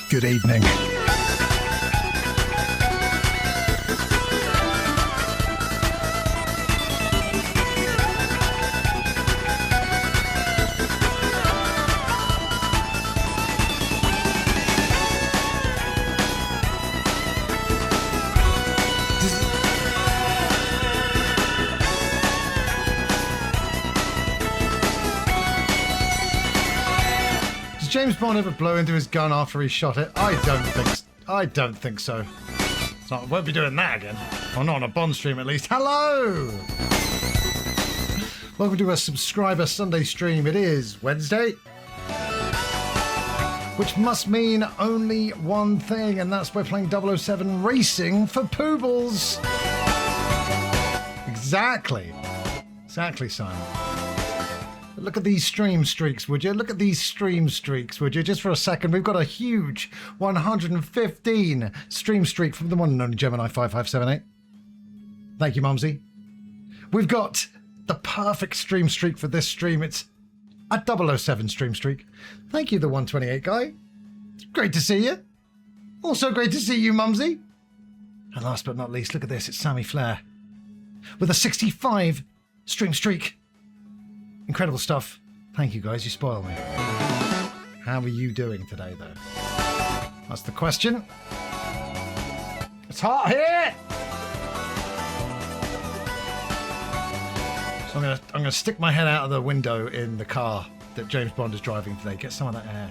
Good evening. James Bond ever blow into his gun after he shot it? I don't think so. So I won't be doing that again. Well, not on a Bond stream at least. Hello! Welcome to a subscriber Sunday stream. It is Wednesday. Which must mean only one thing, and that's we're playing 007 Racing for Poobles. Exactly. Exactly, Simon. Look at these stream streaks, would you? Look at these stream streaks, would you? Just for a second, we've got a huge 115 stream streak from the one and only Gemini 5578. Thank you, Mumsy. We've got the perfect stream streak for this stream. It's a 007 stream streak. Thank you, the 128 guy. Great to see you. Also great to see you, Mumsy. And last but not least, look at this. It's Sammy Flair with a 65 stream streak. Incredible stuff. Thank you, guys. You spoil me. How are you doing today, though? That's the question. It's hot here! So I'm gonna stick my head out of the window in the car that James Bond is driving today. Get some of that air.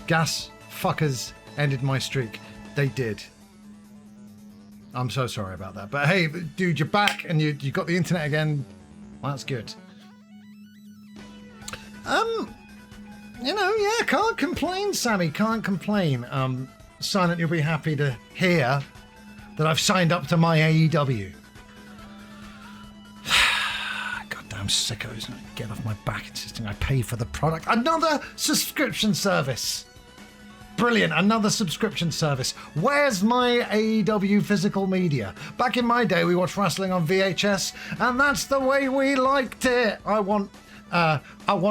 Gas fuckers ended my streak. They did. I'm so sorry about that. But hey, dude, you're back and you got the internet again. Well, that's good. Yeah, can't complain, Sammy, can't complain. Silent, you'll be happy to hear that I've signed up to my AEW. Goddamn sickos, get off my back insisting I pay for the product. Another subscription service. Brilliant, another subscription service. Where's my AEW physical media? Back in my day, we watched wrestling on VHS, and that's the way we liked it. I want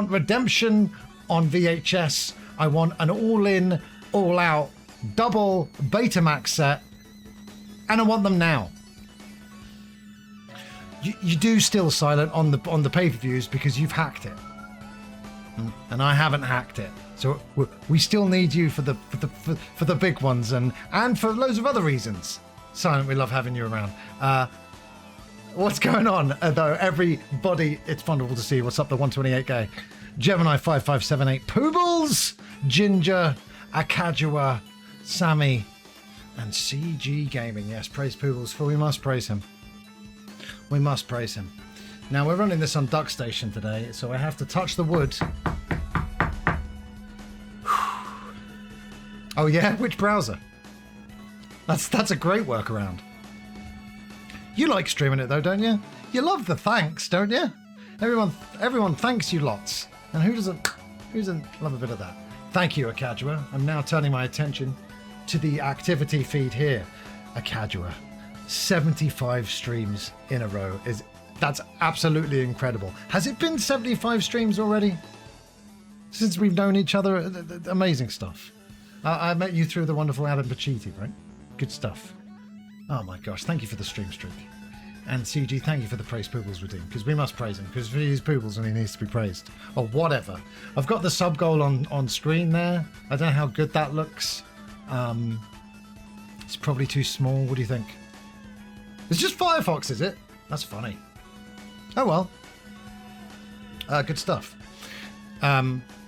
Redemption on VHS. I want an all-in, all-out, double Betamax set, and I want them now. You do still, Silent, on the pay-per-views because you've hacked it, and I haven't hacked it. So we still need you for the big ones and for loads of other reasons. Silent, we love having you around. What's going on, though? Everybody, it's wonderful to see. What's up, the 128 guy? Gemini 5578, Poobles, Ginger, Akajua, Sammy, And CG Gaming, yes, praise Poodles, for we must praise him. We must praise him. Now, we're running this on DuckStation today, so I have to touch the wood. Oh yeah? Which browser? That's a great workaround. You like streaming it though, don't you? You love the thanks, don't you? Everyone thanks you lots. And who doesn't love a bit of that? Thank you, Akadua. I'm now turning my attention to the activity feed here. Akadua, 75 streams in a row. That's absolutely incredible. Has it been 75 streams already? Since we've known each other? Amazing stuff. I met you through the wonderful Adam Pacitti, right? Good stuff. Oh my gosh, thank you for the stream streak. And CG, thank you for the praise Poobles redeem, because we must praise him, because he's Poobles and he needs to be praised. Or whatever. I've got the sub goal on screen there. I don't know how good that looks. It's probably too small. What do you think? It's just Firefox, is it? That's funny. Oh well. Good stuff.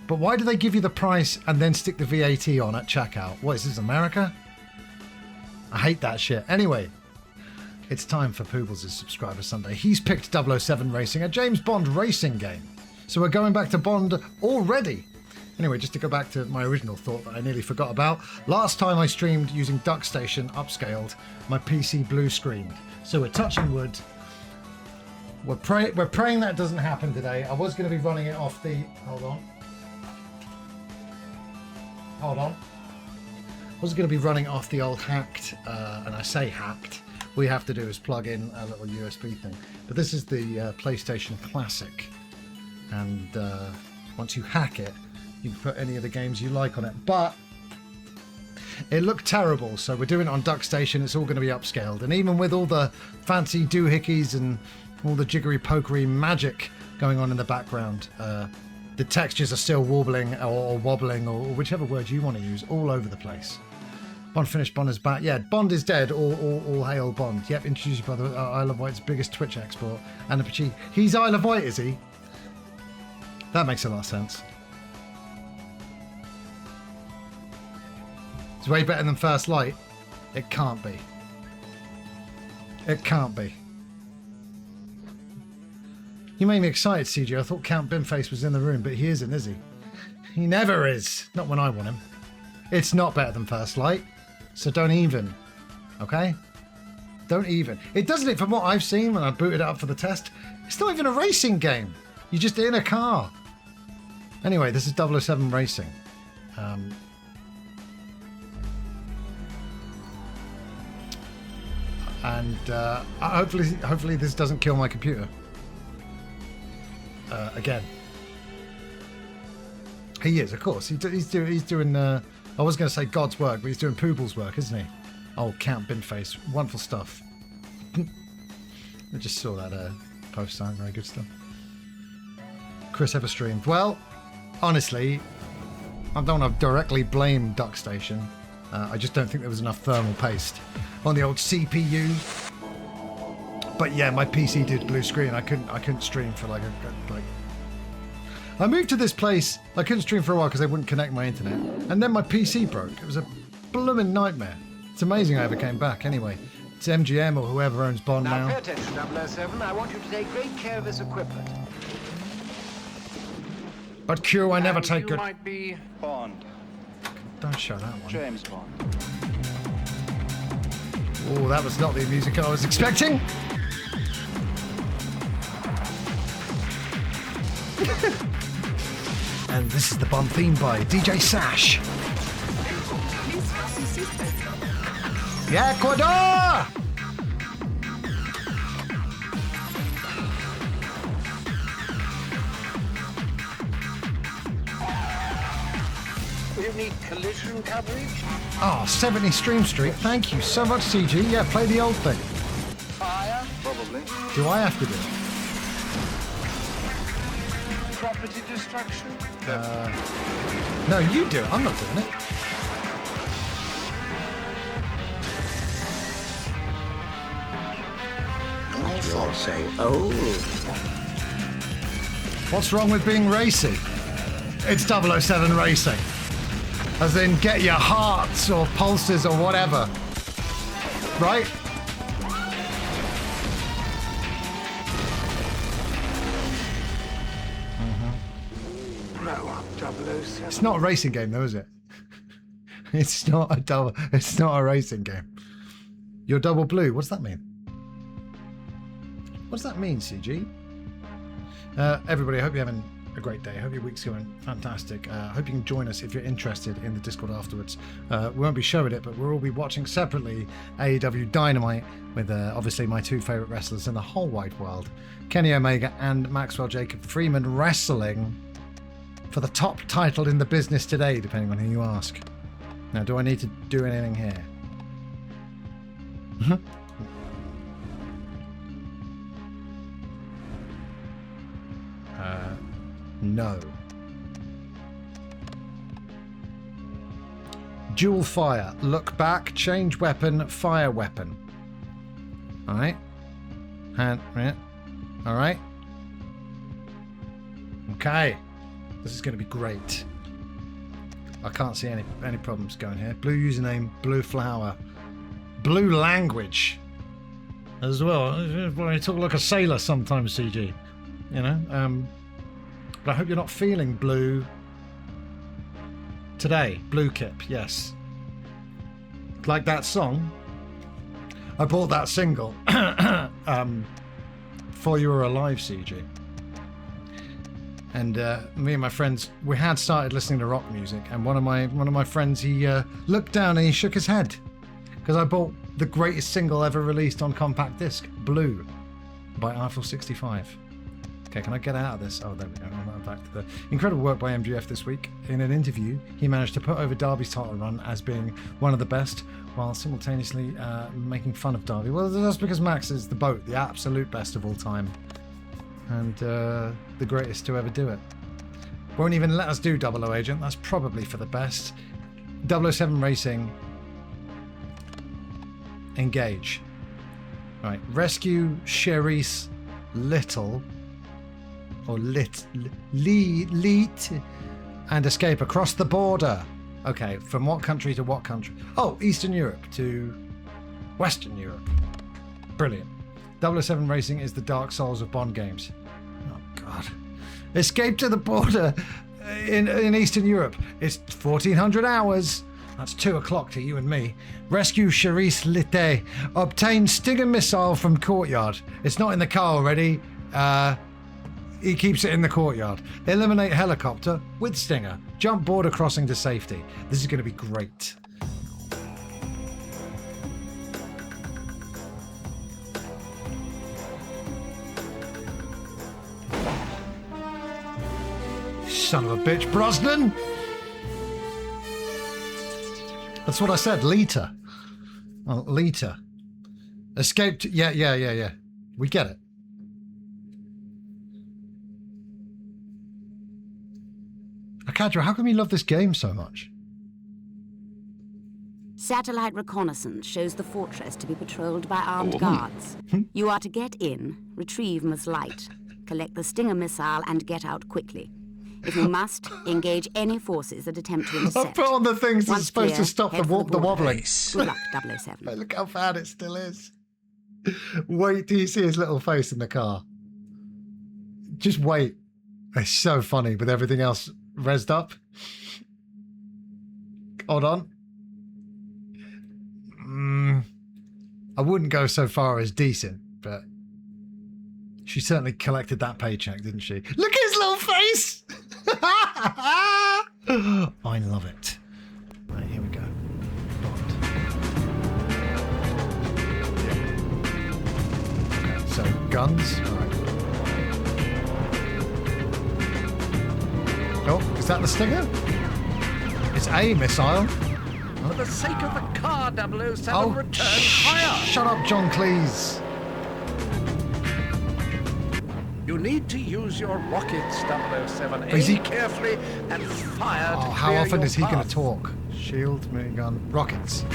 But why do they give you the price and then stick the VAT on at checkout? What is this, America? I hate that shit. Anyway, it's time for Poobles' Subscriber Sunday. He's picked 007 Racing, a James Bond racing game. So we're going back to Bond already. Anyway, just to go back to my original thought that I nearly forgot about. Last time I streamed using DuckStation upscaled, my PC blue screened. So we're touching wood. We're praying that doesn't happen today. I was going to be running it off the... Hold on. I was going to be running off the old hacked, and I say hacked, all you have to do is plug in a little USB thing. But this is the PlayStation Classic. And once you hack it, you can put any of the games you like on it. But it looked terrible, so we're doing it on DuckStation. It's all going to be upscaled. And even with all the fancy doohickeys and all the jiggery pokery magic going on in the background, the textures are still wobbling or wobbling, or whichever word you want to use, all over the place. Bond finished, Bond is back. Yeah, Bond is dead. All hail Bond. Yep, introduced by the Isle of Wight's biggest Twitch export. And the Pachi. He's Isle of Wight, is he? That makes a lot of sense. It's way better than First Light. It can't be. It can't be. You made me excited, CJ. I thought Count Bimface was in the room, but he isn't, is he? He never is. Not when I want him. It's not better than First Light. So don't even. Okay? Don't even. It doesn't it from what I've seen when I booted it up for the test. It's not even a racing game. You're just in a car. Anyway, this is 007 Racing. Hopefully this doesn't kill my computer. Again. He is, of course. He's doing I was going to say God's work, but he's doing Poobles' work, isn't he? Oh, Count Binface. Wonderful stuff. I just saw that post sign. Very good stuff. Chris ever streamed. Well, honestly, I don't want to directly blame DuckStation. I just don't think there was enough thermal paste on the old CPU. But yeah, my PC did blue screen. I couldn't stream for like I moved to this place. I couldn't stream for a while because they wouldn't connect my internet, and then my PC broke. It was a blooming nightmare. It's amazing I ever came back. Anyway, it's MGM or whoever owns Bond now. Pay attention, 007. I want you to take great care of this equipment. But Q, I never take good. You might be Bond. Don't show that one. James Bond. Oh, that was not the music I was expecting. And this is the Bond theme by DJ Sash. Yeah, Ecuador! We don't need collision coverage. Oh, 70 stream streak. Thank you so much, CG. Yeah, play the old thing. Fire? Probably. Do I have to do it? Property destruction? No, you do it. I'm not doing it. You're saying, oh. What's wrong with being racy? It's 007 Racing. As in, get your hearts or pulses or whatever Right? No, 007. It's not a racing game, though, is it? It's not a racing game. You're double blue. What does that mean? What does that mean, CG? Everybody, I hope you're having a great day. I hope your week's going fantastic. I hope you can join us if you're interested in the Discord afterwards. We won't be showing it, but we'll all be watching separately AEW Dynamite with obviously my two favourite wrestlers in the whole wide world, Kenny Omega and Maxwell Jacob Freeman, wrestling for the top title in the business today, depending on who you ask. Now, do I need to do anything here? No. Dual fire. Look back. Change weapon. Fire weapon. All right. And all right. Okay. This is going to be great. I can't see any problems going here. Blue username. Blue flower. Blue language. As well. You talk like a sailor sometimes, CG. You know. But I hope you're not feeling blue today. Blue Kip, yes. Like that song. I bought that single before you were alive, CG. And me and my friends, we had started listening to rock music, and one of my friends, he looked down and he shook his head because I bought the greatest single ever released on compact disc, Blue, by Eiffel 65. Okay, can I get out of this? Oh, there we go. I'm back to the incredible work by MGF this week. In an interview, he managed to put over Darby's title run as being one of the best, while simultaneously making fun of Darby. Well, that's because Max is the BOAT, the absolute best of all time, and the greatest to ever do it. Won't even let us do 00 Agent. That's probably for the best. 007 Racing. Engage. Right. Rescue Cherise Little. Or Leet, and escape across the border. Okay, from what country to what country? Oh, Eastern Europe to Western Europe. Brilliant. 007 Racing is the Dark Souls of Bond games. Oh, God. Escape to the border in Eastern Europe. It's 1400 hours. That's 2 o'clock to you and me. Rescue Cherise Little. Obtain Stinger missile from courtyard. It's not in the car already. He keeps it in the courtyard. Eliminate helicopter with Stinger. Jump border crossing to safety. This is going to be great. Son of a bitch, Brosnan! That's what I said, Lita. Oh, Lita. Escaped. Yeah. We get it. Akadra, how come you love this game so much? Satellite reconnaissance shows the fortress to be patrolled by armed guards. You are to get in, retrieve Miss Light, collect the Stinger missile, and get out quickly. If you must, engage any forces that attempt to intercept. I've put on the things that's supposed clear, to stop the head for border. wobbling. Good luck, 007. Look how bad it still is. Wait till you see his little face in the car. Just wait. It's so funny with everything else rezzed up. Hold on. I wouldn't go so far as decent, but she certainly collected that paycheck, didn't she? Look at his little face! I love it. Right, here we go. Bond. Okay, so guns. All right. Oh, is that the Stinger? It's a missile. For the sake of the car, 007, Oh, return higher. shut up, John Cleese. You need to use your rockets, 007. Is he- Aim carefully and fire. Oh, to how clear often your is he going path. to talk? Shield, minigun, rockets.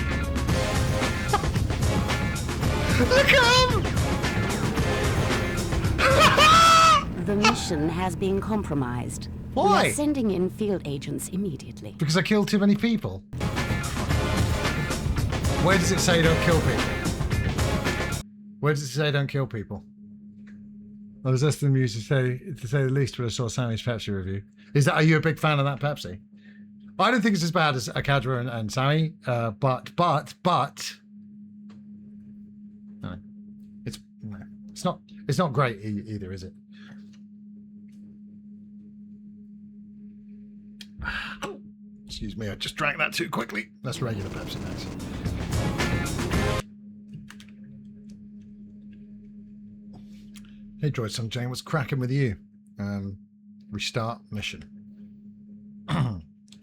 Look at him! The mission has been compromised. We Why? are sending in field agents immediately. Because I killed too many people. Where does it say don't kill people? Where does it say don't kill people? I was listening to music to say the least when I saw Sammy's Pepsi review. Are you a big fan of that Pepsi? I don't think it's as bad as Akadra and Sammy, but no, it's not great either, is it? Excuse me, I just drank that too quickly. That's regular Pepsi Max. Hey, Droid Son Jane, what's cracking with you? Restart mission.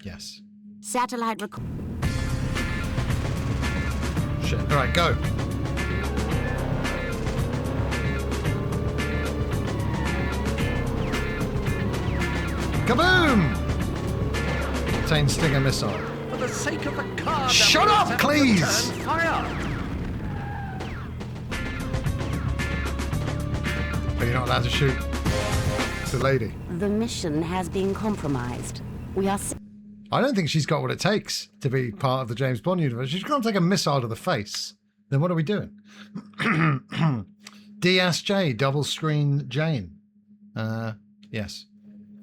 Yes. Satellite Shit. All right, go. Kaboom! Obtain Stinger missile. For the sake of the car, Shut up, please! Return fire! But you're not allowed to shoot the lady. The mission has been compromised. We are... I don't think she's got what it takes to be part of the James Bond universe. She's going to take a missile to the face. Then what are we doing? DSJ, double screen Jane. Yes.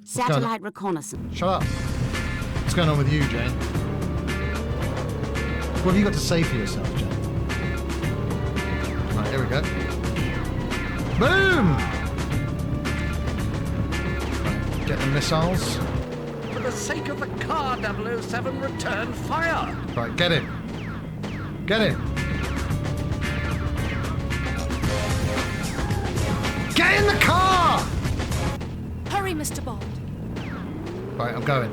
Satellite reconnaissance. Shut up. What's going on with you, Jane? What have you got to say for yourself, Jane? Right, here we go. Boom! Right, get the missiles. For the sake of the car, 007, return fire! Right, get in. Get in. Get in the car! Hurry, Mr. Bond. Right, I'm going.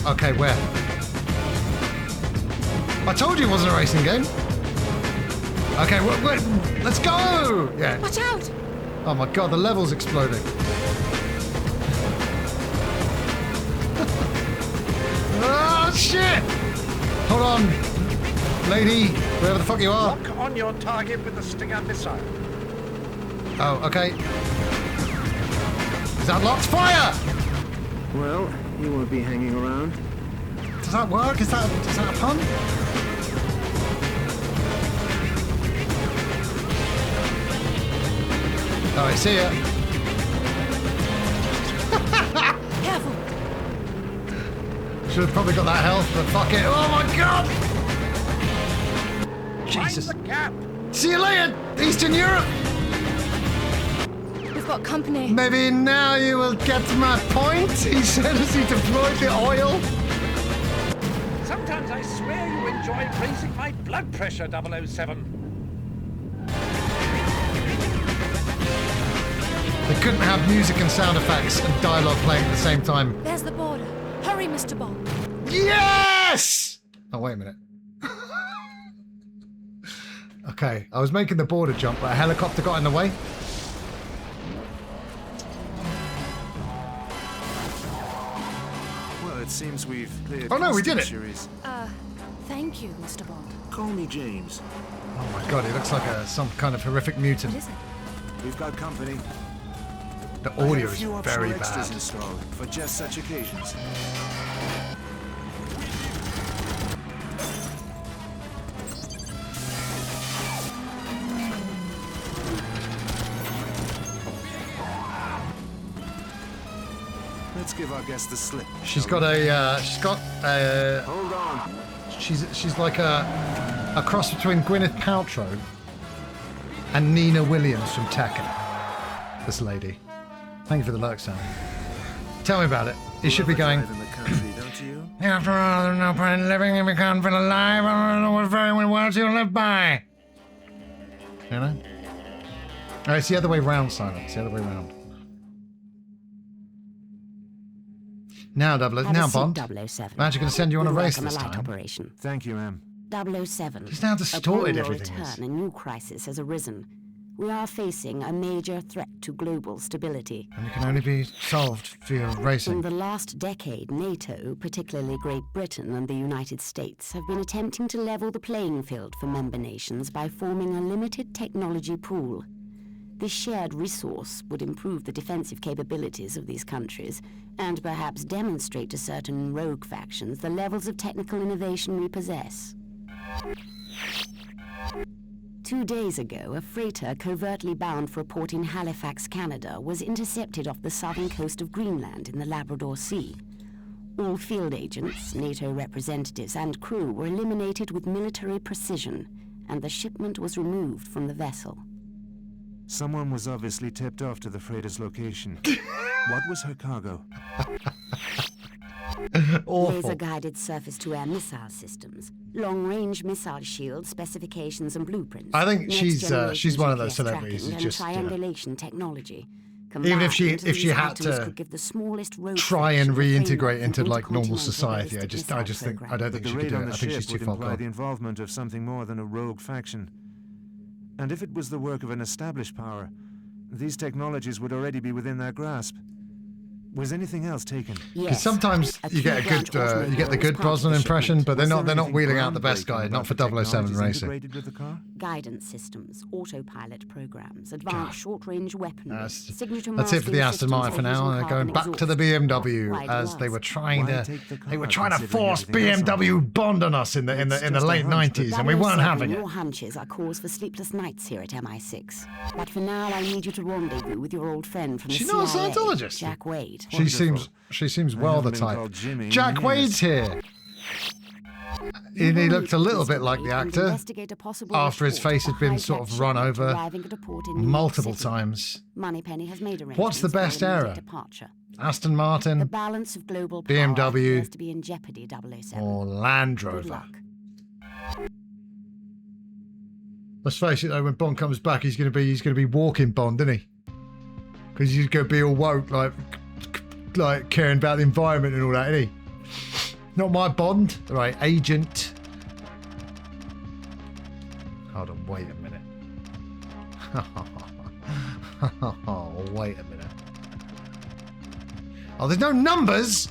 Okay, where? I told you it wasn't a racing game. Okay, wait, let's go! Yeah. Watch out! Oh my god, the level's exploding. Oh shit! Hold on, lady, wherever the fuck you are. Lock on your target with the Stinger missile. Oh, okay. Is that locked? Fire! Well, you won't be hanging around. Does that work? Is that a pun? Alright, see ya. Careful! Should have probably got that health, but fuck it. Oh my god! Jesus. Find the gap! See you later, Eastern Europe! We've got company. Maybe now you will get my point, he said as he deployed the oil. Sometimes I swear you enjoy raising my blood pressure, 007. They couldn't have music and sound effects and dialogue playing at the same time. There's the border. Hurry, Mr. Bond. Yes! Oh, wait a minute. Okay, I was making the border jump, but a helicopter got in the way. Well, it seems we've cleared. Oh, no, we did it. Series. Thank you, Mr. Bond. Call me James. Oh my god, he looks like some kind of horrific mutant. What is it? We've got company. The I have audio a is few very optional extras bad. installed for just such occasions. Let's give our guest the slip. She's got a, Hold on. she's like a cross between Gwyneth Paltrow and Nina Williams from Tekken. This lady. Thank you for the lurk, Sam. Tell me about it. You should be going. Drive in the country, don't you? After all, there's no point in living if you can't feel alive. I don't know what very many words you live by. You know? Oh, it's the other way round, Simon. It's the other way round. Now, Have a now seat, Bond. 007. Imagine going to send you on a We'll race work on this a light time. operation. Thank you, ma'am. 007. Just how distorted Upon your everything is. return, a new crisis has arisen. We are facing a major threat to global stability. And it can only be solved via In racing. the last decade, NATO, particularly Great Britain and the United States, have been attempting to level the playing field for member nations by forming a limited technology pool. This shared resource would improve the defensive capabilities of these countries and perhaps demonstrate to certain rogue factions the levels of technical innovation we possess. 2 days ago, a freighter covertly bound for a port in Halifax, Canada, was intercepted off the southern coast of Greenland in the Labrador Sea. All field agents, NATO representatives, and crew were eliminated with military precision, and the shipment was removed from the vessel. Someone was obviously tipped off to the freighter's location. What was her cargo? Awful. Laser-guided surface-to-air missile systems, long-range missile shield specifications and blueprints. I think she's next-generation one of those GPS celebrities who tracking just and triangulation technology. even if she Combined, these had items to could give the smallest rogue try and faction a reintegrate framework into for like normal intercontinental society. I ballistic just think missile I don't But think the she could raid do on it. the I think ship she's too would far imply gone. the involvement of something more than a rogue faction. And if it was the work of an established power, these technologies would already be within their grasp. Was anything else taken? Because sometimes you get you get the good Brosnan impression, but they're not wheeling out the best guy, not for 007 racing. Integrated with the car? Guidance systems, autopilot programs, advanced short-range weaponry, signature That's it for the masking Aston Martin for systems, now. and They're going back to the carbon BMW exhaust. as they were trying Why to take the they were car, trying to considering force everything else on BMW Bond on us in the It's just a late hunch, but 90s, and we weren't 007, having it. Your hunches are cause for sleepless nights here at MI6. But for now, I need you to rendezvous with your old friend from the She's not a CIA, Scientologist. Jack Wade. She seems well the haven't been type. called Jimmy in Jack years. Wade's here. You He will looked a meet little Mr. bit like the Wade and actor investigate a possible after his report face of had been a sort hijacked of run shipment over arriving at a port in New York multiple City. times. Moneypenny has made arrangements What's the best for immediate era? departure. Aston The Martin balance of global power BMW, appears to be in jeopardy, 007. or Land Good Rover? luck. Let's face it, though, when Bond comes back, he's going to be walking Bond, isn't he? Because he's going to be all woke, like caring about the environment and all that, isn't he? Not my Bond. Right, Agent. Hold on, wait a minute. Oh, wait a minute. Oh, there's no numbers.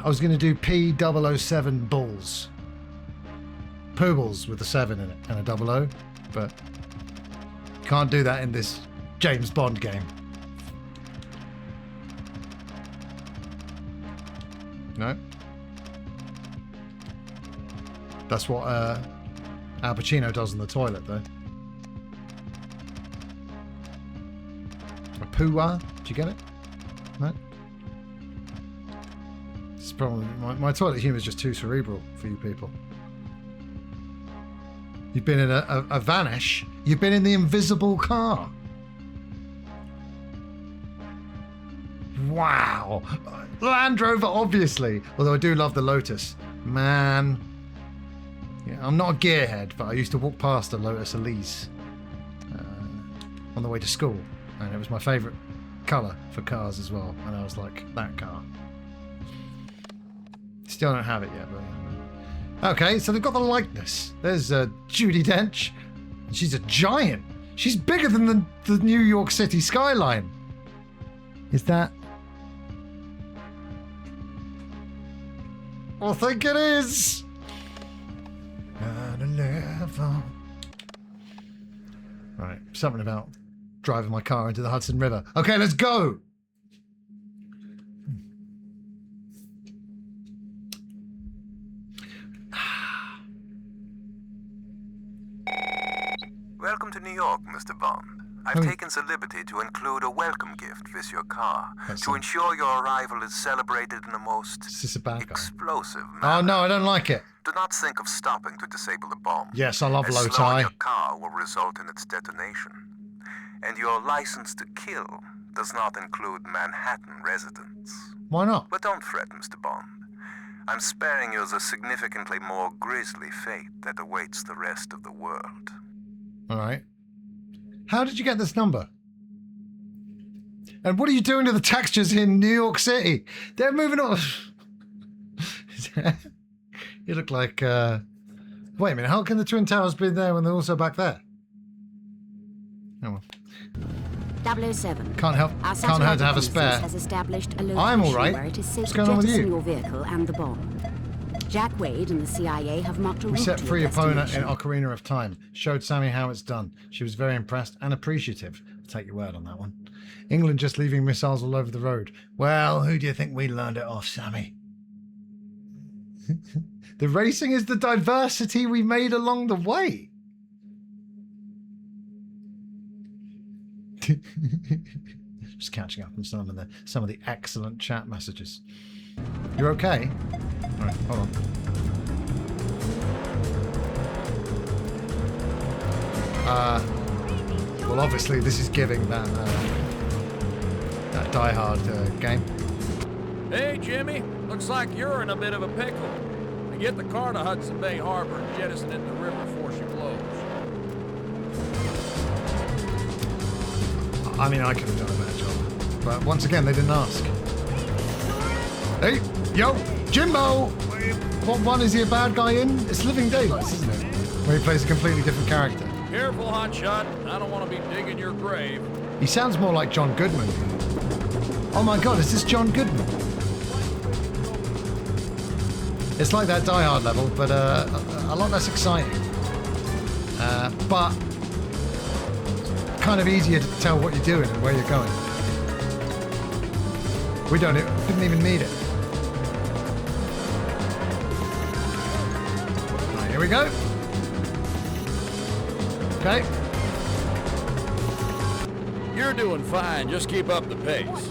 I was going to do P007 Bulls. Poobles with a 7 in it and a 00, but can't do that in this James Bond game. No. That's what Al Pacino does in the toilet, though. A poo-ah? Did you get it? No? It's probably, my toilet humour is just too cerebral for you people. You've been in a vanish. You've been in the invisible car. Wow. Land Rover, obviously. Although I do love the Lotus. Man. Yeah, I'm not a gearhead, but I used to walk past a Lotus Elise on the way to school. And it was my favourite colour for cars as well. And I was like, that car. Still don't have it yet, but... Okay, so they've got the likeness. There's Judi Dench. She's a giant. She's bigger than the New York City skyline. Is that... I think it is. 9/11. Right, something about driving my car into the Hudson River. Okay, let's go. Welcome to New York, Mr. Bond. I've taken the liberty to include a welcome gift with your car to ensure your arrival is celebrated in the most Is this a bad guy? explosive Oh manner. no, I don't like it. Do not think of stopping to disable the bomb. Yes, I love as low slowing tie. your car will result in its detonation. And your license to kill does not include Manhattan residents. Why not? But don't fret, Mr. Bond. I'm sparing you the significantly more grisly fate that awaits the rest of the world. All right. How did you get this number? And what are you doing to the textures in New York City? They're moving on. You look like... Wait a minute, how can the Twin Towers be there when they're also back there? Oh well. 007. Can't help Our to have a satellite spare. has established a location I'm all right. where it is safe What's to going on with jettison you? your vehicle and the bomb. Jack Wade and the CIA have marked a We route set to free your opponent in destination. Ocarina of Time. Showed Sammy how it's done. She was very impressed and appreciative. I'll take your word on that one. England just leaving missiles all over the road. Well, who do you think we learned it off, Sammy? The racing is the diversity we made along the way. Just catching up on some of the excellent chat messages. You're okay? All right, hold on. Well, obviously this is giving that Die Hard game. Hey, Jimmy. Looks like you're in a bit of a pickle. To get the car to Hudson Bay Harbor and jettison it in the river before she blows. I mean, I could have done a better job. But once again, they didn't ask. Hey, yo, Jimbo! What one is he a bad guy in? It's Living Daylights, isn't it? Where he plays a completely different character. Careful, hotshot. I don't want to be digging your grave. He sounds more like John Goodman. Oh my god, is this John Goodman? It's like that Die Hard level, but a lot less exciting. But kind of easier to tell what you're doing and where you're going. We didn't even need it. Right, here we go. Okay. You're doing fine. Just keep up the pace.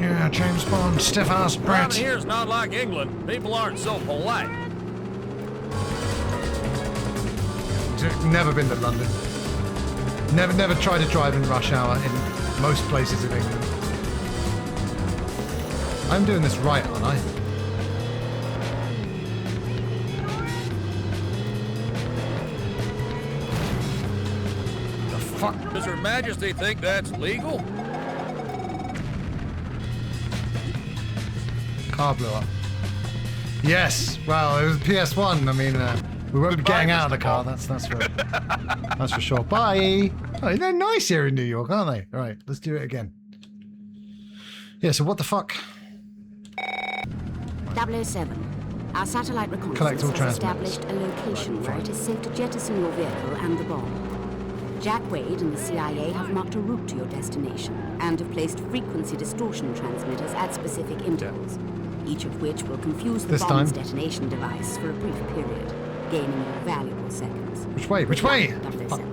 Yeah, James Bond, stiff-ass Around brat. here's not like England. People aren't so polite. Never been to London. Never tried to drive in rush hour in most places in England. I'm doing this right, aren't I? The fuck? Does Her Majesty think that's legal? Car blew up. Yes. Well, it was PS1. I mean, we won't be getting out of the car. That's for sure. Bye. Oh, they're nice here in New York, aren't they? All right, let's do it again. Yeah. So what the fuck? 007. Our satellite Collect reconnaissance all has transmitters. established a location where it is safe to jettison your vehicle and the bomb. Jack Wade and the CIA have marked a route to your destination and have placed frequency distortion transmitters at specific intervals, each of which will confuse the This bomb's time? detonation device for a brief period, gaining you valuable seconds. Which way? Which way? 007.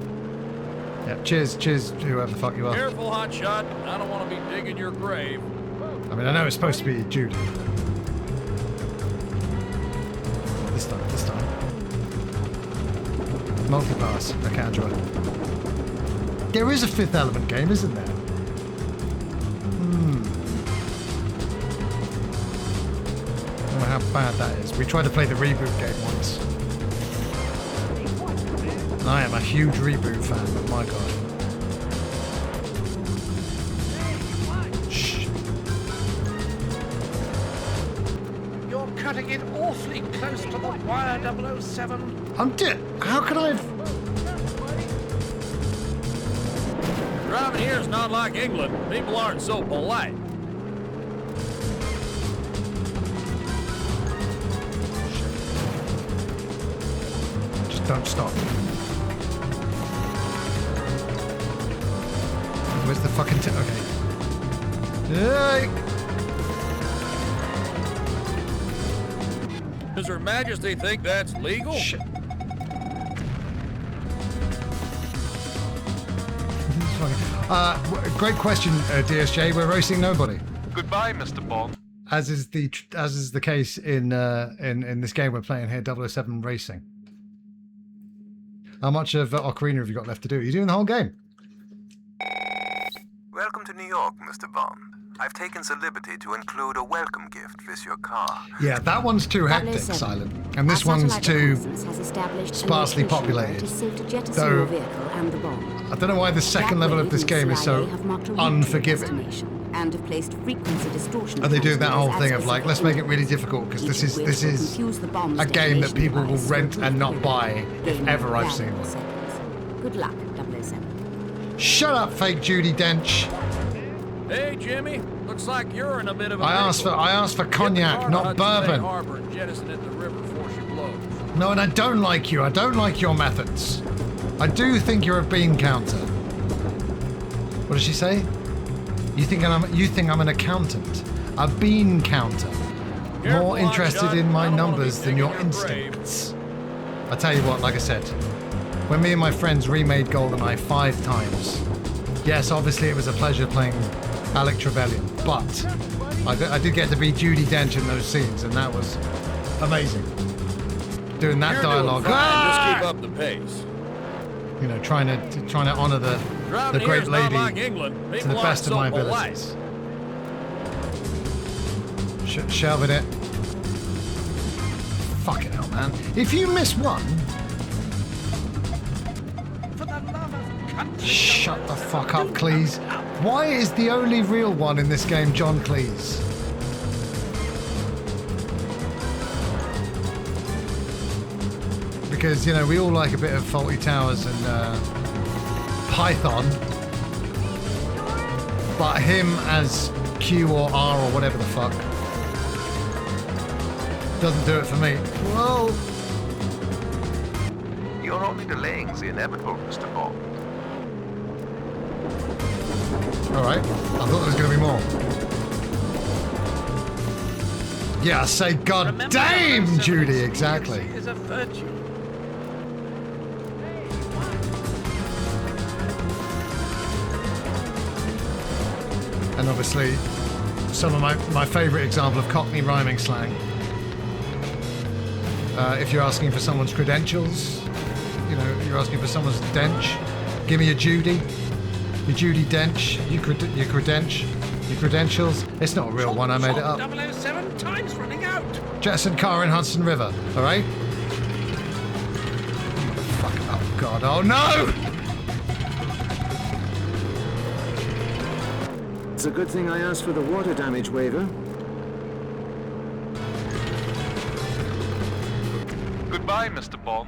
Yeah. Cheers, whoever the fuck you are. Careful, hotshot. I don't want to be digging your grave. I mean, I know it's supposed to be Judy. This time. Multipass. Okay, Andrew. There is a Fifth Element game, isn't there? I don't know how bad that is. We tried to play the reboot game once. I am a huge reboot fan, but my god. Shh. You're cutting it awfully close to the wire, 007. How can I have... Driving here's not like England. People aren't so polite. Just don't stop. Where's the fucking... Okay. Hey! Does Her Majesty think that's legal? Shit. Great question, DSJ. We're racing nobody, Goodbye, Mr. Bond. as is the case in this game we're playing here, 007 Racing. How much of Ocarina have you got left to do? You're doing the whole game. Welcome to New York, Mr. Bond. I've taken the liberty to include a welcome gift with your car. Yeah, that one's too hectic, 007. Silent, and this Our one's satellite too reconnaissance has established a sparsely location where populated. It is safe to jettison Though- your vehicle and the bomb. I don't know why the second level of this game is so unforgiving. And have placed frequency distortion. And they do that whole transmitters thing at of like, let's make it really difficult because this is a game that people will rent and not buy if ever I've seen one. Good luck, 007. Shut up, fake Judy Dench. Hey, Jimmy. Looks like you're in a bit of a I asked for pickle. cognac, Get the car to not Hudson Bay bourbon. Harbor and jettison it in the river before she blows. No, and I don't like you. I don't like your methods. I do think you're a bean counter. What did she say? You think I'm an accountant? A bean counter. Careful, More interested Hotshot. in my I don't wanna numbers be than your digging your grave. instincts. I tell you what, like I said, when me and my friends remade GoldenEye 5 times, yes, obviously it was a pleasure playing Alec Trevelyan, but I did get to be Judi Dench in those scenes, and that was amazing. Doing that You're dialogue, doing fine. Just ah! keep up the pace. You know, trying to honour the Driving great here's not lady like England. to People the aren't best of so my polite. abilities. Shelving it. Fucking hell, man. If you miss one, For the love of country. shut the fuck up, Cleese. Why is the only real one in this game John Cleese? Because, you know, we all like a bit of Faulty Towers and Python. But him as Q or R or whatever the fuck doesn't do it for me. Whoa! You're only delaying the inevitable, Mr. Bond. Alright, I thought there was going to be more. Yeah, say god Remember, damn, 007 Judy, exactly. Is a virtue. And obviously, some of my favourite example of Cockney rhyming slang. If you're asking for someone's credentials, you know, you're asking for someone's dench, give me your Judy. Your Judy Dench, your credentials. It's not a real one, I made it up. 007 time's running out. Jettison car in Hudson River, alright? Motherfucker, oh god, oh no! It's a good thing I asked for the water damage waiver. Goodbye, Mr. Bond.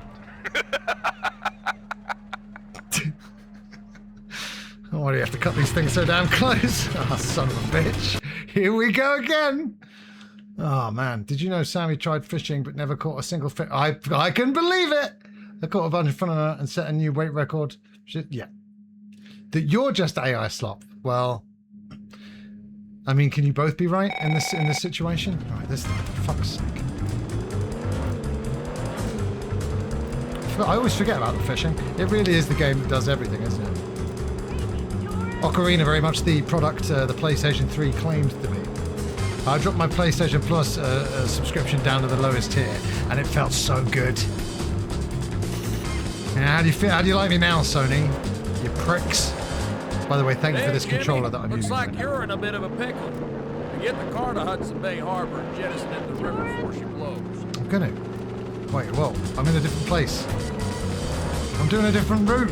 Why do you have to cut these things so damn close? Oh, son of a bitch. Here we go again. Oh, man. Did you know Sammy tried fishing but never caught a single fish? I can believe it. I caught a bunch in front of her and set a new weight record. Yeah. That you're just AI slop. Well, I mean, can you both be right in this situation? All right, this thing, for fuck's sake. I always forget about the fishing. It really is the game that does everything, isn't it? Ocarina, very much the product the PlayStation 3 claimed to be. I dropped my PlayStation Plus subscription down to the lowest tier, and it felt so good. Yeah, how do you feel? How do you like me now, Sony? You pricks. By the way, thank you for this Jimmy, controller that I'm looks using. like right now. you're in a bit of a pickle. Get the car to Hudson Bay Harbor and jettison it in the river before she blows. I'm gonna. Wait, whoa. I'm in a different place. I'm doing a different route.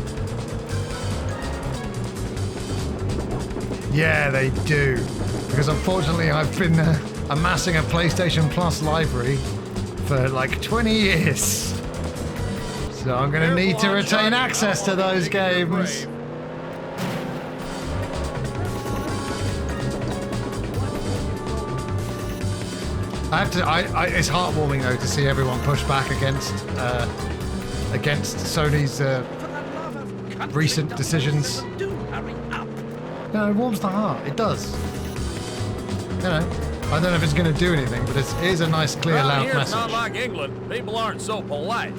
Yeah, they do. Because unfortunately, I've been amassing a PlayStation Plus library for like 20 years. So I'm going to need to retain access to those games. I have to. It's heartwarming though to see everyone push back against Sony's For the love of country, recent decisions. 007, do hurry up. No, it warms the heart. It does. You know, I don't know if it's going to do anything, but it is a nice, clear, Around loud here, it's not message. like England. People aren't so polite.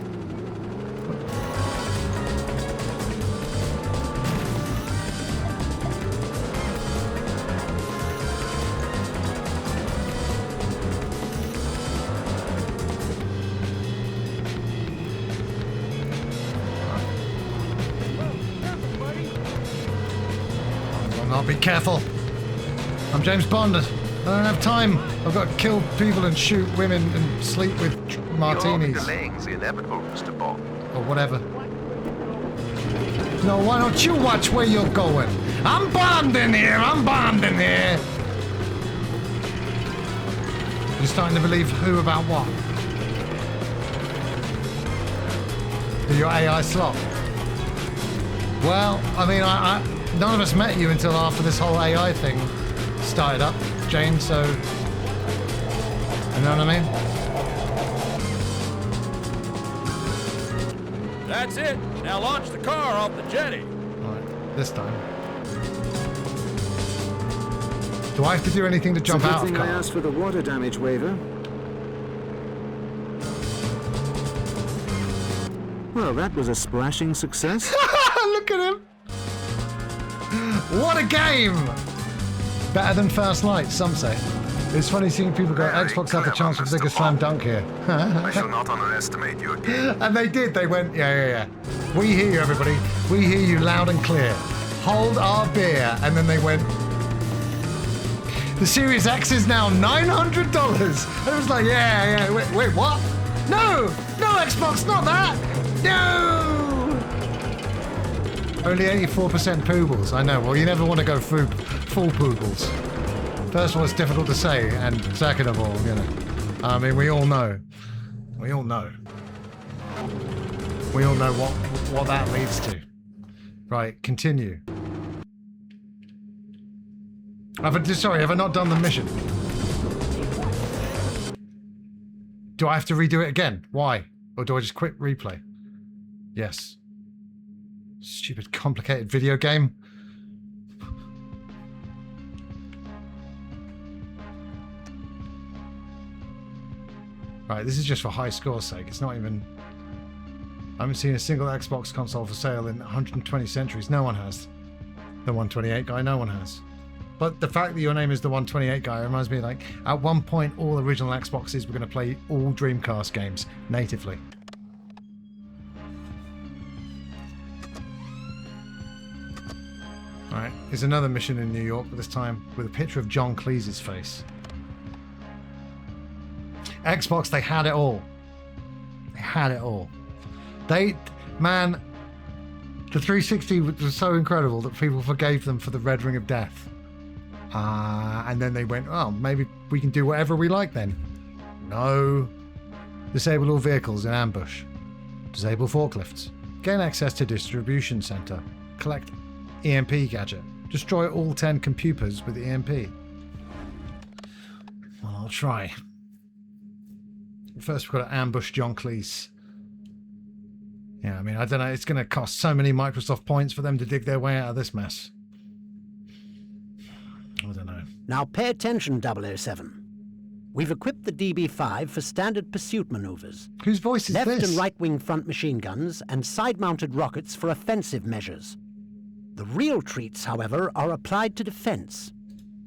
I'll be careful. I'm James Bond. I don't have time. I've got to kill people and shoot women and sleep with You're only martinis delaying the inevitable, Mr. Bond. or whatever. No, why don't you watch where you're going? I'm Bond in here. I'm Bond in here. You're starting to believe who about what? That you're AI slop. Well, I mean, none of us met you until after this whole AI thing started up, James, so... You know what I mean? That's it. Now launch the car off the jetty. Alright, this time. Do I have to do anything to jump out of I car? asked for the water damage waiver. Well, that was a splashing success. Look at him! What a game! Better than First Light, some say. It's funny seeing people go, Very Xbox had the chance for clever, bigger Mr. slam Bond. dunk here. I shall not underestimate you again. And they did. They went, yeah. We hear you, everybody. We hear you loud and clear. Hold our beer. And then they went, the Series X is now $900. And it was like, yeah. Wait, what? No, Xbox, not that. No. Only 84% poobles. I know. Well, you never want to go full poobles. First of all, it's difficult to say, and second of all, you know, I mean, we all know. We all know what that leads to. Right, continue. Have I not done the mission? Do I have to redo it again? Why? Or do I just quit replay? Yes. Stupid, complicated video game. Right, this is just for high score's sake. It's not even... I haven't seen a single Xbox console for sale in 120 centuries. No one has. The 128 guy, no one has. But the fact that your name is the 128 guy reminds me, like, at one point, all original Xboxes were going to play all Dreamcast games natively. Alright, here's another mission in New York, but this time with a picture of John Cleese's face. Xbox, they had it all. They had it all. Man, the 360 was so incredible that people forgave them for the Red Ring of Death. And then they went, oh, maybe we can do whatever we like then. No. Disable all vehicles in ambush. Disable forklifts. Gain access to distribution center. Collect EMP gadget. Destroy all 10 computers with EMP. Well, I'll try. First, we've got to ambush John Cleese. Yeah, I mean, I don't know. It's going to cost so many Microsoft points for them to dig their way out of this mess. I don't know. Now pay attention, 007. We've equipped the DB5 for standard pursuit maneuvers. Whose voice is Left this? and right-wing front machine guns and side-mounted rockets for offensive measures. The real treats, however, are applied to defense.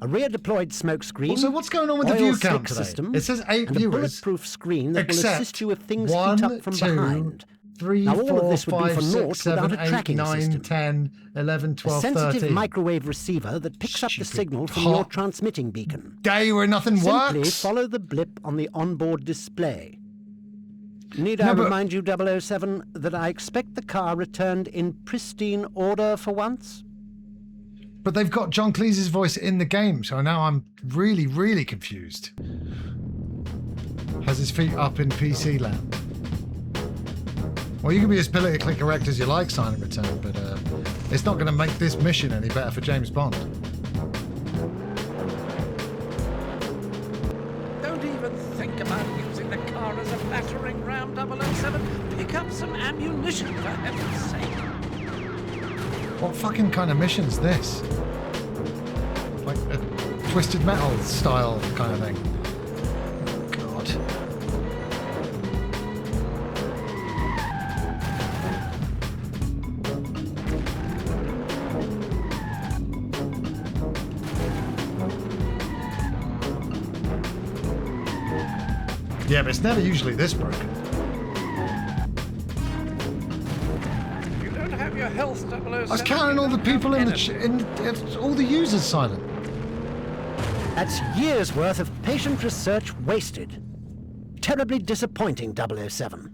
A rear-deployed smoke screen. Also, what's going on with the oil view slick count today? system, It says 8 and viewers. a bulletproof screen that will Except assist you if things 1, heat up from 2, behind. 3, Now, all 4, of this would be 5, for 6, naught 7, without a 8, tracking 9, system. 10, 11, A 12, sensitive 13. microwave receiver that picks up the Stupid signal from pot. your transmitting beacon. Day where nothing Simply works. follow the blip on the onboard display. Need No, I but- remind you, 007, that I expect the car returned in pristine order for once? But they've got John Cleese's voice in the game, so now I'm really, really confused. Has his feet up in PC land. Well, you can be as politically correct as you like, Silent Return, but it's not going to make this mission any better for James Bond. Don't even think about using the car as a battering ram, 007. Pick up some ammunition, for heaven's sake. What fucking kind of mission's this? Like a Twisted Metal style kind of thing. Oh, God. Yeah, but it's never usually this broken. You don't have your health, 007. I was counting all the people in the all the users silent. That's years' worth of patient research wasted. Terribly disappointing, 007.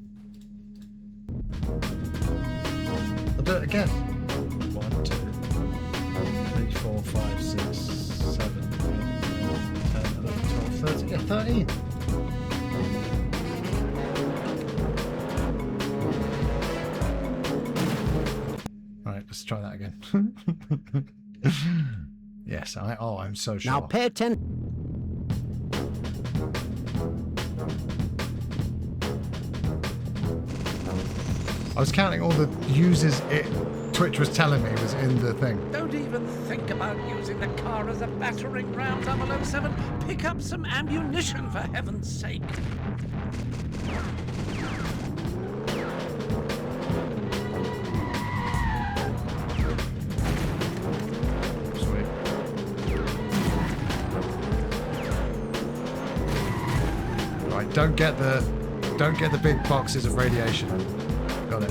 I'll do it again. 1, 2, 3, 4, 5, 6, 7, 8, 10, 11, 12, 13. Yeah, 13. Right, let's try that again. Yes, I'm so sure. Now pay attention. I was counting all the users Twitch was telling me was in the thing. Don't even think about using the car as a battering ram, 007. Pick up some ammunition, for heaven's sake. Sweet. Right, don't get the big boxes of radiation. Got it.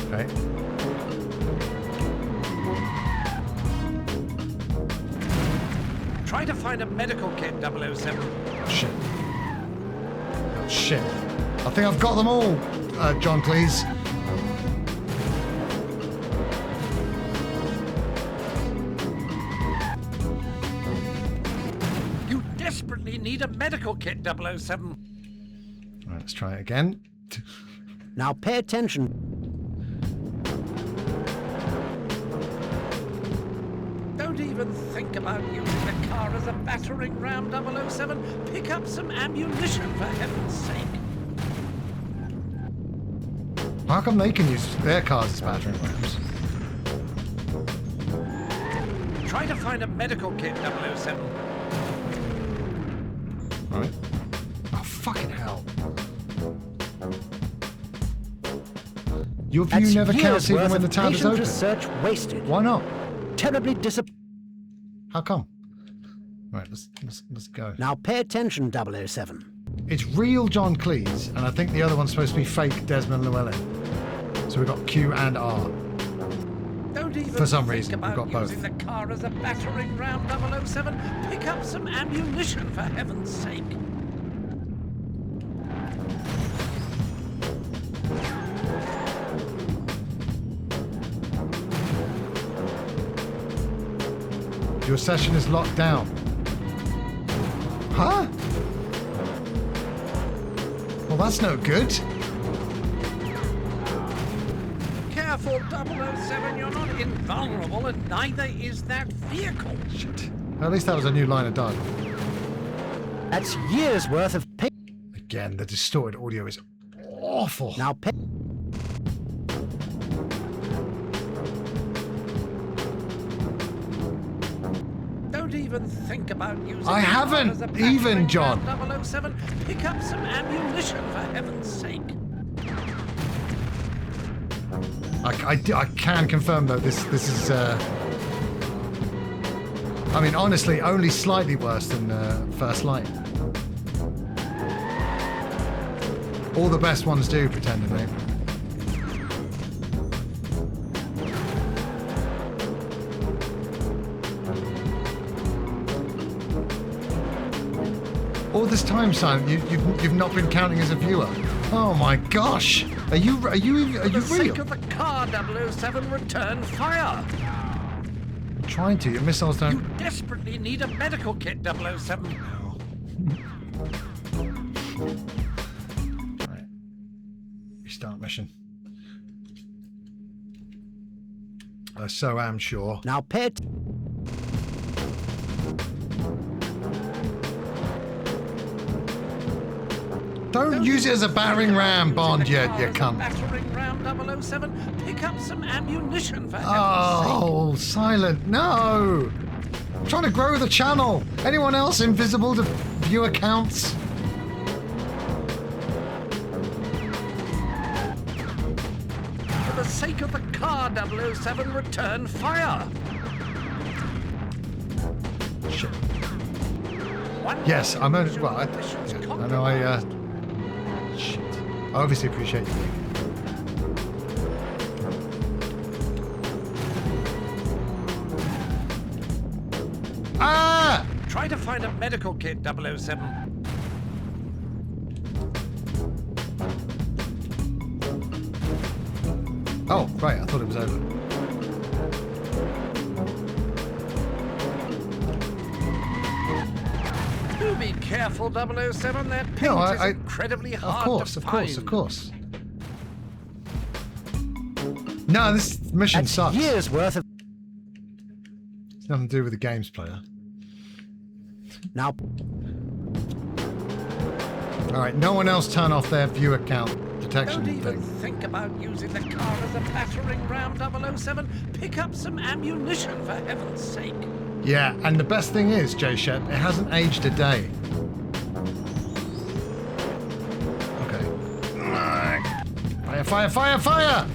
Okay. Try to find a medical kit, 007. Shit. Oh, shit. I think I've got them all, John Cleese. You desperately need a medical kit, 007. All right, let's try it again. Now pay attention. Don't even think about using the car as a battering ram, 007. Pick up some ammunition, for heaven's sake. How come they can use their cars as battering rams? Try to find a medical kit, 007. Right. Oh, fucking hell. Your view That's never years counts even worth when the of tab is patient open. research wasted. Why not? Terribly disappointing. How come? Right, let's go. Now pay attention, 007. It's real John Cleese, and I think the other one's supposed to be fake Desmond Llewellyn. So we've got Q and R. Don't even For some think reason, we've about got both. using the car as a battering ram, 007. Pick up some ammunition, for heaven's sake. Your session is locked down. Huh? Well, that's no good. Careful, 007, you're not invulnerable, and neither is that vehicle. Shit. At least that was a new line of dialogue. That's years worth of pay. Again, the distorted audio is awful. Now pay. Don't even think about using I the car haven't as a even, battering John. ram, 007. Pick up some ammunition, for heaven's sake. I can confirm though this is I mean honestly only slightly worse than First Light. All the best ones do, pretendingly. All this time, Simon, you've not been counting as a viewer. Oh my gosh! Are you For the sake real? of the car, 007, return fire. I'm trying to. Your missiles You don't. desperately need a medical kit, 007. Right. Restart mission. So am sure. Now pay. Don't use it as a battering ram, Bond, you cunt. Battering ram, 007. Pick up some ammunition, for heaven's Oh, Silent, no! I'm trying to grow the channel. Anyone else invisible to view accounts? sake. For the sake of the car, 007, return fire. Shit. One Yes, I'm only. Well, I mission's know shit. I obviously appreciate you. Ah! Try to find a medical kit, 007. Oh, right, I thought it was over. Do be careful, 007. That paint No, is incredibly hard to find. Of course. No, this mission That's sucks. years worth of... It's nothing to do with the games player. Now, All right, no one else turn off their view account detection Don't even thing. think about using the car as a battering ram, 007. Pick up some ammunition, for heaven's sake. Yeah, and the best thing is, Jay Shep, it hasn't aged a day. Okay. Fire, fire, fire, fire!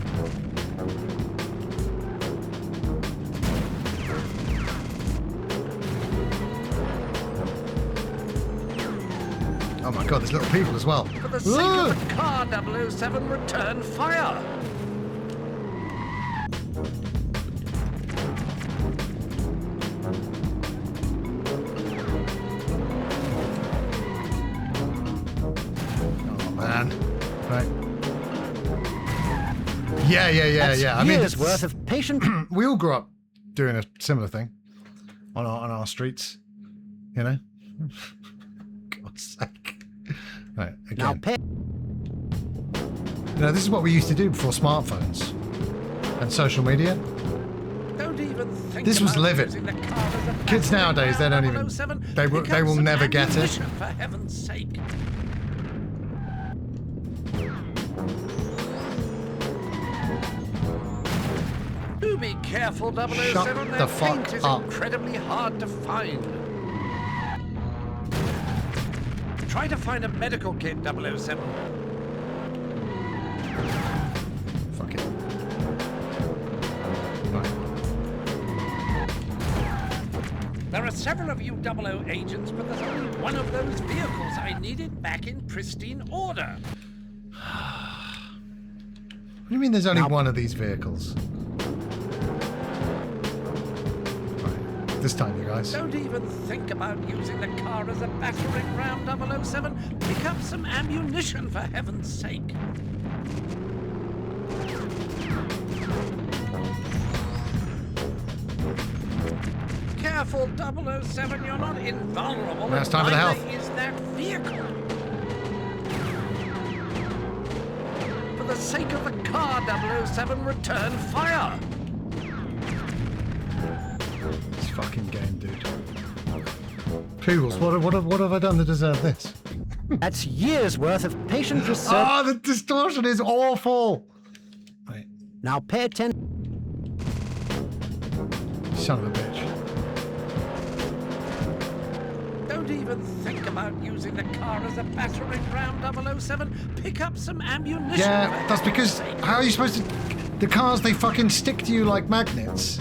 Oh my god, there's little people as well. For the sake of the car, 007, return fire. Oh man. Right. Yeah. that's I mean, years worth of patient... we all grew up doing a similar thing on our streets, you know? God's sake. Right, Now, again. You know, this is what we used to do before smartphones and social media. Don't even think This was about livid. using the car as a Kids battering nowadays, they ram, don't even... 007. They Pick will up some never get it. ammunition, for heaven's sake. Do be careful, 007. Shut That the fuck paint is up. incredibly hard to find. Try to find a medical kit, 007. Fuck it. Right. There are several of you 00 agents, but there's only one of those vehicles I needed back in pristine order. What do you mean there's only one of these vehicles? Right. This time, you guys. Don't even think about using the car as a battering ram, 007. Pick up some ammunition, for heaven's sake. Careful, 007, you're not invulnerable. Now it's and time for the neither health. is that vehicle. For the sake of the car, 007, return fire. This fucking game, dude. Pugles, what have I done to deserve this? That's years worth of patient research. Oh, the distortion is awful! Right. Now, pay attention. Son of a bitch. Don't even think about using the car as a battering ram, 007. Pick up some ammunition. Yeah, for that's because heaven's sake. how are you supposed to... The cars, they fucking stick to you like magnets.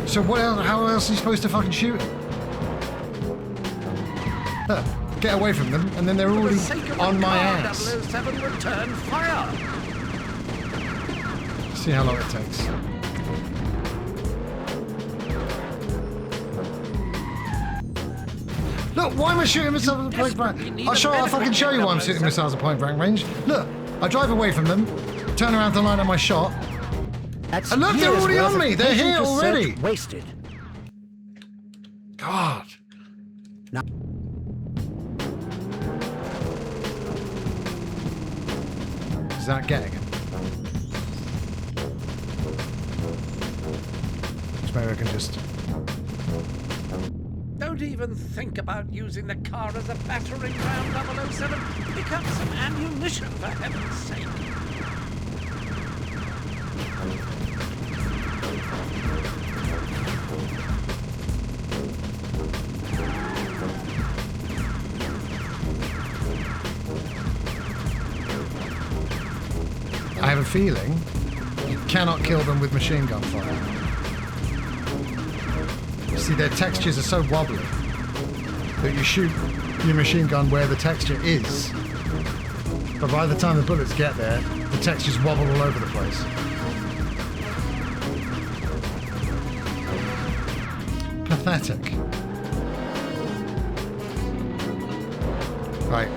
So what else, how else are you supposed to fucking shoot them? Get away from them, and then they're For the already sake of on the my car, ass. 007, return fire. See how long it takes. Look, why am I shooting missiles at point blank? desperately need I'll a fucking show you why I'm shooting 007. missiles at point blank range. Look, I drive away from them, turn around to line up my shot. That's And look, they're years already worth on of me. They're patient here research already. Wasted. God. Now, Is that getting it? So maybe I can just... Don't even think about using the car as a battering ram, 007. Pick up some ammunition, for heaven's sake. I have a feeling you cannot kill them with machine gun fire. You see, their textures are so wobbly that you shoot your machine gun where the texture is. But by the time the bullets get there, the textures wobble all over the place. Pathetic. Right.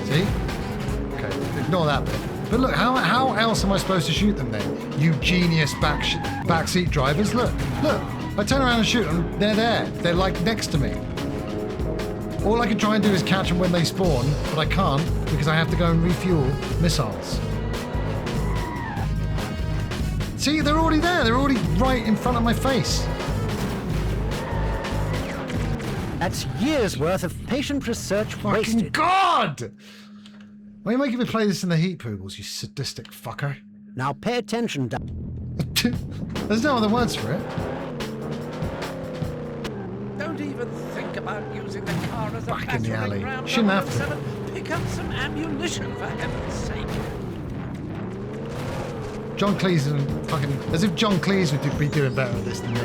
See? Okay, ignore that bit. But look, how else am I supposed to shoot them then? You genius backseat drivers. Look. I turn around and shoot them. They're there. They're like next to me. All I can try and do is catch them when they spawn, but I can't because I have to go and refuel missiles. See, they're already there. They're already right in front of my face. That's years' worth of patient research Fucking wasted. God! Why are you making me play this in the heat, Poogles, you sadistic fucker? Now pay attention, There's no other words for it. Don't even think about using the car as a Back in the alley. battering ram. Shouldn't have to. 007. Pick up some ammunition, for heaven's sake. John Cleese and fucking... As if John Cleese would be doing better at this than me.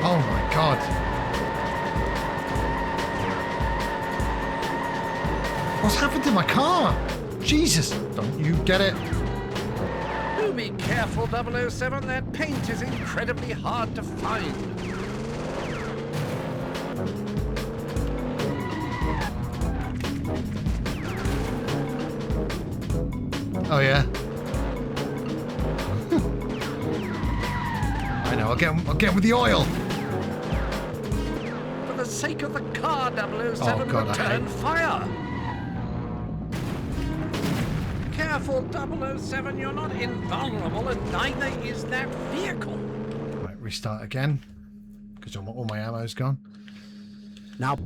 Oh my God. What's happened to my car? Jesus, don't you get it? Do be careful, 007. That paint is incredibly hard to find. Oh yeah. I know. I'll get with the oil. For the sake of the car, 007, Oh, God, I return hate- fire. Careful, 007. You're not invulnerable, and neither is that vehicle. Right, restart again. Because all my ammo's gone. Now,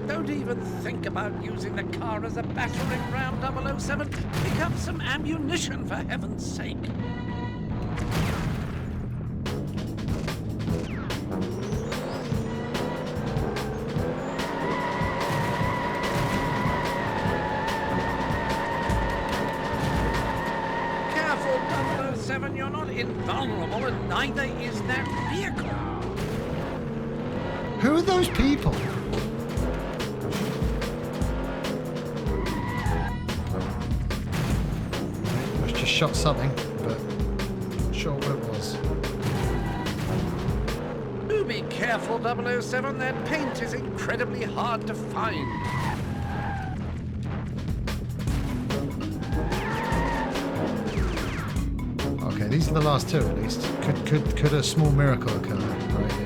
Don't even think about using the car as a battering ram, 007. Pick up some ammunition, for heaven's sake. Careful, 007. You're not invulnerable, and neither is that vehicle. Who are those people? I just shot something, but not sure what it was. Do be careful, 007. That paint is incredibly hard to find. Okay, these are the last two at least. Could a small miracle occur right here?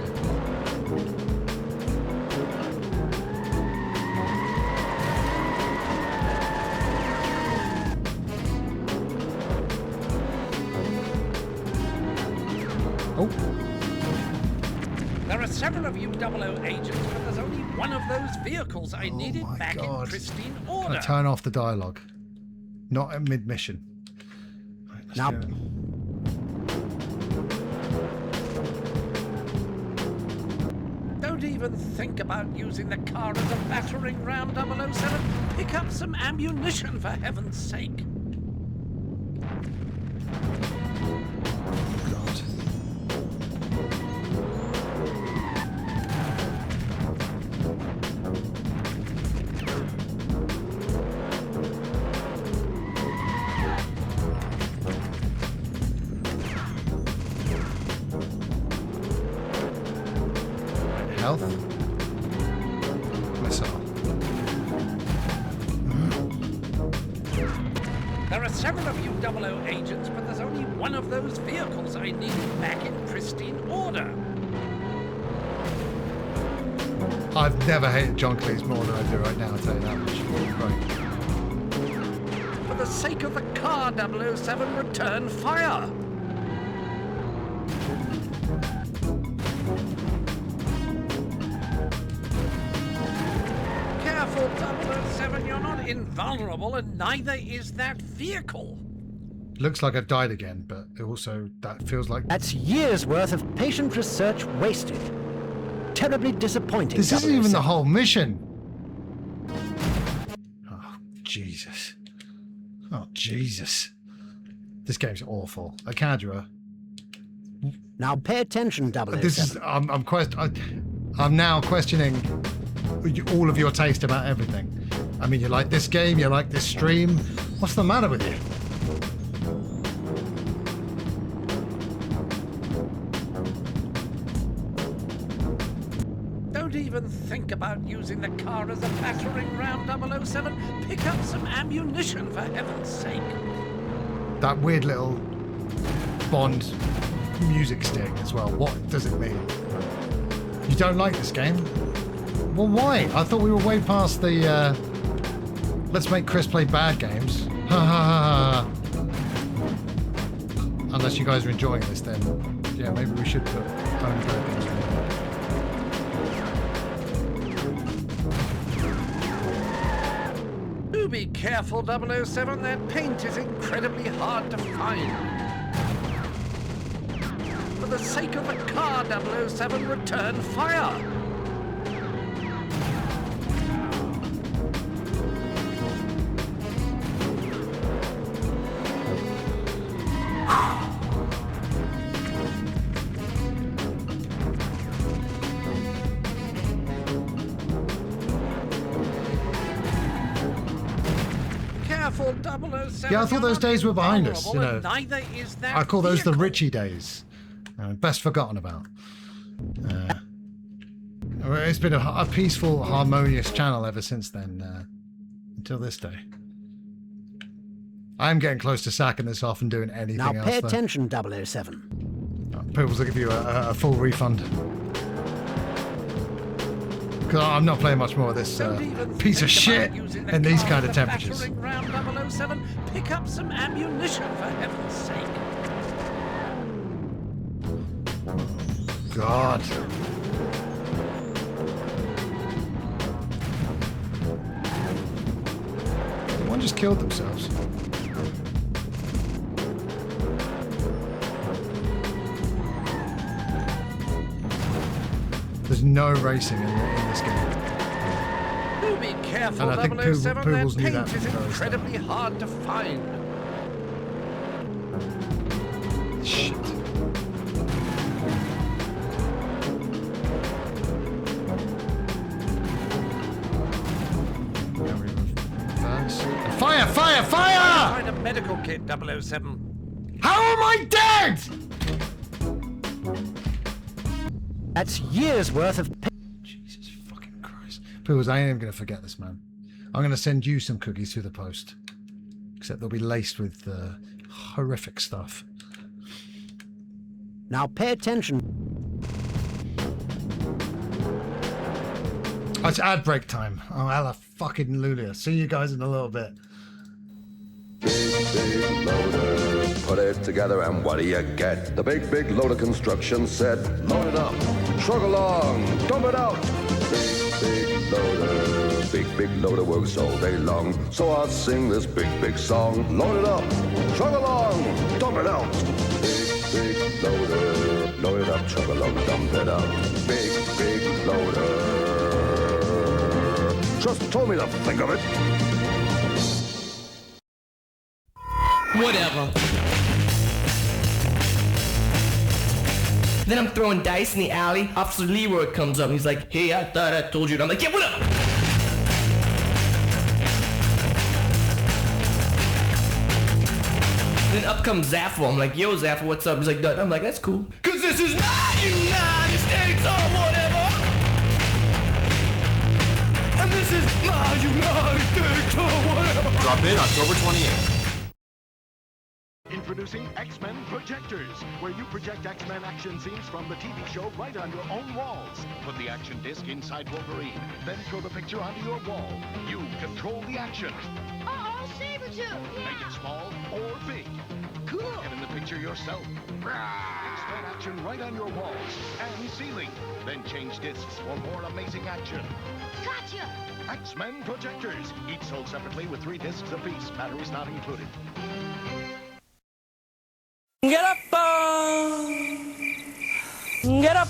Oh, There are several of you 00 agents, but there's only one of those vehicles I needed my back God. in pristine can order. I turn off the dialogue? Not at mid-mission. Right, let's Now- do it. Don't even think about using the car as a battering ram, 007. Pick up some ammunition, for heaven's sake. God. Health. Missile. There are several of you 00 agents, but there's only one of those vehicles I needed back in pristine order. I've never hated John Cleese more than I do right now, I'll tell you that much. Right. For the sake of the car, 007, return fire. Careful, 007, you're not invulnerable, and neither is that vehicle. Looks like I've died again, but it also, that feels like... that's years' worth of patient research wasted. Terribly disappointing. This isn't even the 007. whole mission. Oh, Jesus. Oh, Jesus. This game's awful. Akadra. Now pay attention, 007. This is... I'm now questioning all of your taste about everything. I mean, you like this game, you like this stream. What's the matter with you? Don't Don't even think about using the car as a battering ram, 007. Pick up some ammunition, for heaven's sake. That weird little Bond music sting as well. What does it mean? You don't like this game? Well, why? I thought we were way past the let's make Chris play bad games. Ha ha ha ha. Unless you guys are enjoying this, then yeah, maybe we should put only bad games in. Do be careful, 007. That paint is incredibly hard to find. For the sake of the car, 007, return fire. Careful, 007. Yeah, I thought those days were behind us, you know. Neither is that I call those the vehicle. Richie days. Best forgotten about. It's been a peaceful, harmonious channel ever since then, until this day. I'm getting close to sacking this off and doing anything Now else. pay though. attention, 007. Peoples will give you a full refund. Because I'm not playing much more of this Don't even piece of think shit about using the in these car kind of as a temperatures. battering ram, 007. Pick up some ammunition, for heaven's sake. God. One just killed themselves. There's no racing in this game. Do be careful, And I think 007. Poodles That knew paint that is from the very incredibly hard to find. Shit. Fire! Fire! Fire! Find a medical kit, 007. How am I dead? That's years worth of Jesus fucking Christ. Poodles, I ain't even going to forget this, man. I'm going to send you some cookies through the post. Except they'll be laced with horrific stuff. Now pay attention. Oh, it's ad break time. Oh, hella fucking Lulia. See you guys in a little bit. Big loader, put it together and what do you get? The big loader construction said, load it up, shrug along, dump it out. Big loader works all day long. So I'll sing this big song. Load it up, shrug along, dump it out. Big loader, load it up, shrug along, dump it out. Big loader. Just told me to think of it. Whatever. Then I'm throwing dice in the alley. Officer Leroy comes up and he's like, hey, I thought I told you. And I'm like, yeah, what up? Then up comes Zaffo. I'm like, yo, Zaffo, what's up? He's like, Dud. I'm like, that's cool. Cause this is not United States or whatever. And this is my United States or whatever. Drop in October 28th. Introducing X-Men Projectors, where you project X-Men action scenes from the TV show right on your own walls. Put the action disc inside Wolverine, then throw the picture onto your wall. You control the action. Uh-oh, Sabretooth! Make it small or big. Cool! Get in the picture yourself. X-Men action right on your walls and ceiling. Then change discs for more amazing action. Gotcha! X-Men Projectors, each sold separately with 3 discs apiece, batteries not included. Get up, get up,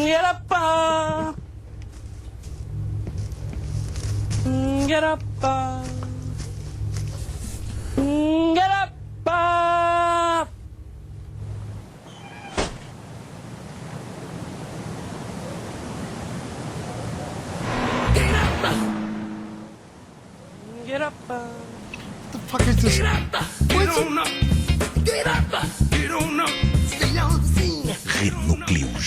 get up, get up, get up. Get up, What the fuck is this? Get on up. Get up. Get on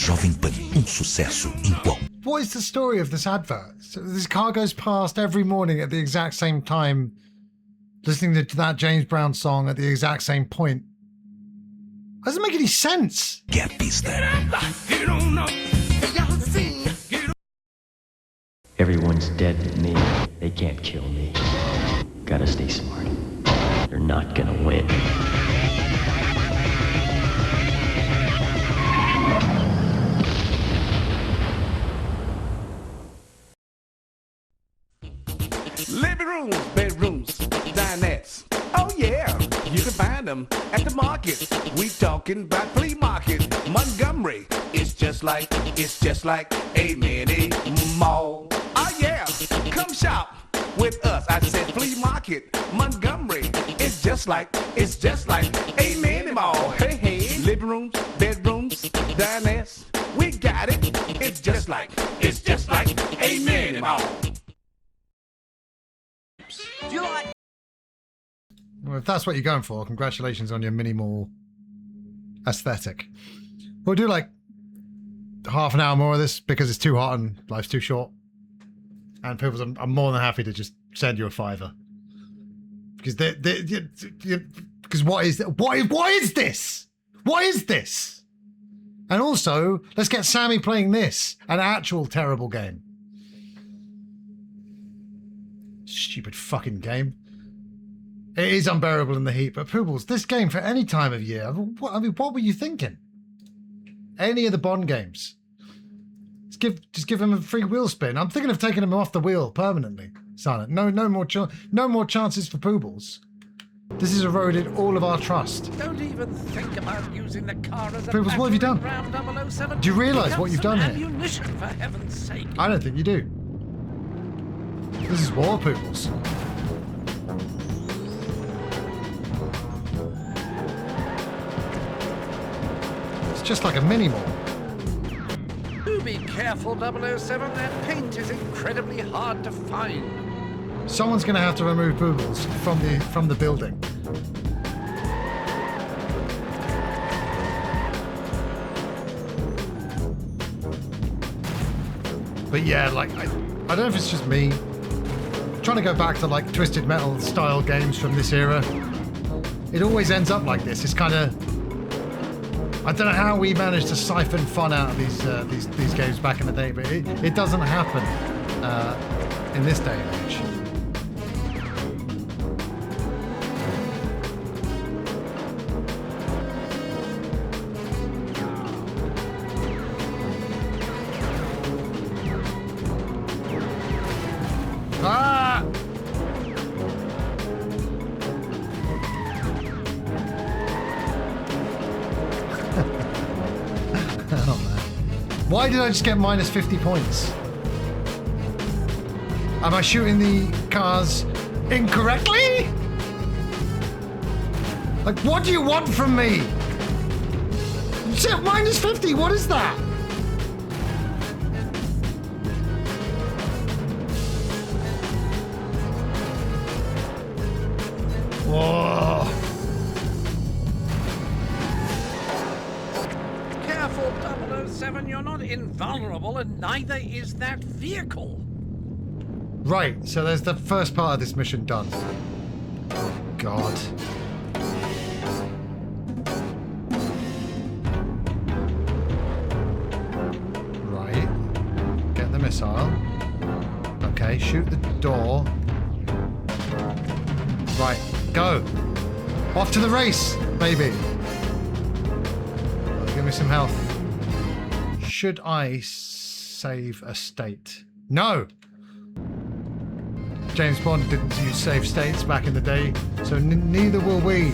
Jovem Pan, sucesso em qual. What is the story of this advert? So this car goes past every morning at the exact same time, listening to that James Brown song at the exact same point. Doesn't make any sense. Que pista. Everyone's dead but me. They can't kill me. Gotta stay smart. They're not gonna win. Living rooms, bedrooms, dinettes. Oh yeah, you can find them at the market. We talking about flea market. Montgomery, it's just like a mini mall. Oh yeah, come shop with us. I said flea market. Montgomery, it's just like a mini mall. Hey hey, living rooms, bedrooms, dinettes. We got it. It's just like a mini mall. Do you like? Well, if that's what you're going for, congratulations on your mini-mall aesthetic. We'll do like half an hour more of this because it's too hot and life's too short. And people, I'm more than happy to just send you a $5. Because because what is this? What is this? And also, let's get Sammy playing this, an actual terrible game. Stupid fucking game. It is unbearable in the heat, but Poobles, this game for any time of year, what were you thinking? Any of the Bond games. Just give him a free wheel spin. I'm thinking of taking him off the wheel permanently. Silent. No more chances for Poobles. This has eroded all of our trust. Don't even think about using the car as a Poobles, what have you done? Round 007. Do you realise what you've done here? Ammunition, for heaven's sake. I don't think you do. This is war, Poobles. It's just like a mini-mall. Do be careful, 007. That paint is incredibly hard to find. Someone's going to have to remove Poobles from the building. But yeah, like I don't know if it's just me. Trying to go back to like Twisted Metal style games from this era. It always ends up like this. It's kind of, I don't know how we managed to siphon fun out of these games back in the day, but it doesn't happen in this day and age. Why did I just get minus 50 points? Am I shooting the cars incorrectly? Like, what do you want from me? Minus 50, what is that? Whoa. Careful, 007, you're not invulnerable, and neither is that vehicle. Right, so there's the first part of this mission done. Oh, God. Right. Get the missile. Okay, shoot the door. Right, go. Off to the race, baby. Give me some health. Should I save a state? No! James Bond didn't use save states back in the day, so neither will we.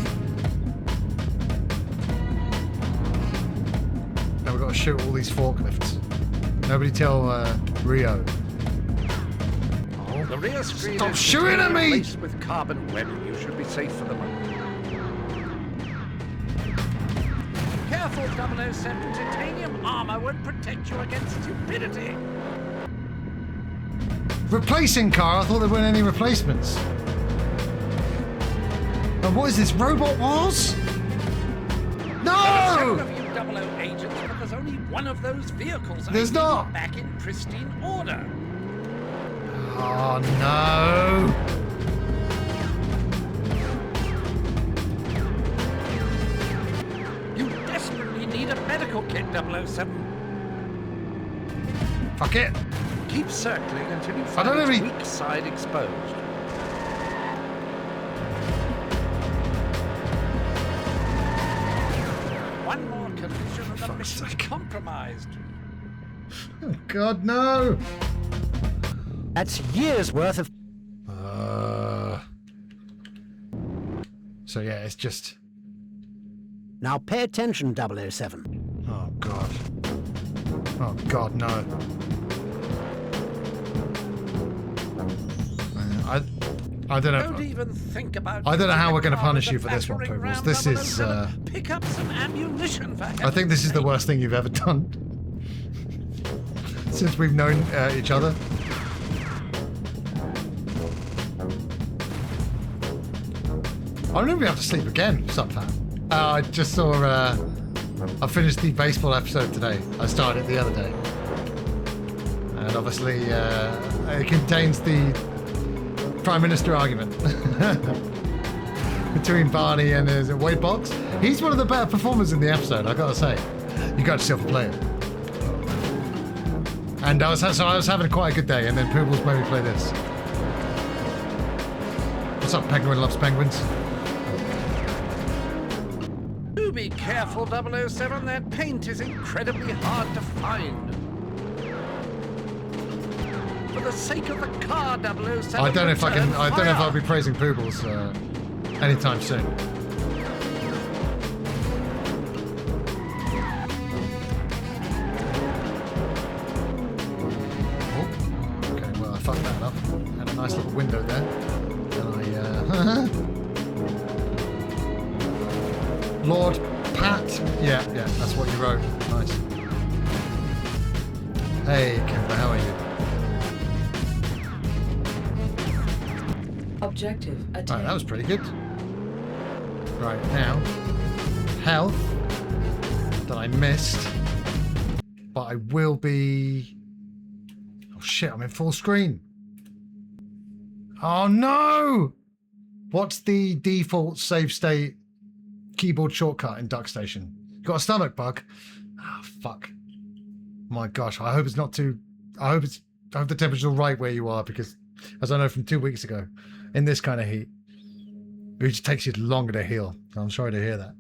Now we've got to shoot all these forklifts. Nobody tell Rio. The rear screen Stop is shooting at me! laced with carbon webbing. You should be safe for the moment. Careful, 007. Titanium armor won't protect you against stupidity. Replacing car? I thought there weren't any replacements. And what is this, Robot Wars? No! Of you 00 agents, but there's only one of those vehicles. There's not. Back in pristine order. Oh no. You desperately need a medical kit, 007. Fuck it. Keep circling until you I find don't know its if he- weak side exposed. One more collision and the mission's compromised. Oh God, no. That's years worth of... So yeah, it's just... Now pay attention, 007. Oh God. Oh God, no. I don't know. Don't even think about I don't know how we're going to using a punish car you as a for this one, battering Pringles. ram This is... 007. Pick up some ammunition for I think this is the worst thing you've ever done. Since we've known each other. I'm going to have to sleep again sometime. I just saw... I finished the baseball episode today. I started it the other day. And obviously, it contains the Prime Minister argument between Barney and his Wade Boggs. He's one of the better performers in the episode, I gotta say. You got yourself a player. And I was having quite a good day, and then Poobles made me play this. What's up, Penguin Loves Penguins? Do be careful, 007. That paint is incredibly hard to find. For the sake of the car, 007. I don't know if I can. I don't know if I'll fire. be praising Poobles anytime soon. Oh, okay. Well, I fucked that up. Had a nice little window there, and I. Lord Pat. Yeah, that's what you wrote. Nice. Hey, Kemper, how are you? Objective attained. Alright, that was pretty good. Right, now, health that I missed, but I will be... Oh shit, I'm in full screen. Oh no! What's the default save state keyboard shortcut in DuckStation? Got a stomach bug? Ah, fuck. My gosh, I hope it's not too... I hope the temperature's all right where you are, because as I know from 2 weeks ago, in this kind of heat, it just takes you longer to heal. I'm sorry to hear that.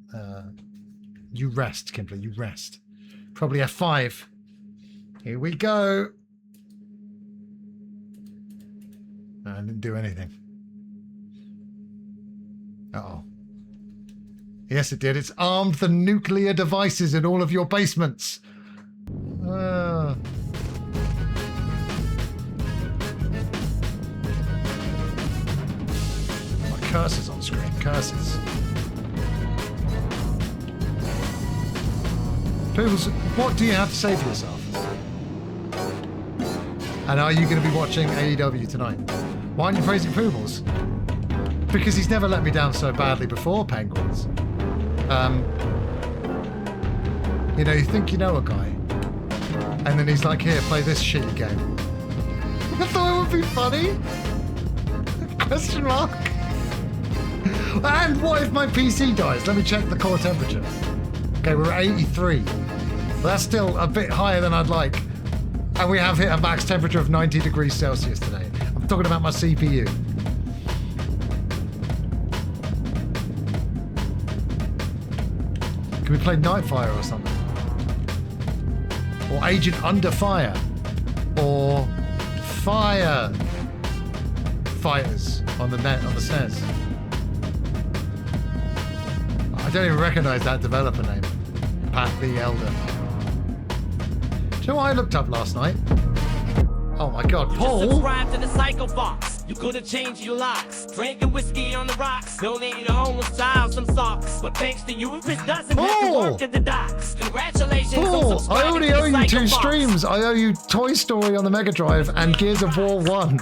You rest, Kimberly, you rest. Probably F5. Here we go. No, I didn't do anything. Uh-oh. Yes, it did. It's armed the nuclear devices in all of your basements. Curses on screen. Curses. Poobs, what do you have to say for yourself? And are you going to be watching AEW tonight? Why aren't you praising Poobles? Because he's never let me down so badly before, Penguins. You know, you think you know a guy, and then he's like, here, play this shitty game. I thought it would be funny. Question mark. And what if my PC dies? Let me check the core temperature. Okay, we're at 83. But that's still a bit higher than I'd like. And we have hit a max temperature of 90 degrees Celsius today. I'm talking about my CPU. Can we play Nightfire or something? Or Agent Under Fire? Or Fire Fighters on the SNES? I don't even recognize that developer name. Pat the Elder. Do you know what I looked up last night? Oh my god, Paul! Subscribe to the Psycho Box. You could have changed your locks. Drinking whiskey on the rocks. Donating a homeless child some socks. But thanks to you, Chris doesn't have to work at the docks. Congratulations on Paul, I subscribing already to the owe you Psycho 2 Box. streams. I owe you Toy Story on the Mega Drive and Gears of War 1.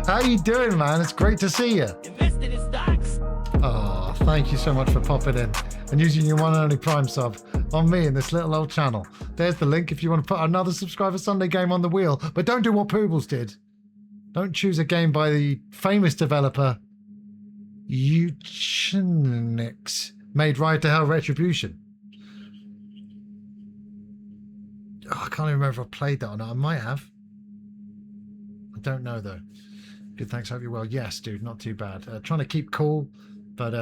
How you doing, man? It's great to see you. Invested in stocks. Oh, thank you so much for popping in and using your one and only Prime sub on me in this little old channel. There's the link if you want to put another Subscriber Sunday game on the wheel. But don't do what Poobles did. Don't choose a game by the famous developer Uchenix, made Ride to Hell Retribution. Oh, I can't even remember if I played that or not. I might have. I don't know though. Good, thanks. Hope you're well. Yes, dude, not too bad. Trying to keep cool, but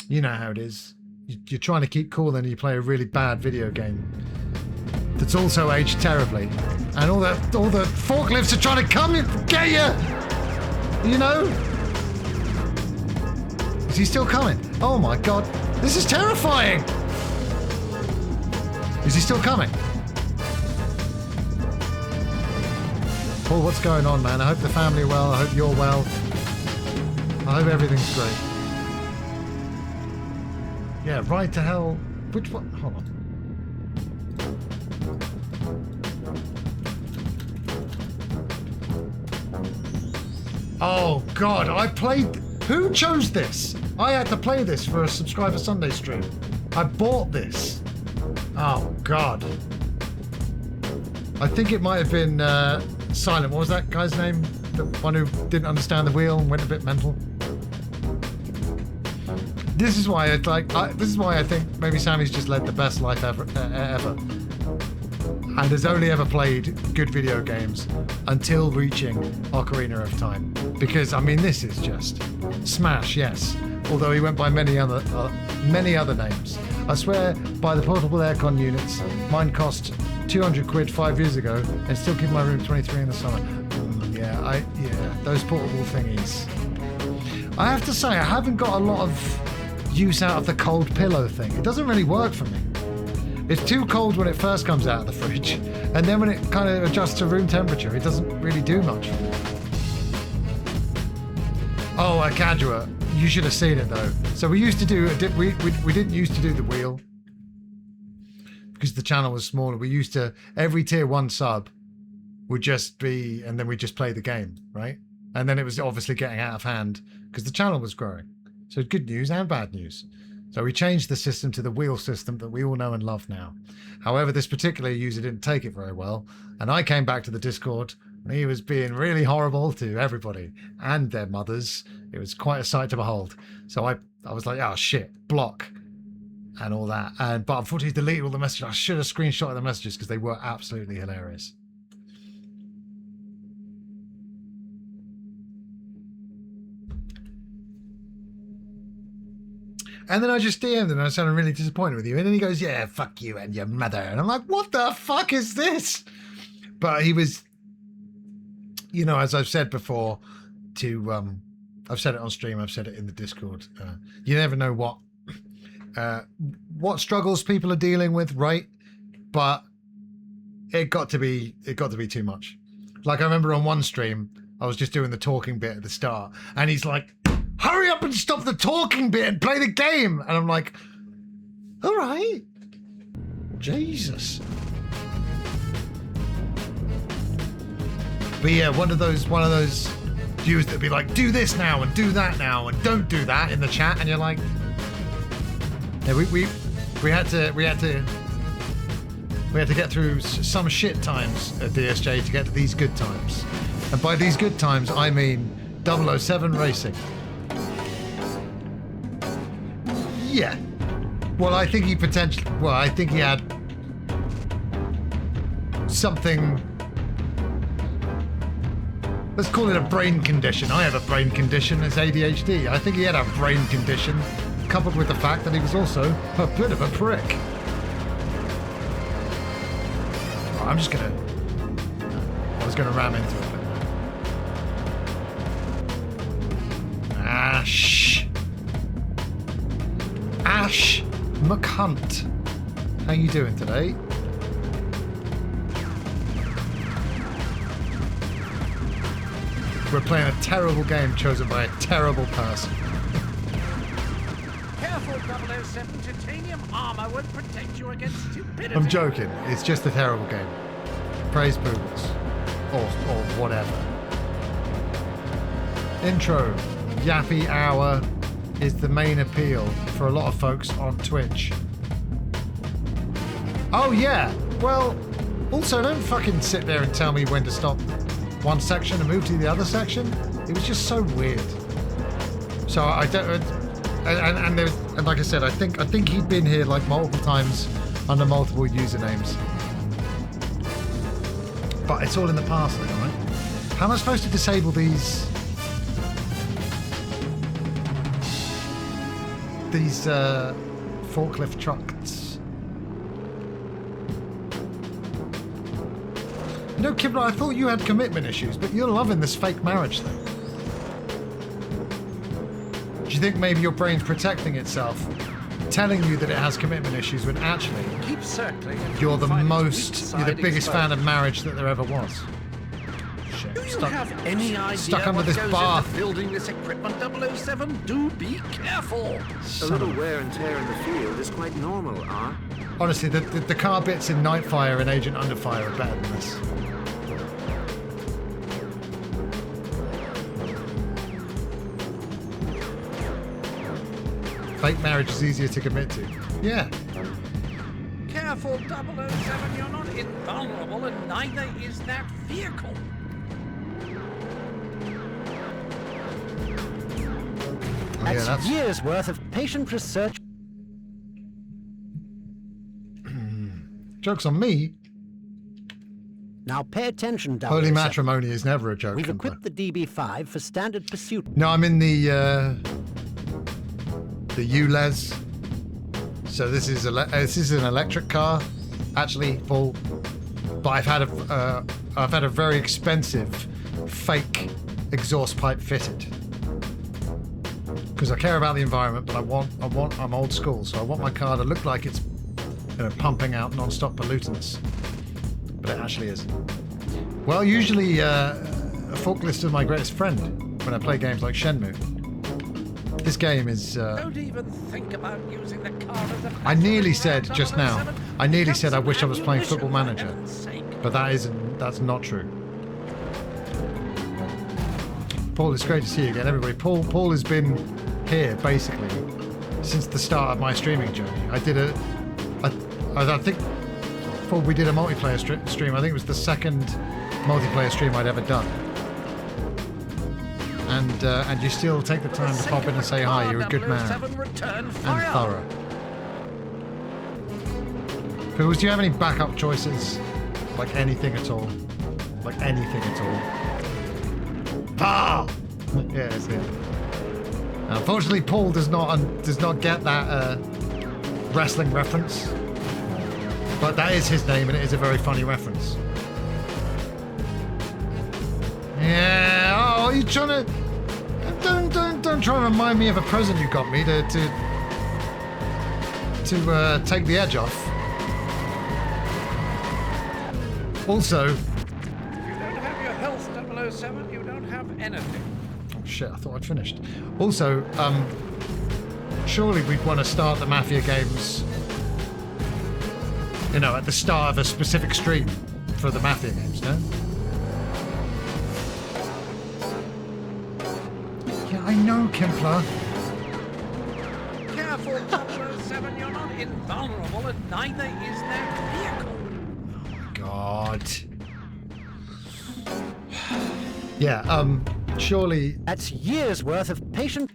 you know how it is. You're trying to keep cool, then you play a really bad video game that's also aged terribly, and all the forklifts are trying to come and get you. You know? Is he still coming? Oh my god, this is terrifying. Is he still coming? Paul, what's going on, man? I hope the family are well. I hope you're well. I hope everything's great. Yeah, Ride to Hell. Which one? Hold on. Oh god, I played. Who chose this? I had to play this for a Subscriber Sunday stream. I bought this. Oh god. I think it might have been Silent. What was that guy's name? The one who didn't understand the wheel and went a bit mental. This is why this is why I think maybe Sammy's just led the best life ever, and has only ever played good video games until reaching Ocarina of Time. Because I mean, this is just smash, yes. Although he went by many other names. I swear by the portable aircon units, mine cost 200 quid 5 years ago, and still keep my room 23 in the summer. Yeah, those portable thingies. I have to say, I haven't got a lot of use out of the cold pillow thing. It doesn't really work for me. It's too cold when it first comes out of the fridge, and then when it kind of adjusts to room temperature, it doesn't really do much for me. Oh, Kadua, you should have seen it though. So we used to do we didn't used to do the wheel because the channel was smaller. We used to, every tier 1 sub would just be, and then we just play the game, right? And then it was obviously getting out of hand because the channel was growing. So good news and bad news. So we changed the system to the wheel system that we all know and love now. However, this particular user didn't take it very well, and I came back to the Discord and he was being really horrible to everybody and their mothers. It was quite a sight to behold. So I was like, oh shit, block and all that. But unfortunately, he deleted all the messages. I should have screenshotted the messages because they were absolutely hilarious. And then I just DM'd him and I said, I'm really disappointed with you. And then he goes, yeah, fuck you and your mother. And I'm like, what the fuck is this? But he was, you know, as I've said before, I've said it on stream, I've said it in the Discord. You never know what struggles people are dealing with, right? But it got to be too much. Like I remember on one stream, I was just doing the talking bit at the start, and he's like, hurry up and stop the talking bit and play the game. And I'm like, all right. Jesus. But yeah, one of those viewers that'd be like, do this now and do that now and don't do that in the chat, and you're like, yeah, we had to get through some shit times at DSJ to get to these good times. And by these good times, I mean 007 Racing. Yeah. Well, I think he had something. Let's call it a brain condition. I have a brain condition, it's ADHD. I think he had a brain condition, coupled with the fact that he was also a bit of a prick. I was gonna ram into it. Ash McHunt. How you doing today? We're playing a terrible game chosen by a terrible person. Careful, 007. Titanium armor will protect you against stupidity. I'm joking. It's just a terrible game. Praise Poobles. Or whatever. Intro. Yappy hour. is the main appeal for a lot of folks on Twitch. Oh yeah, well, also don't fucking sit there and tell me when to stop one section and move to the other section. It was just so weird. So I don't, and like I said, I think he'd been here like multiple times under multiple usernames. But it's all in the past now, right? How am I supposed to disable these forklift trucks? You know, Kibler, I thought you had commitment issues, but you're loving this fake marriage thing. Do you think maybe your brain's protecting itself, telling you that it has commitment issues when actually Keep circling. you're the biggest fan of marriage that there ever was? Shit, Do you have any idea stuck under what this goes bath. into building this equipment, 007? Do be careful. A little wear and tear in the field is quite normal, Honestly, the car bits in Nightfire and Agent Underfire are better than this. Fake marriage is easier to commit to. Yeah. Careful, 007. You're not invulnerable, and neither is that vehicle. Oh, yeah, That's years worth of patient research. Joke's on me. Now pay attention, Holy 007. matrimony is never a joke. We've Kempler. equipped the DB5 for standard pursuit. No, I'm in the ULEZ. So this is an electric car, actually, Paul. But I've had a very expensive fake exhaust pipe fitted because I care about the environment, but I'm old school, so I want my car to look like it's pumping out non-stop pollutants, but it actually isn't. Well, usually a forklift is my greatest friend when I play games like Shenmue. This game is. Don't even think about using the car as a I nearly battering said ram, just now. 007. I nearly Have said I some wish I was playing ammunition, Football for Manager, heaven's sake. but that's not true. Paul, it's great to see you again, everybody. Paul has been here basically since the start of my streaming journey. I think Paul, we did a multiplayer stream. I think it was the second multiplayer stream I'd ever done. And you still take the time to pop in and say hi. You're a good man and thorough. Pools, do you have any backup choices? Like anything at all? Like anything at all? Ah! Yeah, it's it. Unfortunately, Paul does not get that wrestling reference, but that is his name, and it is a very funny reference. Yeah. Oh, you trying to? Don't try and remind me of a present you got me to take the edge off. Also, If you don't have your health, 007, you don't have anything. oh shit, I thought I'd finished. Also, surely we'd want to start the Mafia games, at the start of a specific stream for the Mafia games, no? Yeah, I know, Kempler. Careful, 007, you're not invulnerable, and neither is that vehicle. God. Yeah, surely. That's years worth of patient.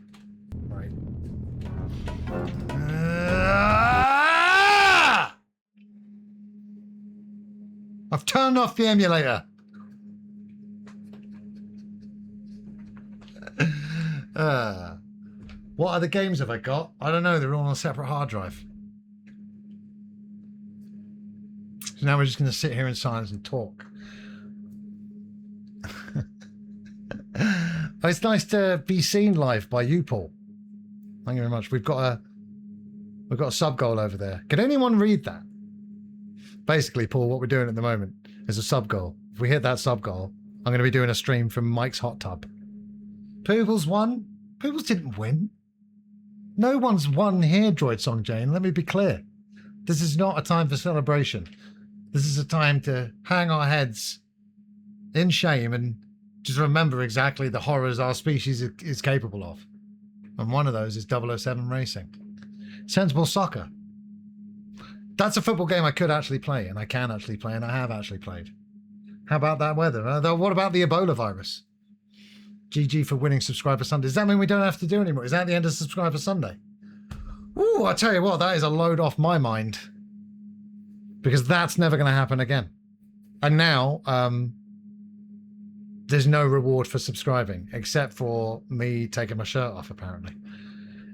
Right. I've turned off the emulator. What other games have I got? I don't know. They're all on a separate hard drive. So now we're just going to sit here in silence and talk. Oh, it's nice to be seen live by you, Paul. Thank you very much. We've got a sub goal over there. Can anyone read that? Basically, Paul, what we're doing at the moment is a sub goal. If we hit that sub goal, I'm going to be doing a stream from Mike's hot tub. Poobles won. Poobles didn't win. No one's won here, Droid Song Jane. Let me be clear. This is not a time for celebration. This is a time to hang our heads in shame and just remember exactly the horrors our species is capable of. And one of those is 007 Racing. Sensible Soccer. That's a football game I could actually play, and I can actually play, and I have actually played. How about that weather? What about the Ebola virus? GG for winning Subscriber Sunday. Does that mean we don't have to do anymore? Is that the end of Subscriber Sunday? Ooh, I tell you what, that is a load off my mind. Because that's never going to happen again. And now, there's no reward for subscribing, except for me taking my shirt off, apparently.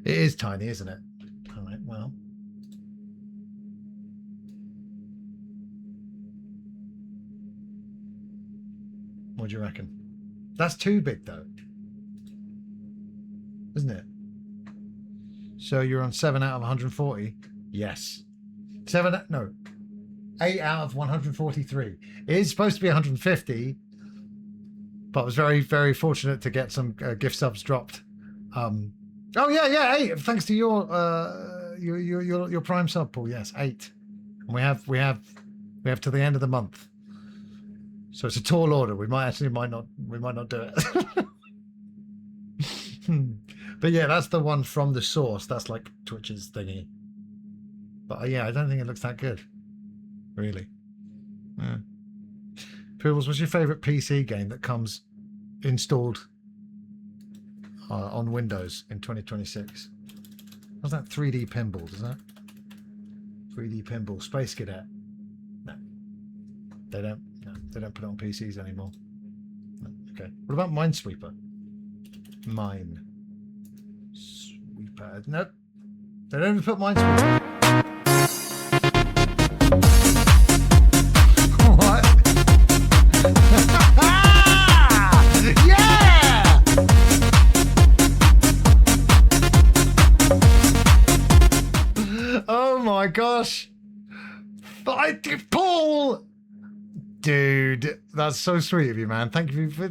It is tiny, isn't it? All right, well. What do you reckon? That's too big, though. Isn't it? So you're on 7 out of 140? Yes. 8 out of 143. It is supposed to be 150, but I was very, very fortunate to get some gift subs dropped. Oh yeah, 8. Thanks to your Prime sub, Paul. Yes, 8. And we have to the end of the month. So it's a tall order. We might not do it. But yeah, that's the one from the source. That's like Twitch's thingy. But yeah, I don't think it looks that good. Really. Yeah. Poodles, what's your favourite PC game that comes installed on Windows in 2026? What's that 3D Pinball, is that? 3D Pinball. Space Cadet. No. They don't put it on PCs anymore. No. Okay. What about Minesweeper? Minesweeper. Nope. They don't even put Minesweeper. What? Yeah! Oh my gosh. Paul! Dude, that's so sweet of you, man. Thank you for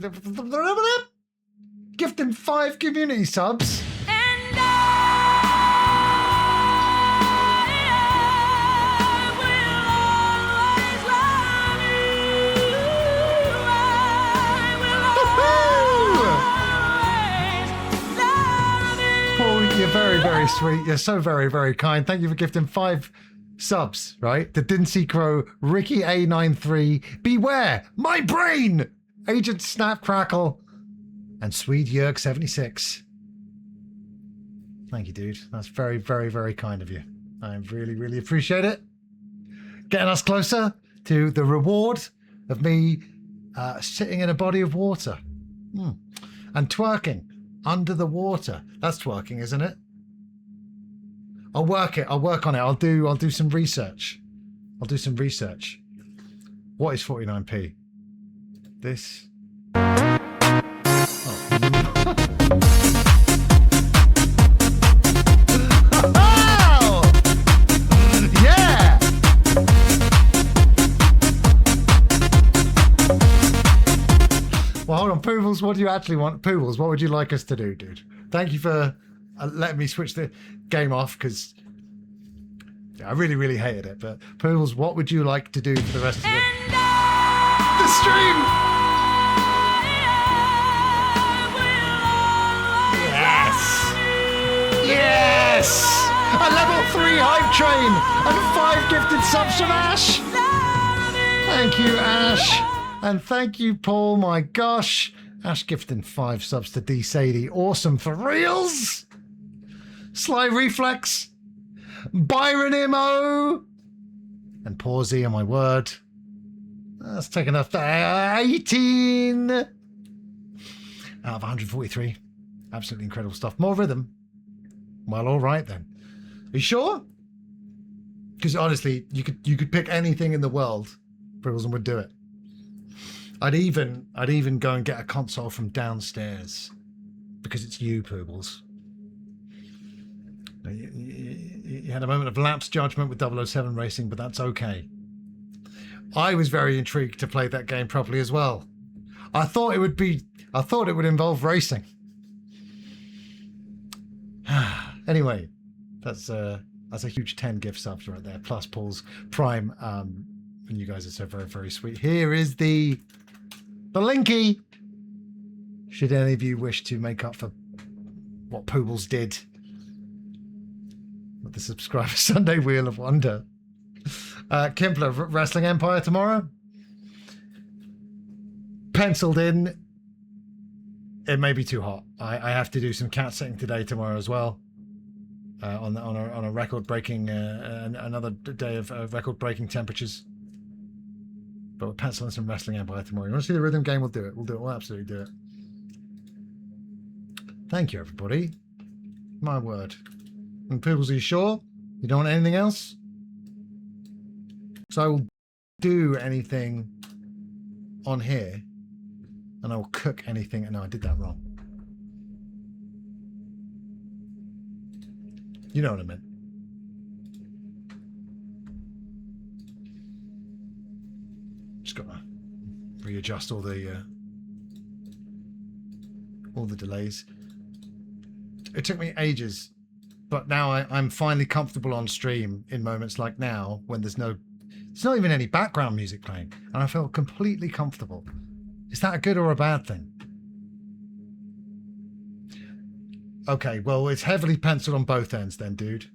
gifting 5 community subs. Paul, you're very, very sweet. You're so very, very kind. Thank you for gifting 5 subs, right? The Dincy Crow, Ricky A93, Beware, My Brain, Agent Snap Crackle, and Swede Yerk 76. Thank you, dude. That's very, very, very kind of you. I really, really appreciate it. Getting us closer to the reward of me sitting in a body of water and twerking under the water. That's twerking, isn't it? I'll work on it. I'll do some research. What is 49p? This. Oh. Yeah. Well, hold on, Poodles. What do you actually want? Poodles, what would you like us to do, dude? Thank you for letting me switch the game off, because I really, really hated it. But Poodles, what would you like to do for the rest of the stream? Yes! A level 3 hype train and 5 gifted subs from Ash. Thank you, Ash. And thank you, Paul. My gosh. Ash gifting 5 subs to D. Sadie. Awesome for reals. Sly Reflex. Byron Imo. And Pawsy, on my word. That's taken up to 18 out of 143. Absolutely incredible stuff. More rhythm. Well, all right then. Are you sure? Because honestly, you could pick anything in the world, Bribbles, and would do it. I'd even go and get a console from downstairs because it's you, Poobles. You had a moment of lapsed judgment with 007 Racing, but that's okay. I was very intrigued to play that game properly as well. I thought it would involve racing. Anyway, that's a huge 10 gift subs right there, plus Paul's Prime, and you guys are so very, very sweet. Here is the linky. Should any of you wish to make up for what Poobles did with the Subscriber Sunday Wheel of Wonder. Kimpler, Wrestling Empire tomorrow. Penciled in. It may be too hot. I have to do some cat sitting today, tomorrow as well. On a record-breaking, another day of record-breaking temperatures. But we're penciling some Wrestling Empire tomorrow. You want to see the rhythm game? We'll do it. We'll absolutely do it. Thank you, everybody. My word. And Poobles, are you sure? You don't want anything else? So I will do anything on here, and I will cook anything. No, I did that wrong. You know what I meant. Just got to readjust all the delays. It took me ages, but now I'm finally comfortable on stream in moments like now when there's not even any background music playing, and I feel completely comfortable. Is that a good or a bad thing? Okay, well, it's heavily penciled on both ends then, dude.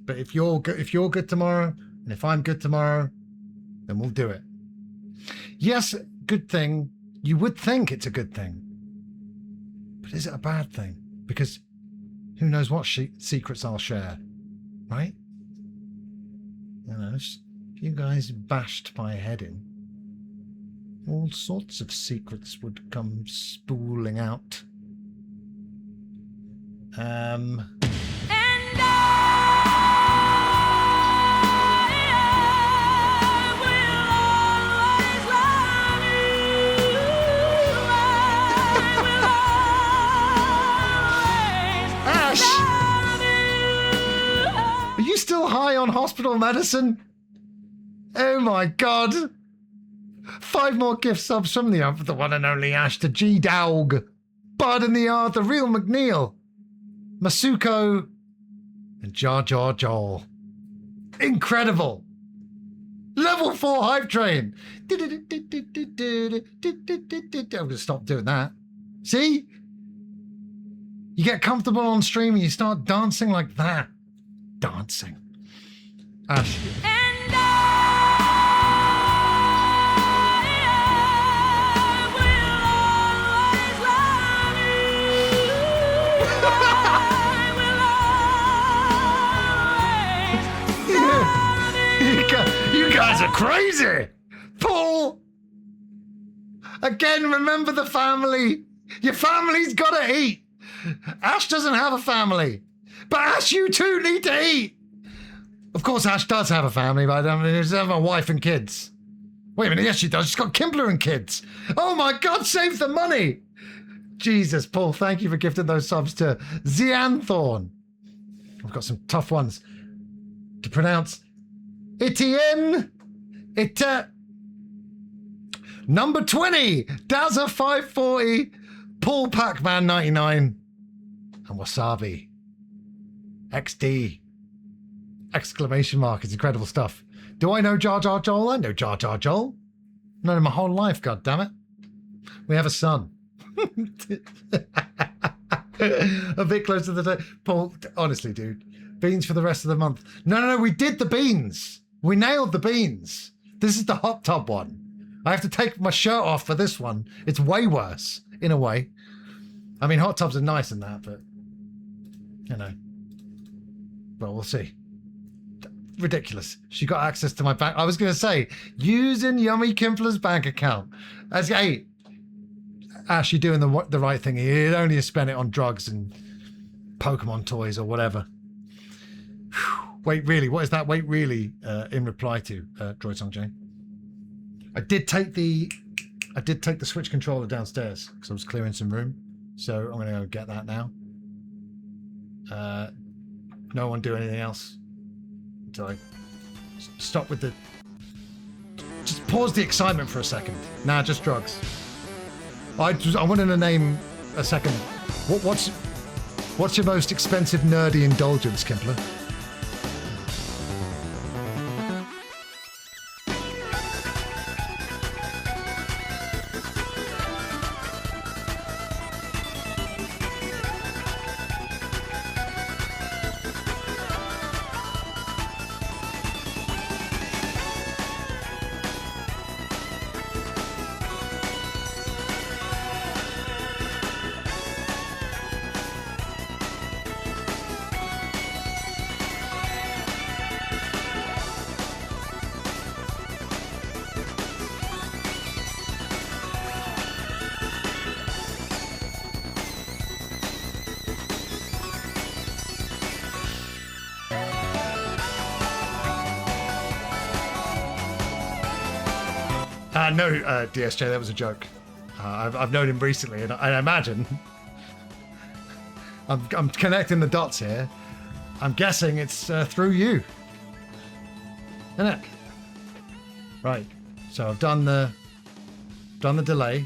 But if you're good tomorrow, and if I'm good tomorrow, then we'll do it. Yes, good thing. You would think it's a good thing. But is it a bad thing? Because who knows what secrets I'll share, right? You know, if you guys bashed my head in, all sorts of secrets would come spooling out. Ash! Are you still high on hospital medicine? Oh my god! 5 more gift subs from the one and only Ash to G Dowg, Bud in the Yard, the real McNeil, Masuko, and Jar Jar Joel. Incredible! Level 4 hype train! I'm gonna stop doing that. See? You get comfortable on stream and you start dancing like that. Dancing. Ash. You guys are crazy! Paul! Again, remember the family. Your family's gotta eat. Ash doesn't have a family. But Ash, you too need to eat. Of course, Ash does have a family, but she doesn't have a wife and kids. Wait a minute, yes she does. She's got Kimpler and kids. Oh my God, save the money. Jesus, Paul, thank you for gifting those subs to Zianthorn. I've got some tough ones to pronounce. Etienne, number 20, Dazza 540, Paul Pac-Man 99, and Wasabi, XD, exclamation mark. It's incredible stuff. Do I know Jar Jar Joel? I know Jar Jar Joel. I've known him my whole life, goddammit. We have a son. A bit close to the day. Paul, honestly, dude, beans for the rest of the month. No, we did the beans. We nailed the beans. This is the hot tub one. I have to take my shirt off for this one. It's way worse, in a way. I mean, hot tubs are nice and that, but, you know. Well, we'll see. Ridiculous. She got access to my bank. I was going to say, using Yummy Kimpler's bank account. Hey, Ash, you're doing the right thing. You'd only spend it on drugs and Pokemon toys or whatever. Whew. Wait, really? What is that? Wait, really? In reply to Droid Song Jane. I did take the Switch controller downstairs because I was clearing some room. So I'm going to go get that now. No one do anything else until I stop with the. Just pause the excitement for a second. Nah, just drugs. I wanted to name a second. What's your most expensive nerdy indulgence, Kimpler? no, DSJ, that was a joke. I've known him recently, and I imagine I'm connecting the dots here. I'm guessing it's through you, isn't it? Right. So I've done the delay.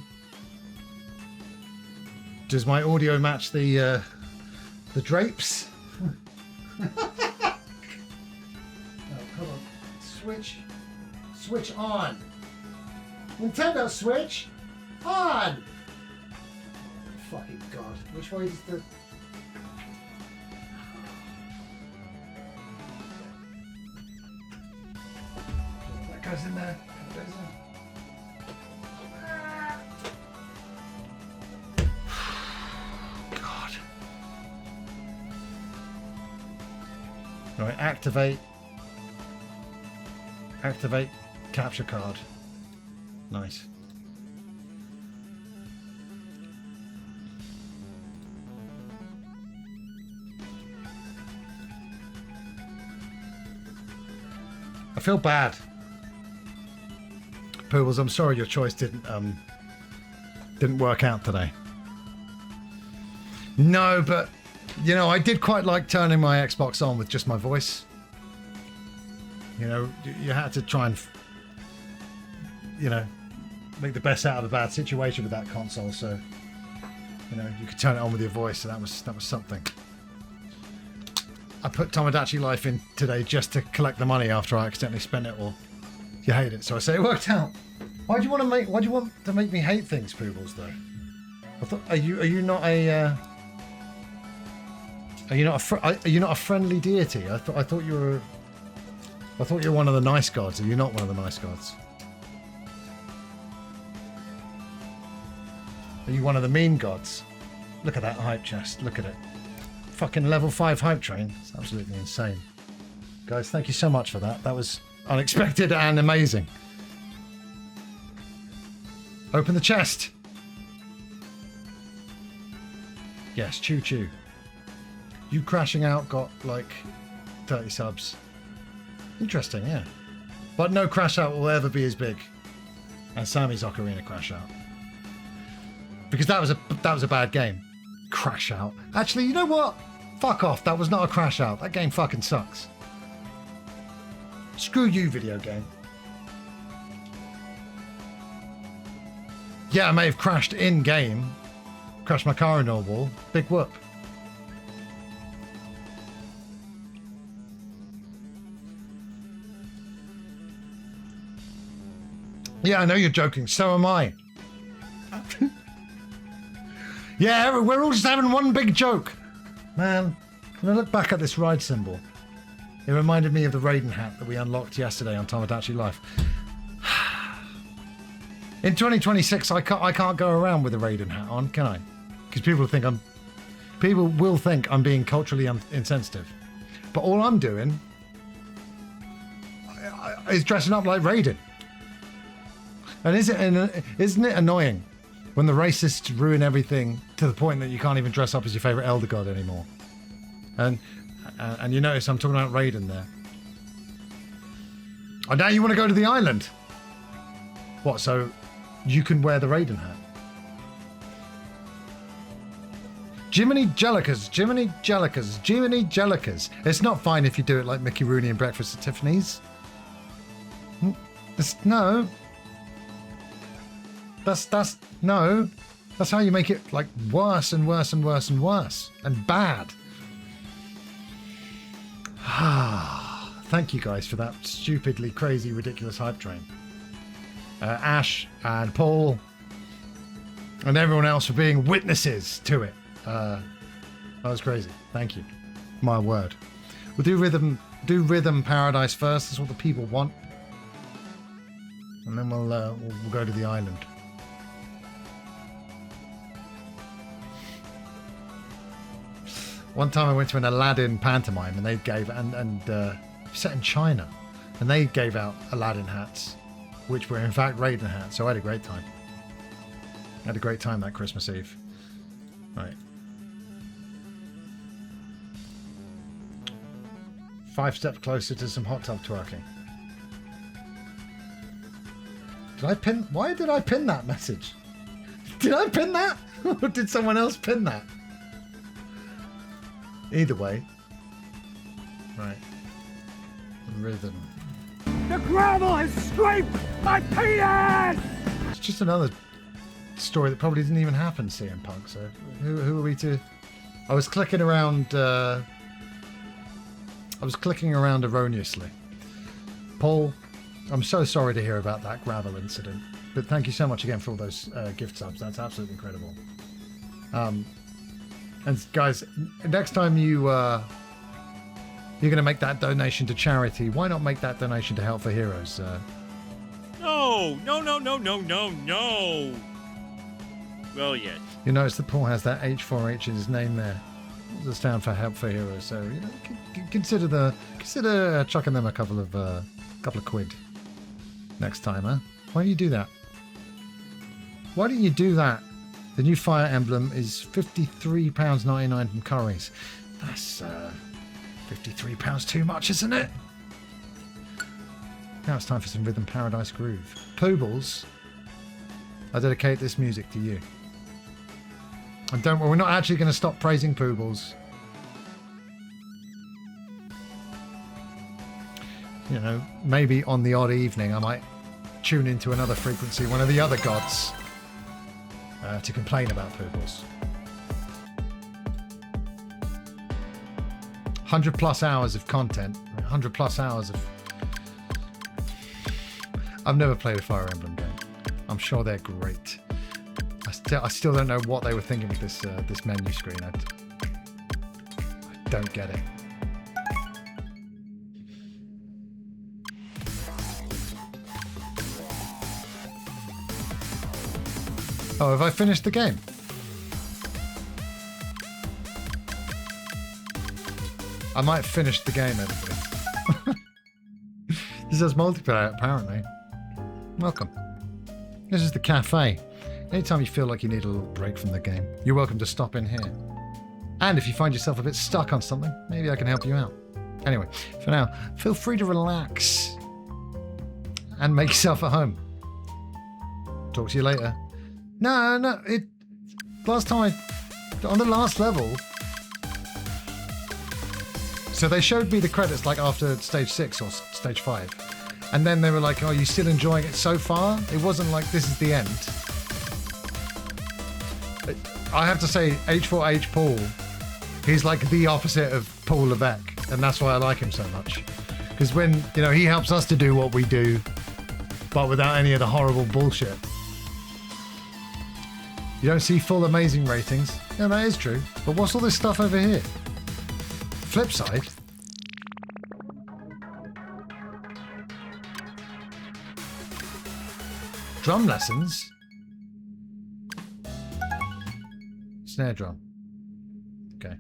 Does my audio match the drapes? Oh, come on. Switch on. Nintendo Switch on. Fucking God. Which way is the... That goes in there. That goes in. God. Right, activate capture card. Nice. I feel bad. Poobles, I'm sorry your choice didn't work out today. No, but you know, I did quite like turning my Xbox on with just my voice. You know, you had to try and, you know, make the best out of a bad situation with that console. So, you know, you could turn it on with your voice, so that was something. I put Tomodachi Life in today just to collect the money after I accidentally spent it all. You hate it, so I say it worked out. Why do you want to make me hate things, Poobles? Though, I thought, are you not a friendly deity? I thought you were. I thought you were one of the nice gods. Are you not one of the nice gods? Are you one of the mean gods? Look at that hype chest. Look at it. Fucking level 5 hype train. It's absolutely insane. Guys, thank you so much for that. That was unexpected and amazing. Open the chest. Yes, choo choo. You crashing out got like 30 subs. Interesting, yeah. But no crash out will ever be as big as Sammy's Ocarina crash out. Because that was a bad game. Crash out. Actually, you know what? Fuck off. That was not a crash out. That game fucking sucks. Screw you, video game. Yeah, I may have crashed in game. Crashed my car into a wall. Big whoop. Yeah, I know you're joking. So am I. Yeah, we're all just having one big joke. Man, when I look back at this ride symbol, it reminded me of the Raiden hat that we unlocked yesterday on Tomodachi Life. In 2026, I can't go around with a Raiden hat on, can I? Because people will think I'm being culturally insensitive. But all I'm doing is dressing up like Raiden. And isn't it annoying when the racists ruin everything to the point that you can't even dress up as your favourite elder god anymore? And you notice I'm talking about Raiden there. Oh, now you want to go to the island? What, so you can wear the Raiden hat? Jiminy Jellicas, Jiminy Jellicas, Jiminy Jellicas. It's not fine if you do it like Mickey Rooney in Breakfast at Tiffany's. No. No. That's how you make it like worse and worse and worse and worse and bad. Thank you guys for that stupidly crazy ridiculous hype train. Ash and Paul and everyone else for being witnesses to it. That was crazy. Thank you. My word. We'll do rhythm paradise first. That's what the people want. And then we'll go to the island. One time I went to an Aladdin pantomime and they gave set in China, and they gave out Aladdin hats, which were in fact Raiden hats. So I had a great time. I had a great time that Christmas Eve. Right. 5 steps closer to some hot tub twerking. Why did I pin that message? Did I pin that? Or did someone else pin that? Either way. Right. Rhythm. The gravel has scraped my penis! It's just another story that probably didn't even happen, CM Punk. So who are we to... I was clicking around erroneously. Paul, I'm so sorry to hear about that gravel incident, but thank you so much again for all those gift subs. That's absolutely incredible. And guys, next time you're going to make that donation to charity, why not make that donation to Help for Heroes? No. Well, yes. You notice that Paul has that H4H in his name there. It does stand for Help for Heroes, so you know, consider chucking them a couple of quid next time, huh? Why don't you do that? Why don't you do that? The new Fire Emblem is £53.99 from Curry's. That's £53 too much, isn't it? Now it's time for some Rhythm Paradise Groove. Poobles, I dedicate this music to you. And don't worry, we're not actually going to stop praising Poobles. You know, maybe on the odd evening I might tune into another frequency, one of the other gods, to complain about Poobles. 100+ hours of content, 100+ hours of... I've never played a Fire Emblem game. I'm sure they're great. I still don't know what they were thinking with this menu screen. I don't get it. Oh, have I finished the game? I might finish the game, everybody. This is multiplayer, apparently. Welcome. This is the cafe. Anytime you feel like you need a little break from the game, you're welcome to stop in here. And if you find yourself a bit stuck on something, maybe I can help you out. Anyway, for now, feel free to relax and make yourself at home. Talk to you later. No, last time on the last level, so they showed me the credits like after stage 6 or stage 5. And then they were like, oh, are you still enjoying it so far? It wasn't like this is the end. I have to say, H4H Paul, he's like the opposite of Paul Levesque, and that's why I like him so much. Because when, you know, he helps us to do what we do, but without any of the horrible bullshit. You don't see full amazing ratings. Yeah, that is true. But what's all this stuff over here? Flip side. Drum lessons. Snare drum. Okay.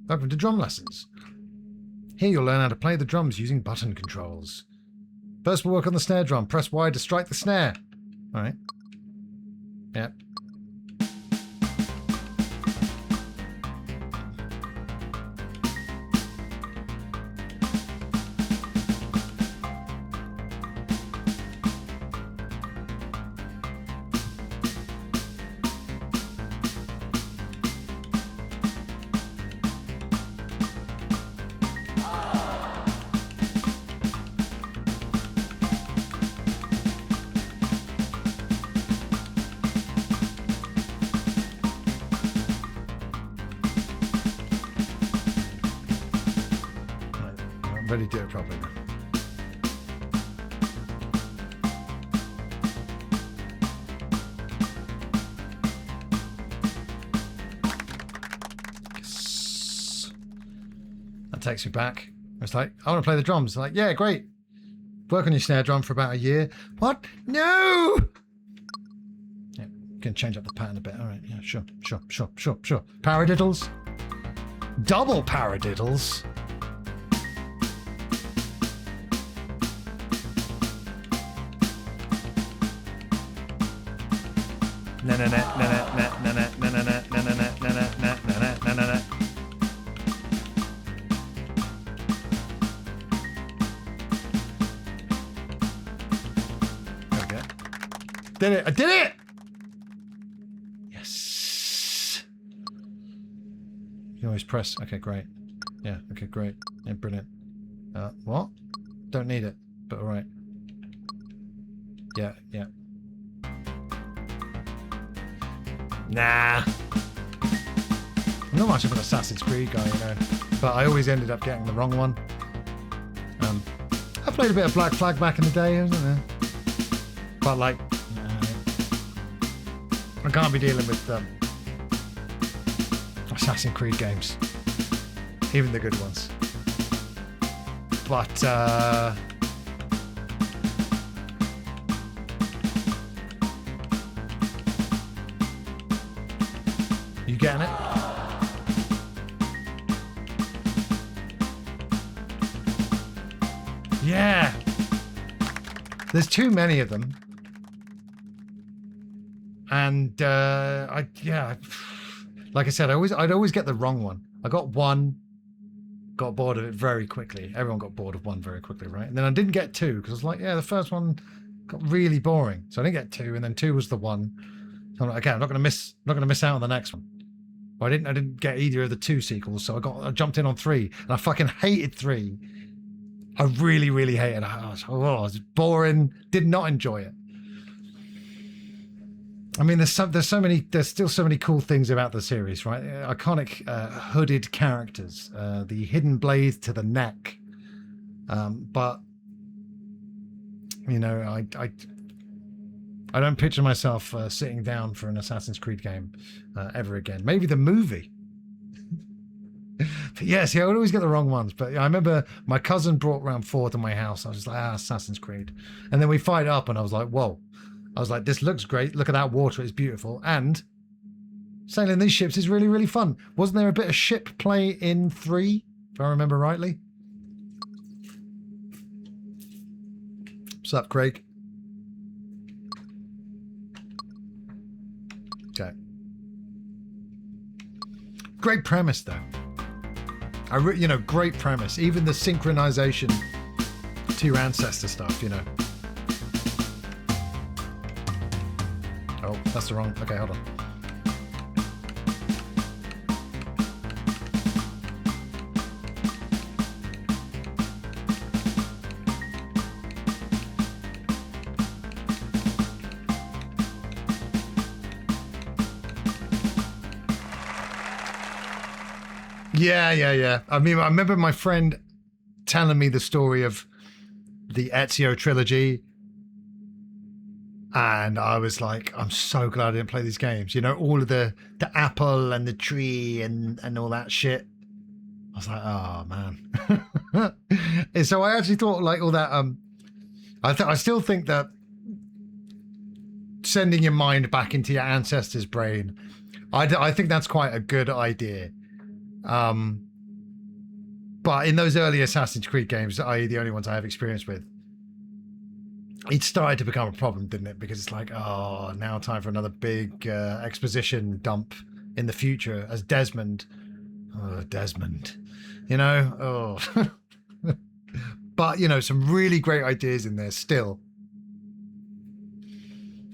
Welcome to drum lessons. Here you'll learn how to play the drums using button controls. First we'll work on the snare drum. Press Y to strike the snare. Alright. Yep. Really do it properly now. Yes. That takes me back. It's like, I want to play the drums. It's like, yeah, great. Work on your snare drum for about a year. What? No! Yeah, can change up the pattern a bit. All right, yeah, sure. Paradiddles. Double paradiddles. Okay. Did it. I did it! Yes. You can always press. Okay, great. Yeah, okay, great. Yeah, brilliant. What? Don't need it, but all right. Yeah, yeah. Nah. I'm not much of an Assassin's Creed guy, you know, but I always ended up getting the wrong one. I played a bit of Black Flag back in the day, isn't there? But like, I can't be dealing with Assassin's Creed games, even the good ones. But you getting it? Yeah. There's too many of them. And like I said, I'd always get the wrong one. I got one, got bored of it very quickly. Everyone got bored of one very quickly, right? And then I didn't get two because I was like, yeah, the first one got really boring. So I didn't get two, and then two was the one. So I'm like, okay, I'm not gonna miss out on the next one. But I didn't get either of the two sequels, so I jumped in on 3, and I fucking hated 3. I really, really hated it. It was boring. Did not enjoy it. I mean, there's still so many cool things about the series, right? Iconic hooded characters, the hidden blade to the neck. But you know, I don't picture myself sitting down for an Assassin's Creed game ever again. Maybe the movie. But yeah, see, I would always get the wrong ones. But I remember my cousin brought round 4 to my house. I was like, Assassin's Creed. And then we fired up and I was like, whoa. I was like, this looks great. Look at that water. It's beautiful. And sailing these ships is really, really fun. Wasn't there a bit of ship play in 3, if I remember rightly? What's up, Craig? Okay. Great premise, though. Great premise. Even the synchronization to your ancestor stuff, you know. Oh, that's the wrong. Okay, hold on. Yeah. I mean, I remember my friend telling me the story of the Ezio trilogy, and I was like, I'm so glad I didn't play these games. You know, all of the apple and the tree and all that shit. I was like, oh man. And so I actually thought like all that. I still think that sending your mind back into your ancestor's brain, I think that's quite a good idea. But in those early Assassin's Creed games, i.e. the only ones I have experience with, it started to become a problem, didn't it? Because it's like, oh, now time for another big exposition dump in the future as Desmond. Oh, Desmond. You know? Oh. But, you know, some really great ideas in there still.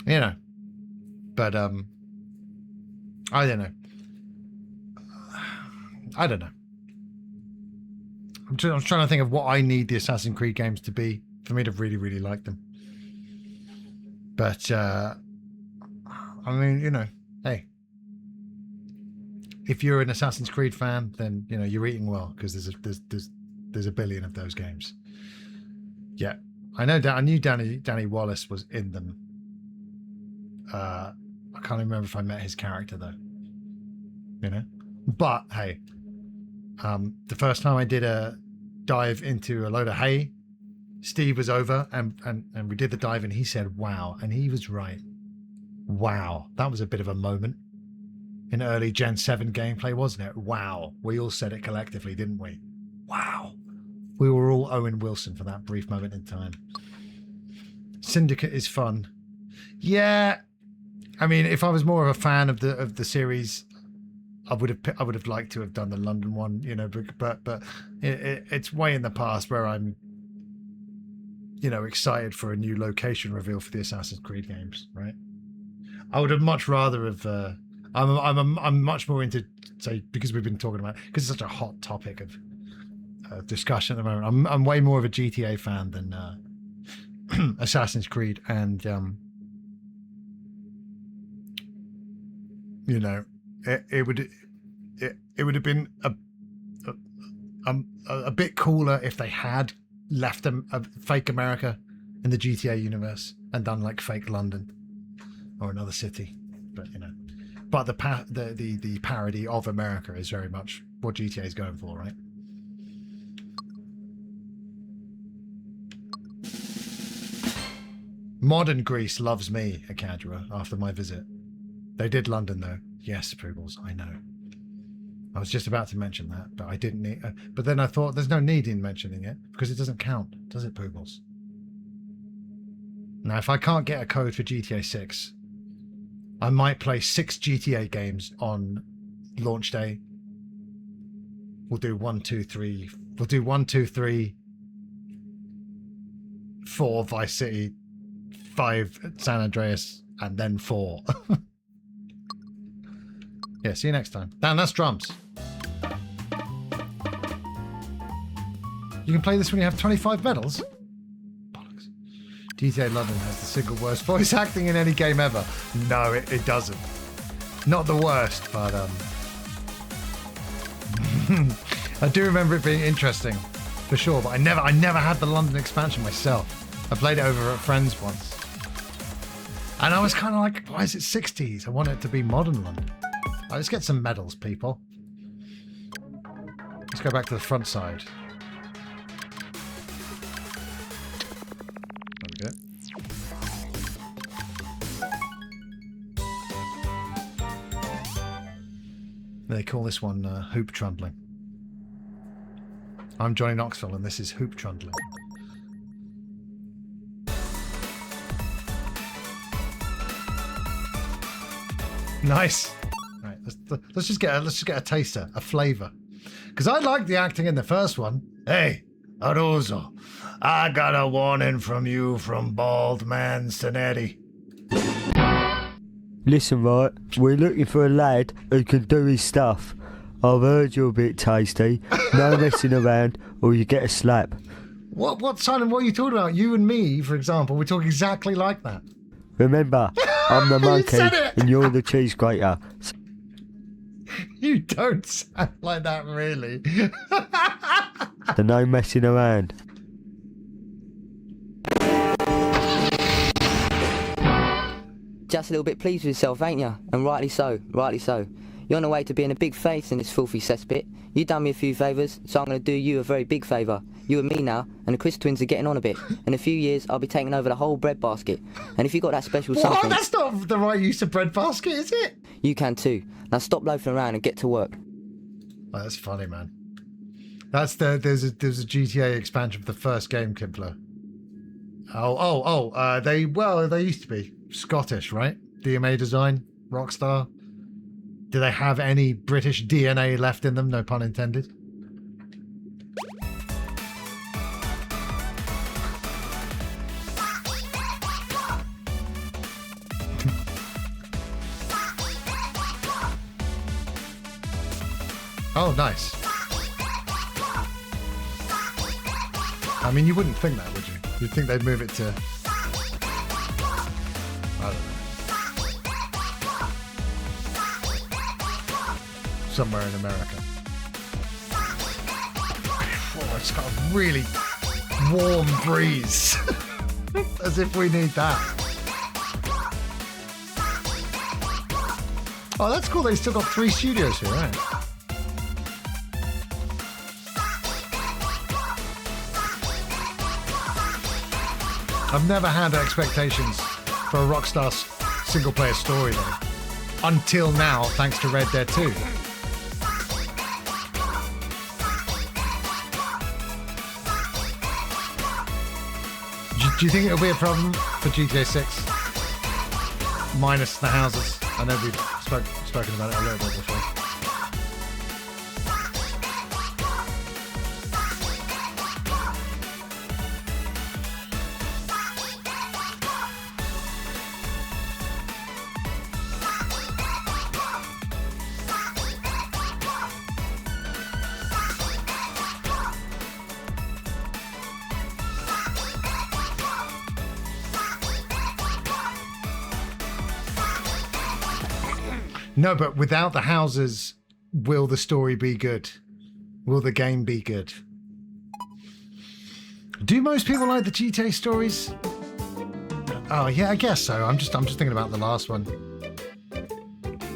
You know. But, I don't know. I'm trying to think of what I need the Assassin's Creed games to be for me to really, really like them. But, I mean, you know, hey. If you're an Assassin's Creed fan, then, you know, you're eating well, because there's a billion of those games. Yeah. I knew Danny Wallace was in them. I can't remember if I met his character, though. You know? But, hey. The first time I did a dive into a load of hay, Steve was over and we did the dive and he said, wow. And he was right. Wow. That was a bit of a moment in early Gen 7 gameplay, wasn't it? Wow. We all said it collectively, didn't we? Wow. We were all Owen Wilson for that brief moment in time. Syndicate is fun. Yeah. I mean, if I was more of a fan of the series, I would have liked to have done the London one, you know, but it's way in the past where I'm excited for a new location reveal for the Assassin's Creed games, right? I would have much rather have. I'm much more into, say, because we've been talking about, because it's such a hot topic of discussion at the moment. I'm way more of a GTA fan than Assassin's Creed, and it would have been a bit cooler if they had left a fake America in the GTA universe and done like fake London or another city, but the parody of America is very much what GTA is going for, right? Modern Greece loves me, Akadra, after my visit. They did London, though. Yes, Poogles, I know. I was just about to mention that, but I didn't need... but then I thought there's no need in mentioning it, because it doesn't count, does it, Poogles? Now, if I can't get a code for GTA 6, I might play 6 GTA games on launch day. We'll do 1, 2, 3... We'll do 1, 2, 3... 4 Vice City... 5 San Andreas, and then 4. Yeah, see you next time. Dan, that's drums. You can play this when you have 25 medals? Bollocks. GTA London has the single worst voice acting in any game ever. No, it doesn't. Not the worst, but I do remember it being interesting, for sure, but I never had the London expansion myself. I played it over at a friend's once. And I was kind of like, why is it 60s? I want it to be modern London. Right, let's get some medals, people. Let's go back to the front side. There we go. They call this one hoop trundling. I'm Johnny Knoxville, and this is hoop trundling. Nice. Right, let's just get a taster, a flavour, because I liked the acting in the first one. Hey, Aruzo, I got a warning from you from Bald Man Stanetti. Listen, right, we're looking for a lad who can do his stuff. I've heard you're a bit tasty. No messing around, or you get a slap. What, Simon? What are you talking about? You and me, for example, we talk exactly like that. Remember, I'm the monkey and you're the cheese grater. You don't sound like that, really. So no messing around. Just a little bit pleased with yourself, ain't you? And rightly so, rightly so. You're on the way to being a big face in this filthy cesspit. You done me a few favours, so I'm going to do you a very big favour. You and me now, and the Chris twins are getting on a bit. In a few years, I'll be taking over the whole bread basket. And if you got that special something... What? That's not the right use of bread basket, is it? You can too. Now stop loafing around and get to work. Oh, that's funny, man. There's a GTA expansion for the first game, Kimpler. They used to be Scottish, right? DMA Design, Rockstar. Do they have any British DNA left in them? No pun intended. Oh, nice. I mean, you wouldn't think that, would you? You'd think they'd move it to... I don't know. Somewhere in America. Oh, it's got a really warm breeze. As if we need that. Oh, that's cool. They still got 3 studios here, right? I've never had expectations for a Rockstar single-player story, though. Until now, thanks to Red Dead 2. Do you think it'll be a problem for GTA 6? Minus the houses. I know we've spoken about it a little bit before. No, but without the houses, will the story be good? Will the game be good? Do most people like the GTA stories? Oh yeah, I guess so. I'm just thinking about the last one.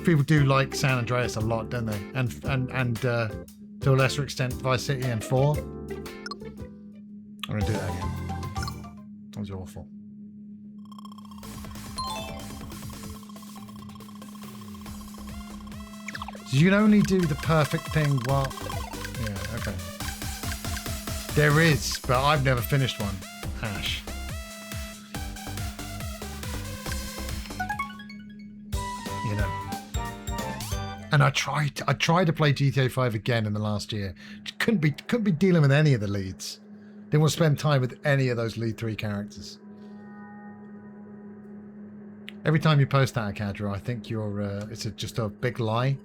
People do like San Andreas a lot, don't they? And to a lesser extent, Vice City and 4. I'm gonna do that again. That was awful. So you can only do the perfect thing while... Yeah, okay. There is, but I've never finished one. Ash. You know. And I tried to play GTA 5 again in the last year. Just couldn't be dealing with any of the leads. Didn't want to spend time with any of those lead 3 characters. Every time you post that, Kadra, I think you're it's just a big lie.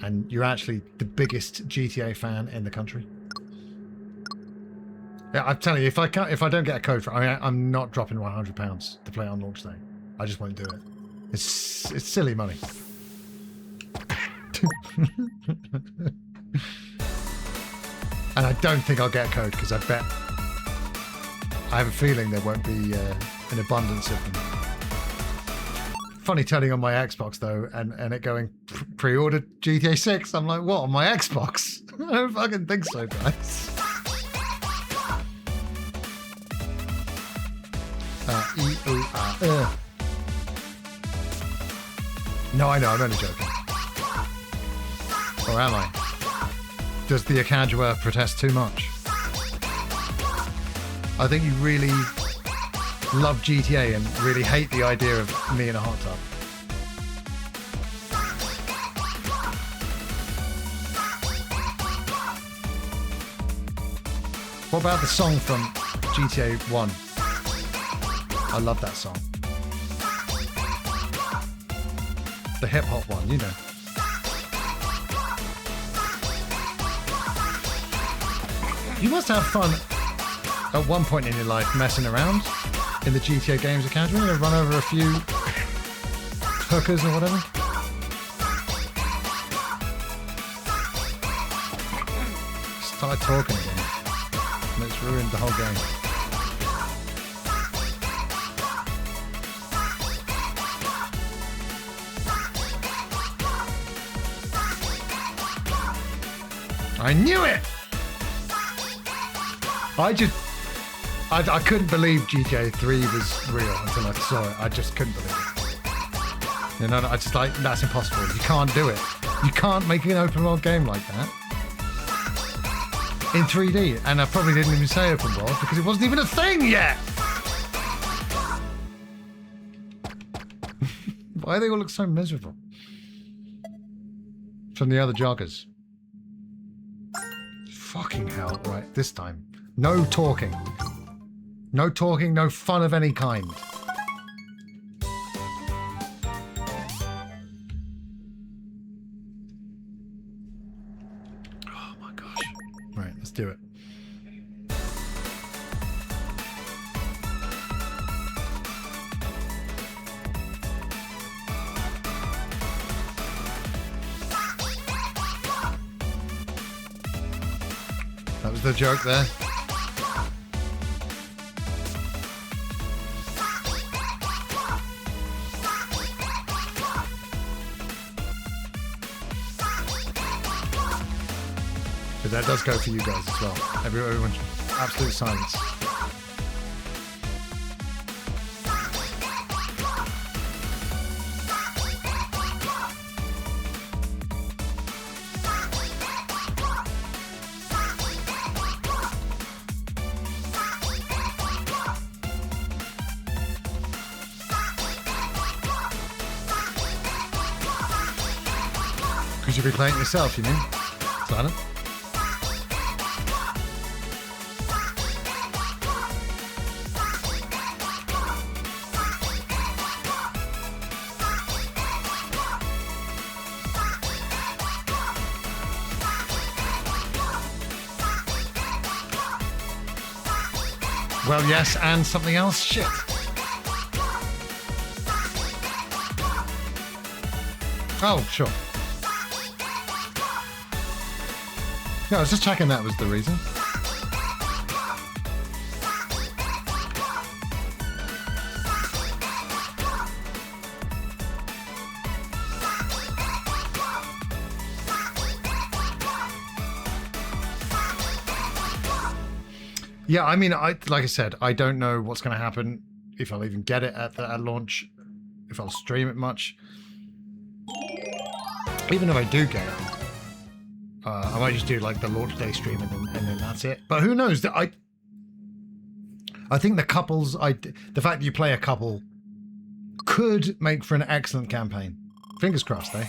And you're actually the biggest GTA fan in the country. Yeah, I'm telling you, if I don't get a code for it, I'm not dropping £100 to play it on launch day. I just won't do it. It's silly money. And I don't think I'll get a code because I have a feeling there won't be an abundance of them. Funny turning on my Xbox though, and it going pre-ordered GTA 6. I'm like, what, on my Xbox? I don't fucking think so, guys. No, I know, I'm only joking. Or am I? Does the Akadwa protest too much? I think you really love GTA and really hate the idea of me in a hot tub. What about the song from GTA 1? I love that song. The hip hop one, you know. You must have fun at one point in your life messing around in the GTA Games Academy. You know, run over a few hookers or whatever. Start talking again. And it's ruined the whole game. I knew it! I couldn't believe GTA 3 was real until I saw it. I just couldn't believe it. You know, I just like, that's impossible. You can't do it. You can't make an open world game like that in 3D. And I probably didn't even say open world because it wasn't even a thing yet. Why do they all look so miserable? From the other joggers. Fucking hell, right, this time. No talking. No talking, no fun of any kind. Oh my gosh. Right, let's do it. That was the joke there. But that does go for you guys as well. Everyone, absolute silence. Because you'll be playing it yourself, you mean? Silent? Well, yes, and something else? Shit. Oh, sure. No, I was just checking that was the reason. Yeah, I mean, like I said, I don't know what's going to happen, if I'll even get it at launch, if I'll stream it much. Even if I do get it, I might just do like the launch day stream and then that's it. But who knows? I think the couples, the fact that you play a couple could make for an excellent campaign. Fingers crossed, eh?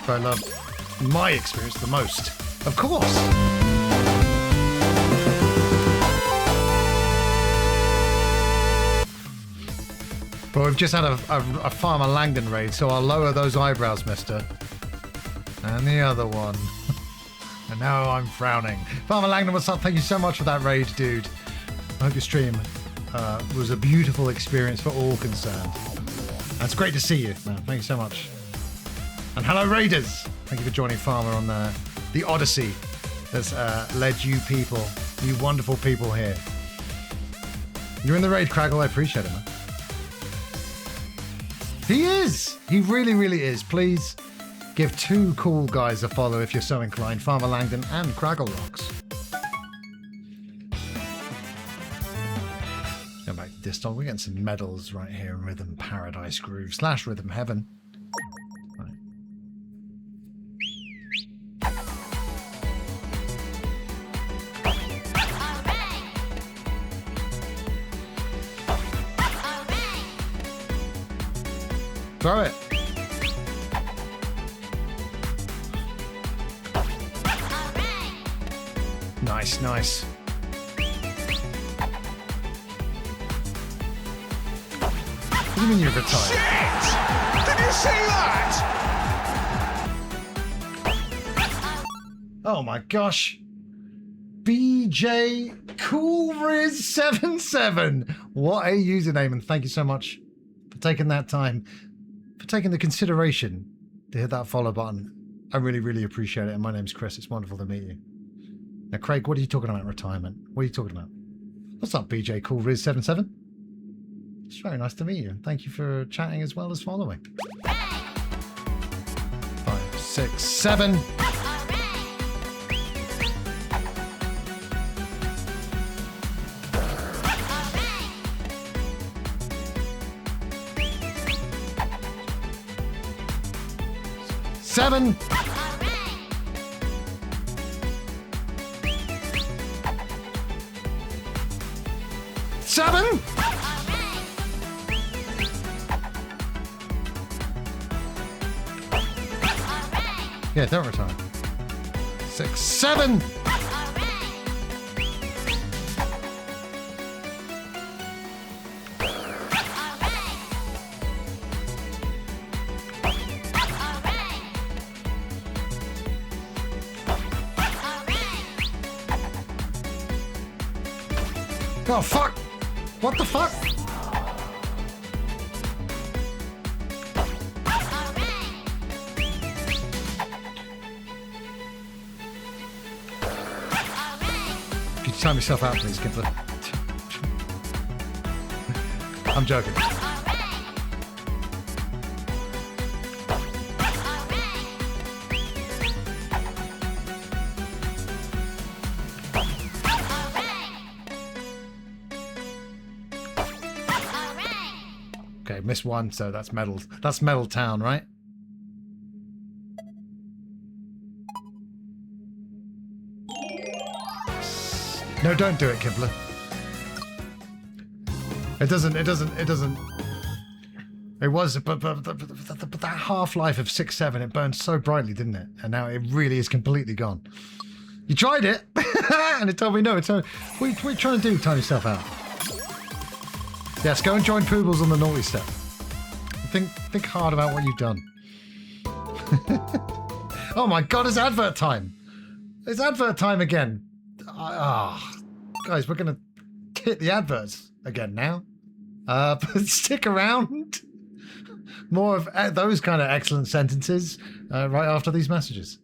But I love my experience the most, of course. But we've just had a Farmer Langdon raid, so I'll lower those eyebrows, mister. And the other one. And now I'm frowning. Farmer Langdon, what's up? Thank you so much for that raid, dude. I hope your stream was a beautiful experience for all concerned. And it's great to see you, man. Thank you so much. And hello, Raiders. Thank you for joining Farmer on the Odyssey that's led you people, you wonderful people here. You're in the raid, Craggle. I appreciate it, man. He is! He really, really is. Please give two cool guys a follow if you're so inclined. Farmer Langdon and Craggle Rocks. Go back to Distol. We're getting some medals right here in Rhythm Paradise Groove / Rhythm Heaven. Right. Throw it. Nice, nice. What do you mean you're retired? Shit! Did you see that? Oh my gosh. BJ Coolriz77. What a username, and thank you so much for taking that time, for taking the consideration to hit that follow button. I really, really appreciate it. And my name's Chris. It's wonderful to meet you. Now, Craig, what are you talking about retirement? What are you talking about? What's up, BJ Coolriz77? It's very nice to meet you. And thank you for chatting as well as following. 5, 6, 7. Seven. Seven. Yeah, don't retire. 6, 7. Oh, fuck! What the fuck? Could you time yourself out, please, Gimpler? I'm joking. Okay, missed one, so that's medal. That's Medal Town, right? No, don't do it, Kibler. It doesn't. It was, but that half-life of 6, 7, it burned so brightly, didn't it? And now it really is completely gone. You tried it, and it told me no. What are you trying to do? Time yourself out. Yes, go and join Poobles on the naughty step. Think hard about what you've done. Oh my god, it's advert time. It's advert time again. Guys, we're going to hit the adverts again now. But stick around. More of those kind of excellent sentences right after these messages.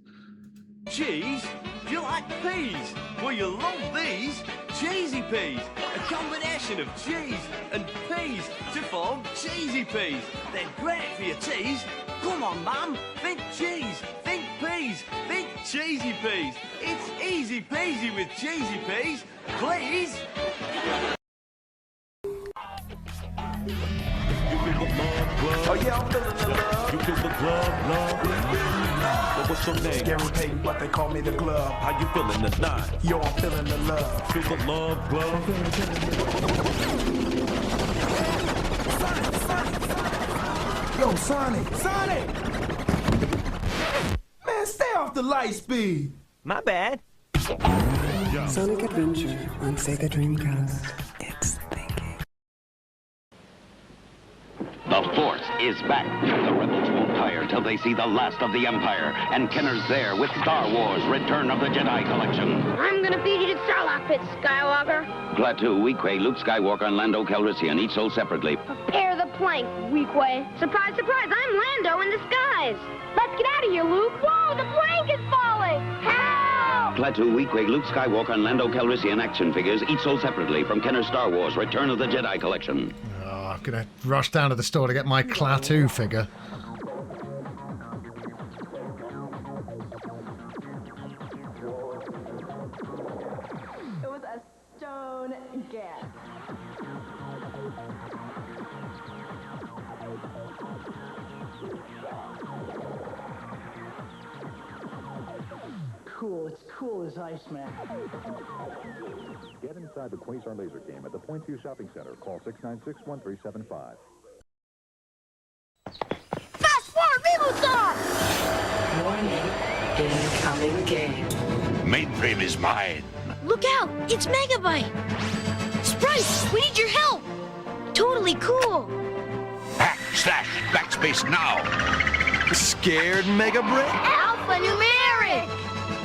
Cheese? Do you like peas? Well, you love these. Cheesy peas. A combination of cheese and peas to form cheesy peas. They're great for your teas. Come on, Mum. Think cheese. Think peas. Think cheesy peas. It's easy peasy with cheesy peas. Please. Oh yeah, I'm feeling the love. You feel the love. But what's your name? Scary Payton, but they call me the glove. How you feeling tonight? Yo, I'm feeling the love. Feel the love, glove. Yo, Sonic! Man, stay off the light speed. My bad. Sonic Adventure on Sega Dreamcast. It's The Force is back. The rebels won't tire till they see the last of the Empire. And Kenner's there with Star Wars Return of the Jedi Collection. I'm gonna feed you to Sarlacc pit, Skywalker. Klaatu, Weequay, Luke Skywalker, and Lando Calrissian, each sold separately. Prepare the plank, Weequay. Surprise, surprise, I'm Lando in disguise. Let's get out of here, Luke. Whoa, the plank is falling. Help! Klaatu, Weequay, Luke Skywalker, and Lando Calrissian action figures, each sold separately from Kenner's Star Wars Return of the Jedi Collection. I'm going to rush down to the store to get my Klaatu figure. It was a stone guess. Cool, it's cool as ice, man. Get inside the Quasar laser game at the Point View Shopping Center. Call 696-1375. Fast forward, Rebelstar! Warning. Incoming game. Mainframe is mine. Look out, it's Megabyte. Sprite, we need your help. Totally cool. Backspace now. Scared, Mega Brick? Alphanumeric!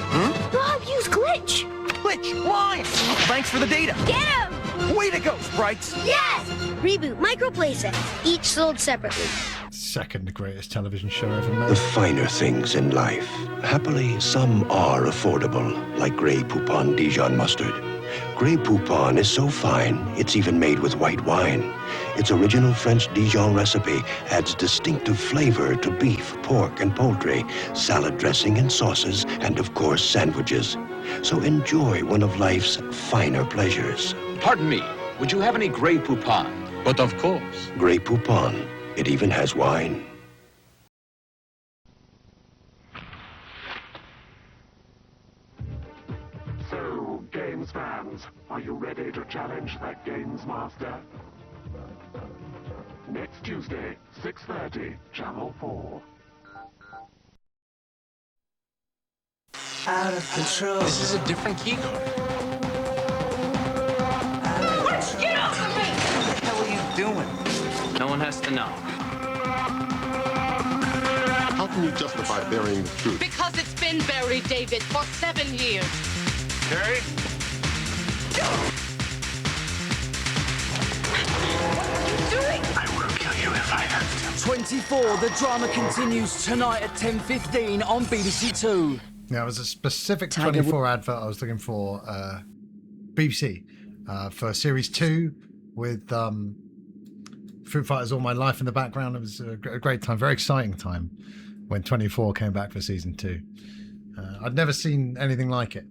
Huh? Bob, use glitch. Glitch? Why? Thanks for the data. Get him! Way to go, Sprites. Yes! Reboot micro playsets, each sold separately. Second greatest television show ever made. The finer things in life. Happily, some are affordable, like Grey Poupon Dijon mustard. Grey Poupon is so fine, it's even made with white wine. Its original French Dijon recipe adds distinctive flavor to beef, pork, and poultry, salad dressing and sauces, and of course, sandwiches. So enjoy one of life's finer pleasures. Pardon me, would you have any Grey Poupon? But of course. Grey Poupon. It even has wine. So, games fans, are you ready to challenge that games master? Next Tuesday, 6:30, Channel 4. Out of control. This is a different key card. Get off of me! What the hell are you doing? No one has to know. How can you justify burying the truth? Because it's been buried, David, for 7 years. Carrie? I will kill you if I have to. 24, the drama continues tonight at 10:15 on BBC Two. Yeah, it was a specific 24 advert I was looking for, BBC, for Series 2 with Foo Fighters All My Life in the background. It was a great time, very exciting time when 24 came back for Season 2. I'd never seen anything like it.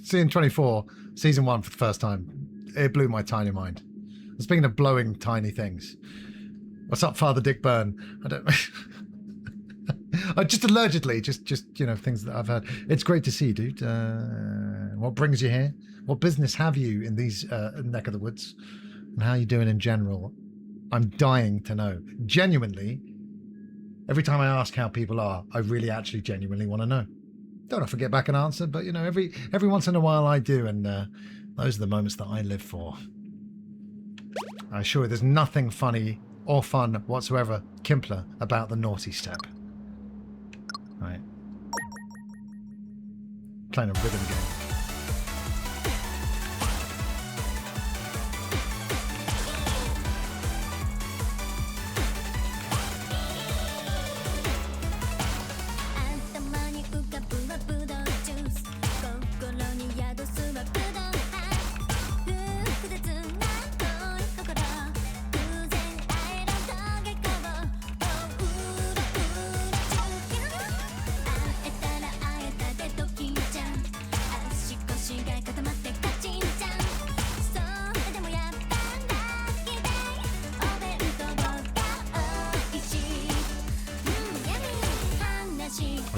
Seeing 24, Season 1 for the first time, it blew my tiny mind. And speaking of blowing tiny things, what's up, Father Dick Byrne? I don't... just allegedly, just things that I've heard. It's great to see you, dude. What brings you here? What business have you in these neck of the woods? And how are you doing in general? I'm dying to know. Genuinely, every time I ask how people are, I really actually genuinely want to know. Don't often get back an answer, but every once in a while I do, and those are the moments that I live for. I assure you, there's nothing funny or fun whatsoever, Kimpler, about the naughty step. Right. Playing a rhythm game.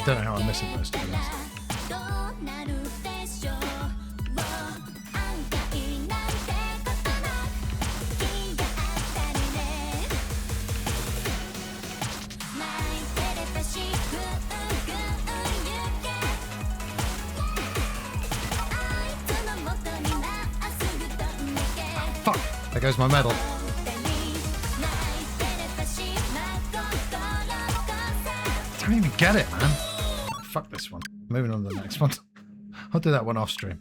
don't know how I'm missing those, to be honest. Fuck! There goes my medal. I don't even get it, man. Fuck this one. Moving on to the next one. I'll do that one off stream.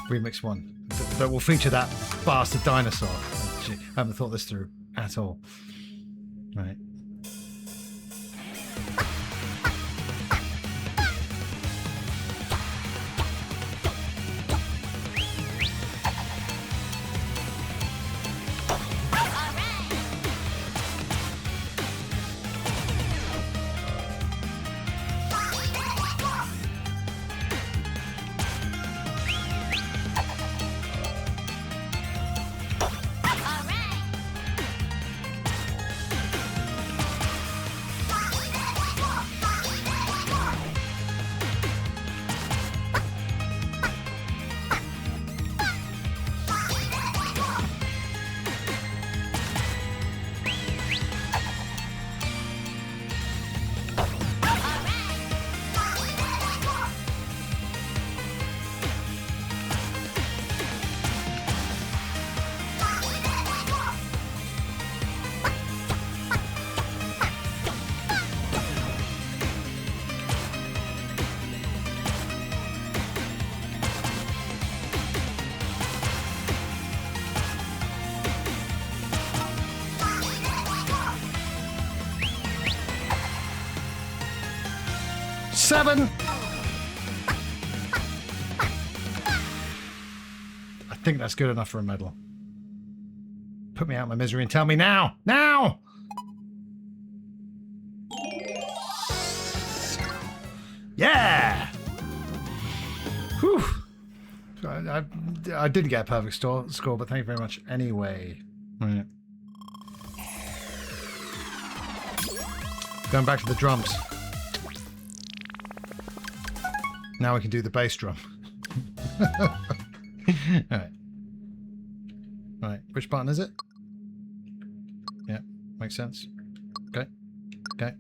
Remix one. That will feature that bastard dinosaur. Gee, I haven't thought this through at all. Right. Seven. I think that's good enough for a medal. Put me out of my misery and tell me now. Now! Yeah! Whew. I didn't get a perfect score, but thank you very much anyway. Right. Going back to the drums. Now we can do the bass drum. Alright. Right, which button is it? Yeah, makes sense. Okay. Okay.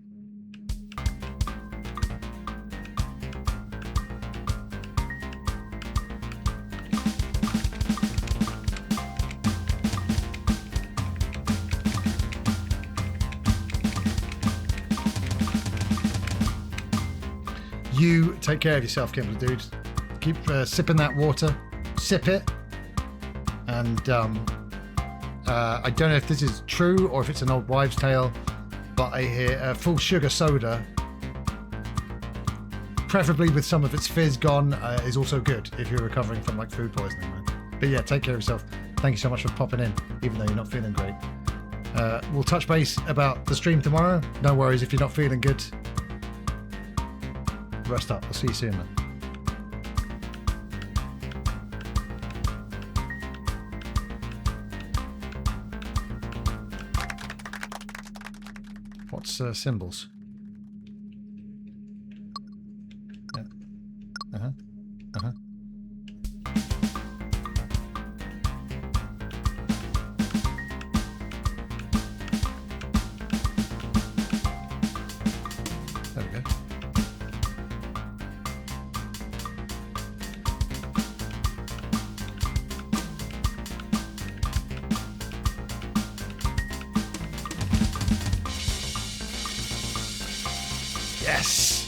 You take care of yourself, Kimberly, dude. Keep sipping that water. Sip it. And I don't know if this is true or if it's an old wives' tale, but I hear full sugar soda, preferably with some of its fizz gone, is also good if you're recovering from like food poisoning, man. But yeah, take care of yourself. Thank you so much for popping in, even though you're not feeling great. We'll touch base about the stream tomorrow. No worries if you're not feeling good. Rest up. I'll see you soon, man. What's symbols? Yeah. Uh-huh. Uh-huh. There we go. Yes!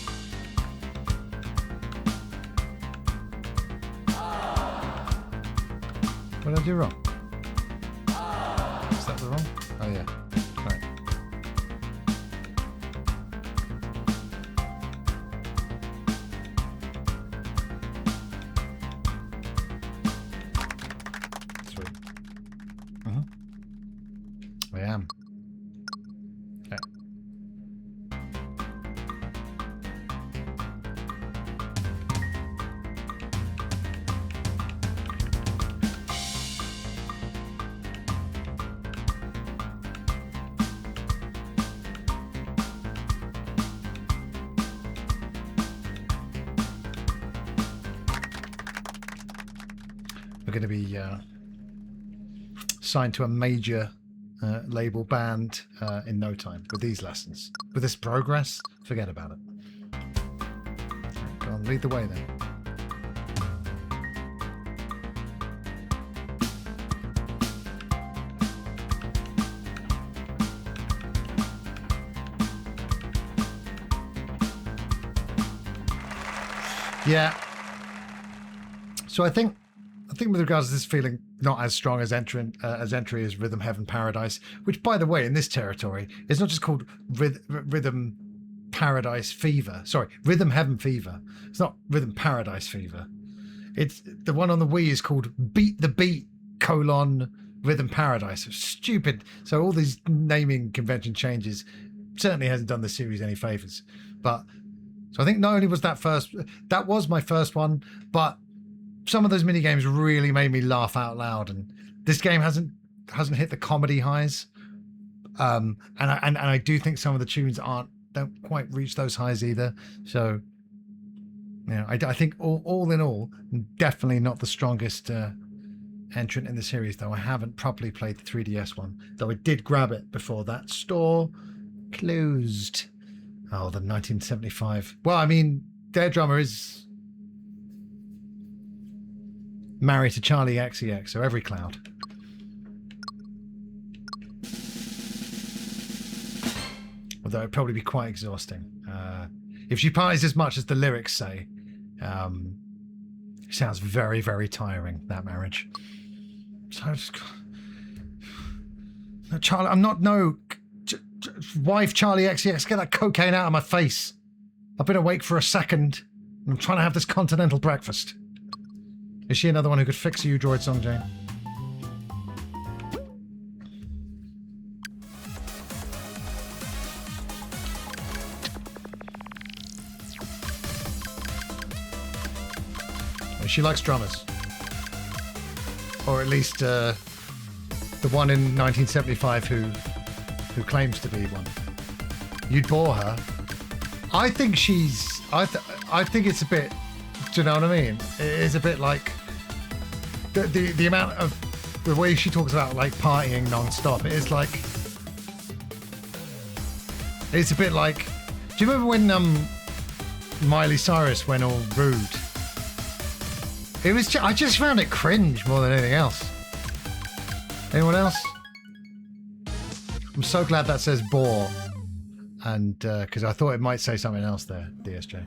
What did I do wrong? Is that the wrong? Oh yeah. Right. Sweet. Uh-huh. I am. Okay. We're going to be signed to a major label band in no time with these lessons. With this progress, forget about it. Go on, lead the way then. Yeah. So I think with regards to this feeling not as strong as entry as Rhythm Heaven Paradise, which by the way in this territory is not just called Rhythm Paradise Fever. Sorry, Rhythm Heaven Fever. It's not Rhythm Paradise Fever. It's the one on the Wii is called Beat the Beat : Rhythm Paradise. Stupid. So all these naming convention changes certainly hasn't done the series any favors. But so I think not only was that was my first one, but some of those mini games really made me laugh out loud, and this game hasn't hit the comedy highs. And I do think some of the tunes don't quite reach those highs either. So yeah, I think all in all, definitely not the strongest entrant in the series. Though I haven't properly played the 3DS one, though I did grab it before that store closed. Oh, the 1975. Well, I mean, their drummer is married to Charlie XCX, so every cloud. Although it'd probably be quite exhausting. If she parties as much as the lyrics say, it sounds very, very tiring, that marriage. So I just... No, Charlie, I'm not... No... Wife Charlie XCX, get that cocaine out of my face. I've been awake for a second. I'm trying to have this continental breakfast. Is she another one who could fix a U-Droid song, Jane? Well, she likes drummers. Or at least the one in 1975 who claims to be one. You'd bore her. I think she's... I think it's a bit... Do you know what I mean? It is a bit like... The amount of... The way she talks about, like, partying non-stop. It is like... It's a bit like... Do you remember when Miley Cyrus went all rude? It was... I just found it cringe more than anything else. Anyone else? I'm so glad that says bore, and because I thought it might say something else there, DSJ.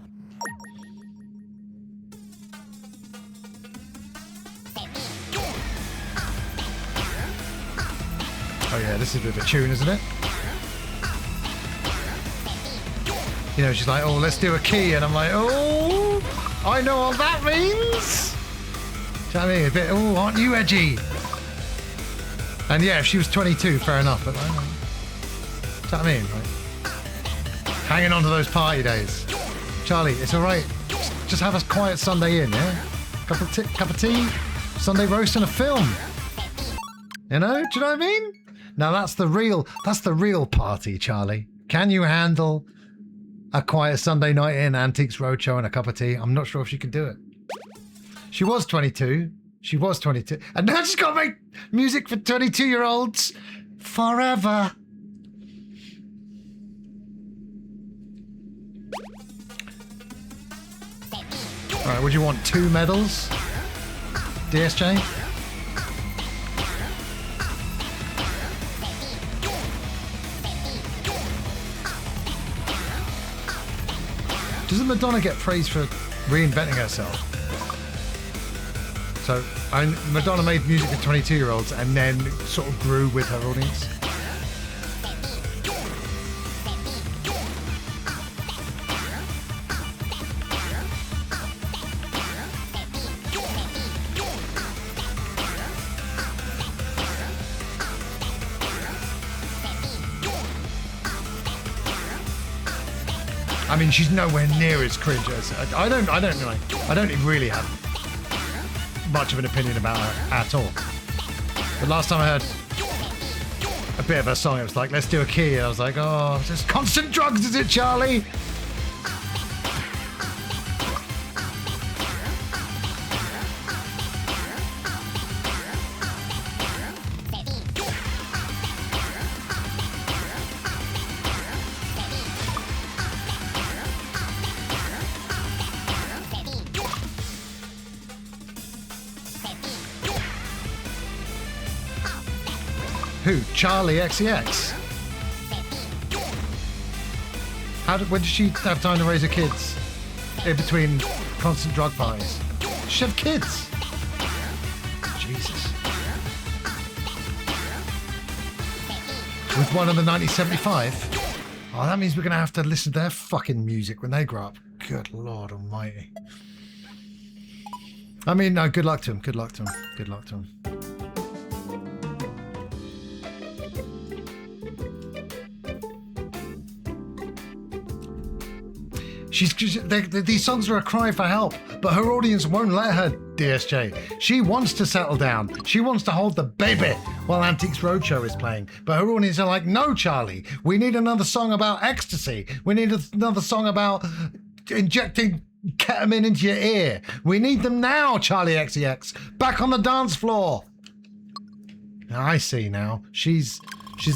Oh yeah, this is a bit of a tune, isn't it? You know, she's like, oh, let's do a key, and I'm like, oh, I know what that means. Do you know what I mean? A bit, oh, aren't you edgy? And yeah, if she was 22, fair enough, but like, do you know what I mean? Like, hanging on to those party days. Charlie, it's all right. Just have a quiet Sunday in, yeah? Cup of tea, Sunday roast and a film. You know? Do you know what I mean? Now that's the real party, Charlie. Can you handle a quiet Sunday night in, Antiques Roadshow and a cup of tea? I'm not sure if she can do it. She was 22. She was 22. And now she's got to make music for 22-year-olds forever. All right, would you want 2 medals, DSJ? Doesn't Madonna get praised for reinventing herself? So Madonna made music for 22-year-olds and then sort of grew with her audience. I mean, she's nowhere near as cringe as I don't really have much of an opinion about her at all. The last time I heard a bit of her song, it was like, let's do a key, and I was like, oh, just constant drugs, is it, Charlie? Who? Charlie XCX? When did she have time to raise her kids? In between constant drug buys. She have kids. Jesus. With one of the 1975? Oh, that means we're going to have to listen to their fucking music when they grow up. Good Lord almighty. I mean, no, good luck to him. Good luck to him. Good luck to him. These songs are a cry for help, but her audience won't let her, DSJ. She wants to settle down. She wants to hold the baby while Antiques Roadshow is playing. But her audience are like, no, Charlie, we need another song about ecstasy. We need another song about injecting ketamine into your ear. We need them now, Charlie XCX. Back on the dance floor. Now, I see now. She's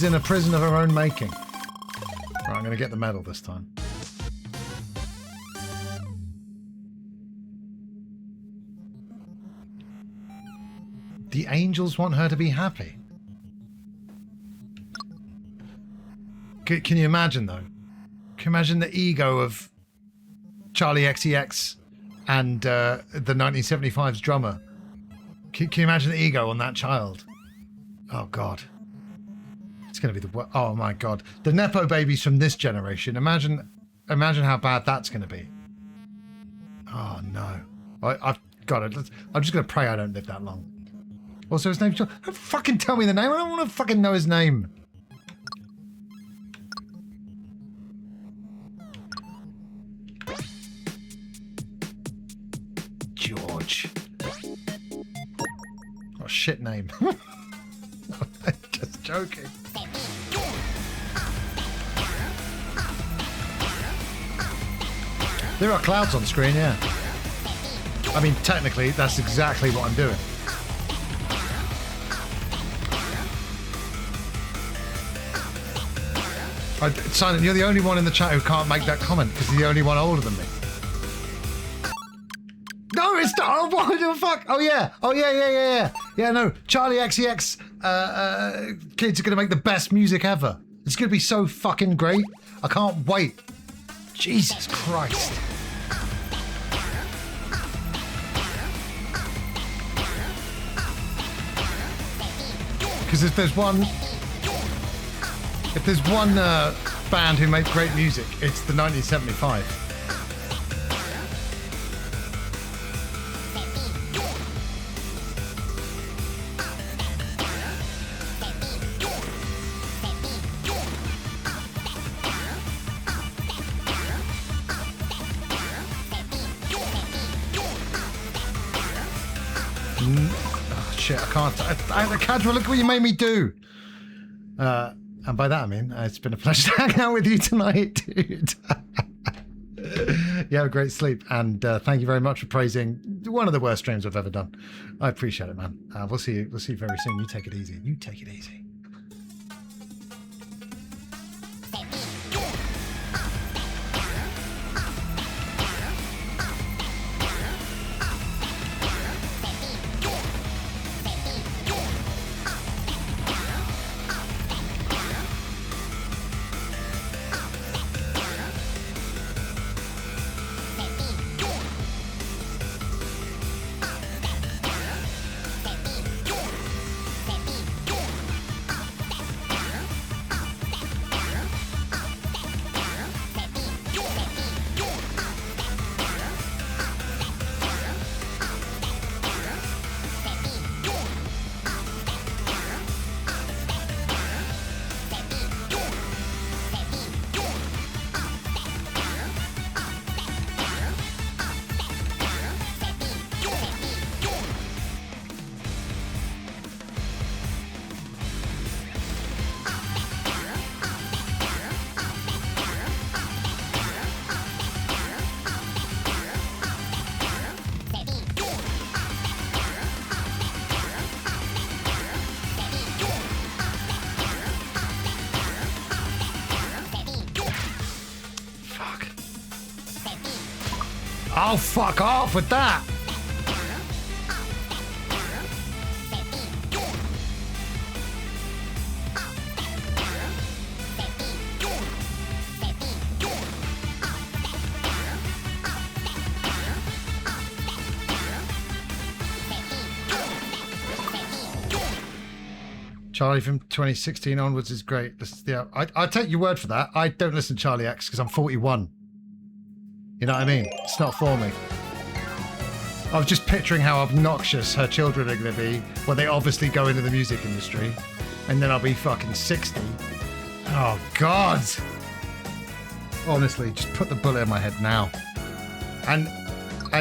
in a prison of her own making. Right, I'm going to get the medal this time. The angels want her to be happy. Can you imagine, though? Can you imagine the ego of Charlie XCX and the 1975's drummer? Can you imagine the ego on that child? Oh, God. It's going to be the... Oh, my God. The Nepo babies from this generation. Imagine how bad that's going to be. Oh, no. I've got it. I'm just going to pray I don't live that long. Also, his name's John. Don't fucking tell me the name. I don't want to fucking know his name. George. What a shit name. Just joking. There are clouds on screen, yeah. I mean, technically, that's exactly what I'm doing. Silent, you're the only one in the chat who can't make that comment because you're the only one older than me. No, it's not. Oh, what the fuck? Oh, yeah. Oh, yeah. Yeah, no. Charlie XCX kids are going to make the best music ever. It's going to be so fucking great. I can't wait. Jesus Christ. Because if there's one band who made great music, it's the 1975. Oh, shit, I can't. Cadra, look what you made me do. And by that I mean, it's been a pleasure to hang out with you tonight, dude. You have a great sleep, and thank you very much for praising one of the worst streams I've ever done. I appreciate it, man. We'll see you very soon. You take it easy. You take it easy. Oh, fuck off with that! Charlie from 2016 onwards is great. I take your word for that. I don't listen to Charlie X because I'm 41. You know what I mean? It's not for me. I was just picturing how obnoxious her children are going to be when they obviously go into the music industry. And then I'll be fucking 60. Oh, God. Honestly, just put the bullet in my head now. And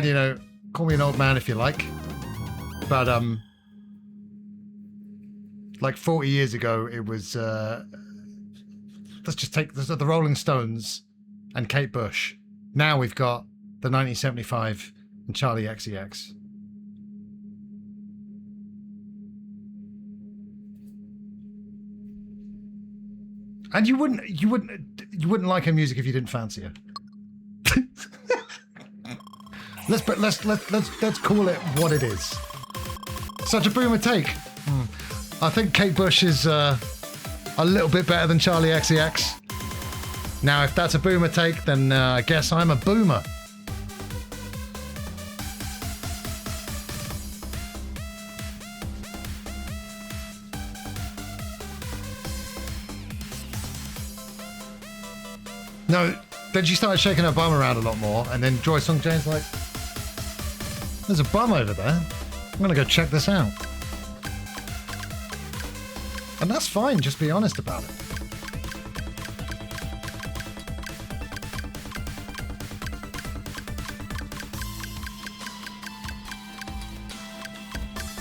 you know, call me an old man if you like. But, like 40 years ago, it was, let's just take the Rolling Stones and Kate Bush. Now we've got the 1975 and Charlie XCX. And you wouldn't like her music if you didn't fancy her. let's call it what it is. Such a boomer take. I think Kate Bush is a little bit better than Charlie XCX. Now, if that's a boomer take, then I guess I'm a boomer. No, then she started shaking her bum around a lot more, and then Joy Sung Jane's like, there's a bum over there. I'm gonna go check this out. And that's fine, just be honest about it.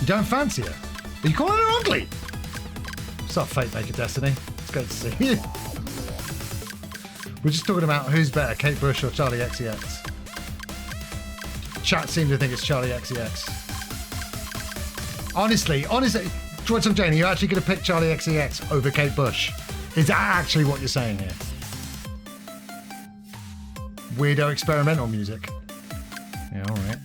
You don't fancy her? Are you calling her ugly? What's up, Fate Maker Destiny? It's great to see you. We're just talking about who's better, Kate Bush or Charlie XCX. Chat seem to think it's Charlie XCX. Honestly, George and Jane, are you actually going to pick Charlie XCX over Kate Bush? Is that actually what you're saying here? Weirdo experimental music. Yeah, alright.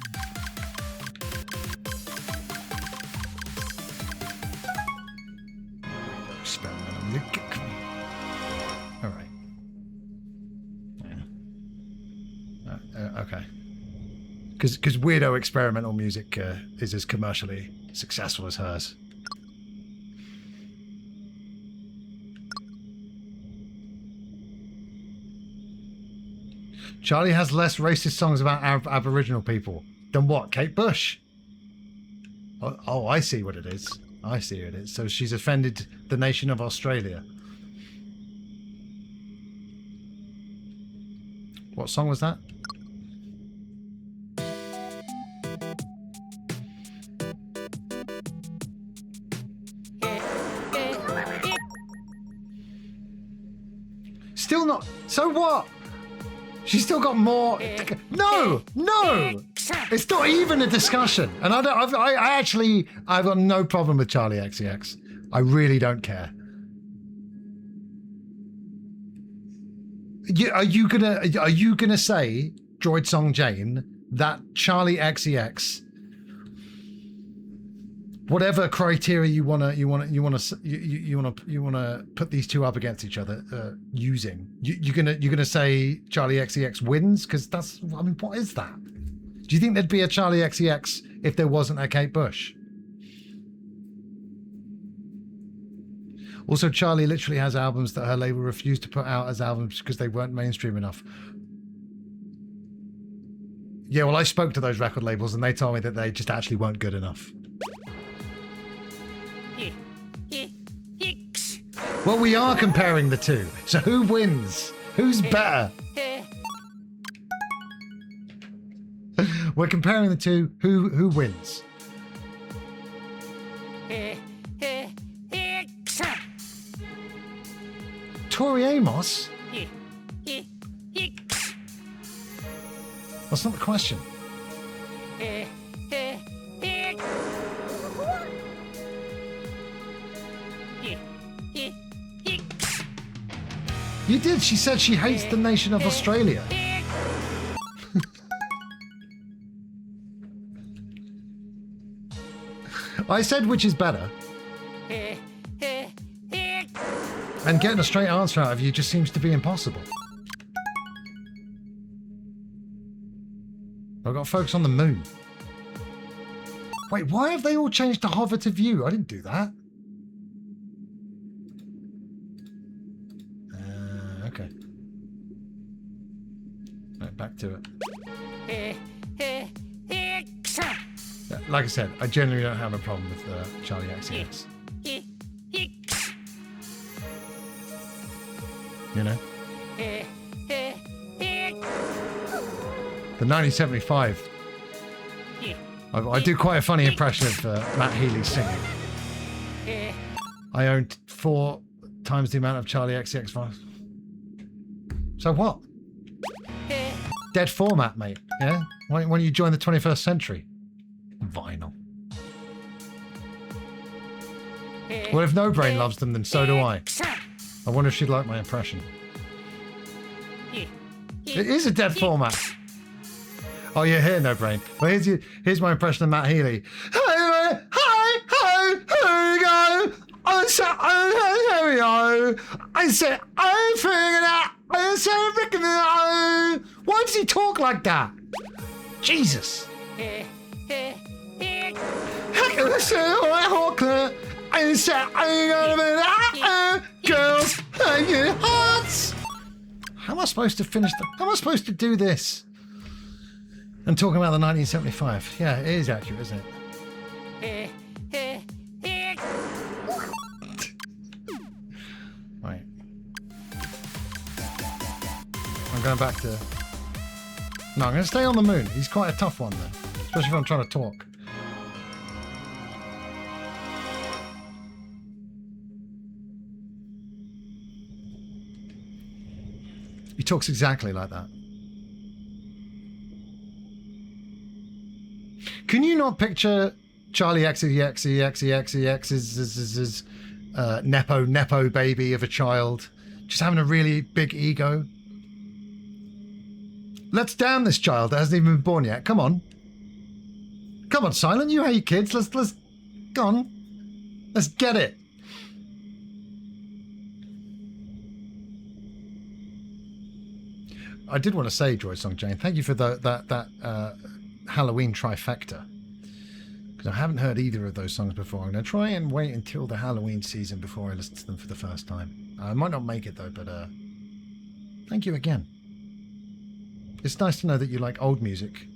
Experimental music. Alright. Yeah. Okay. Because weirdo experimental music is as commercially successful as hers. Charlie has less racist songs about Aboriginal people than what? Kate Bush? Oh, I see what it is. I see what it is. So she's offended the nation of Australia. What song was that? Still not. So what? She's still got more. No. It's not even a discussion. And I've got no problem with Charlie XCX. I really don't care. Are you gonna say, Droid Song Jane, that Charlie XCX, whatever criteria you wanna put these two up against each other using, you're gonna say Charlie XCX wins? Because that's, I mean, what is that? Do you think there'd be a Charlie XCX if there wasn't a Kate Bush? Also, Charlie literally has albums that her label refused to put out as albums because they weren't mainstream enough. Yeah, well, I spoke to those record labels and they told me that they just actually weren't good enough. Well, we are comparing the two. So who wins? Who's better? We're comparing the two. Who wins? Tori Amos? That's not the question. You did. She said she hates the nation of Australia. I said which is better. And getting a straight answer out of you just seems to be impossible. I've got to focus on the moon. Wait, why have they all changed to hover to view? I didn't do that. to it. Like I said, I generally don't have a problem with Charlie XCX. You know? The 1975. I do quite a funny impression of Matt Healy singing. I owned 4 times the amount of Charlie XCX files. So what? Dead format, mate. Yeah? Why don't you join the 21st century? Vinyl. Well, if No Brain loves them, then so do I. I wonder if she'd like my impression. It is a dead format. Oh, you're here, No Brain. Well, here's my impression of Matt Healy. Hi, here we go. Here we go. I said, I'm figuring out. I said, why does he talk like that? Jesus. I said, I'm gonna be that. Girls, hanging hearts. How am I supposed to finish? How am I supposed to do this? And talking about the 1975. Yeah, it is accurate, isn't it? Right. I'm going back to... No, I'm going to stay on the moon. He's quite a tough one, though. Especially if I'm trying to talk. He talks exactly like that. Can you not picture Charlie XCX's Nepo baby of a child just having a really big ego? Let's down this child that hasn't even been born yet. Come on. Come on, Silent. You hate kids. Let's go on. Let's get it. I did want to say, Joy Song Jane, thank you for that Halloween trifecta, because I haven't heard either of those songs before. I'm going to try and wait until the Halloween season before I listen to them for the first time. I might not make it though, but thank you again. It's nice to know that you like old music,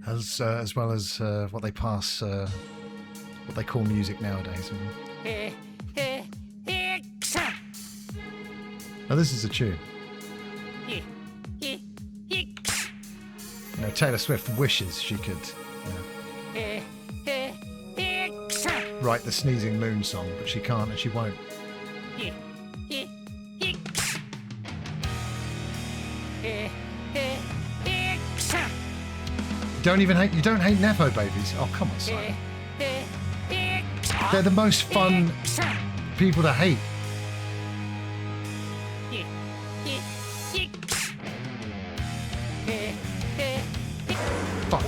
as well as what they pass, what they call music nowadays. Now this is a tune. You know, Taylor Swift wishes she could write the Sneezing Moon song, but she can't and she won't. You don't hate Nepo babies? Oh, come on, Simon. They're the most fun people to hate. Fuck.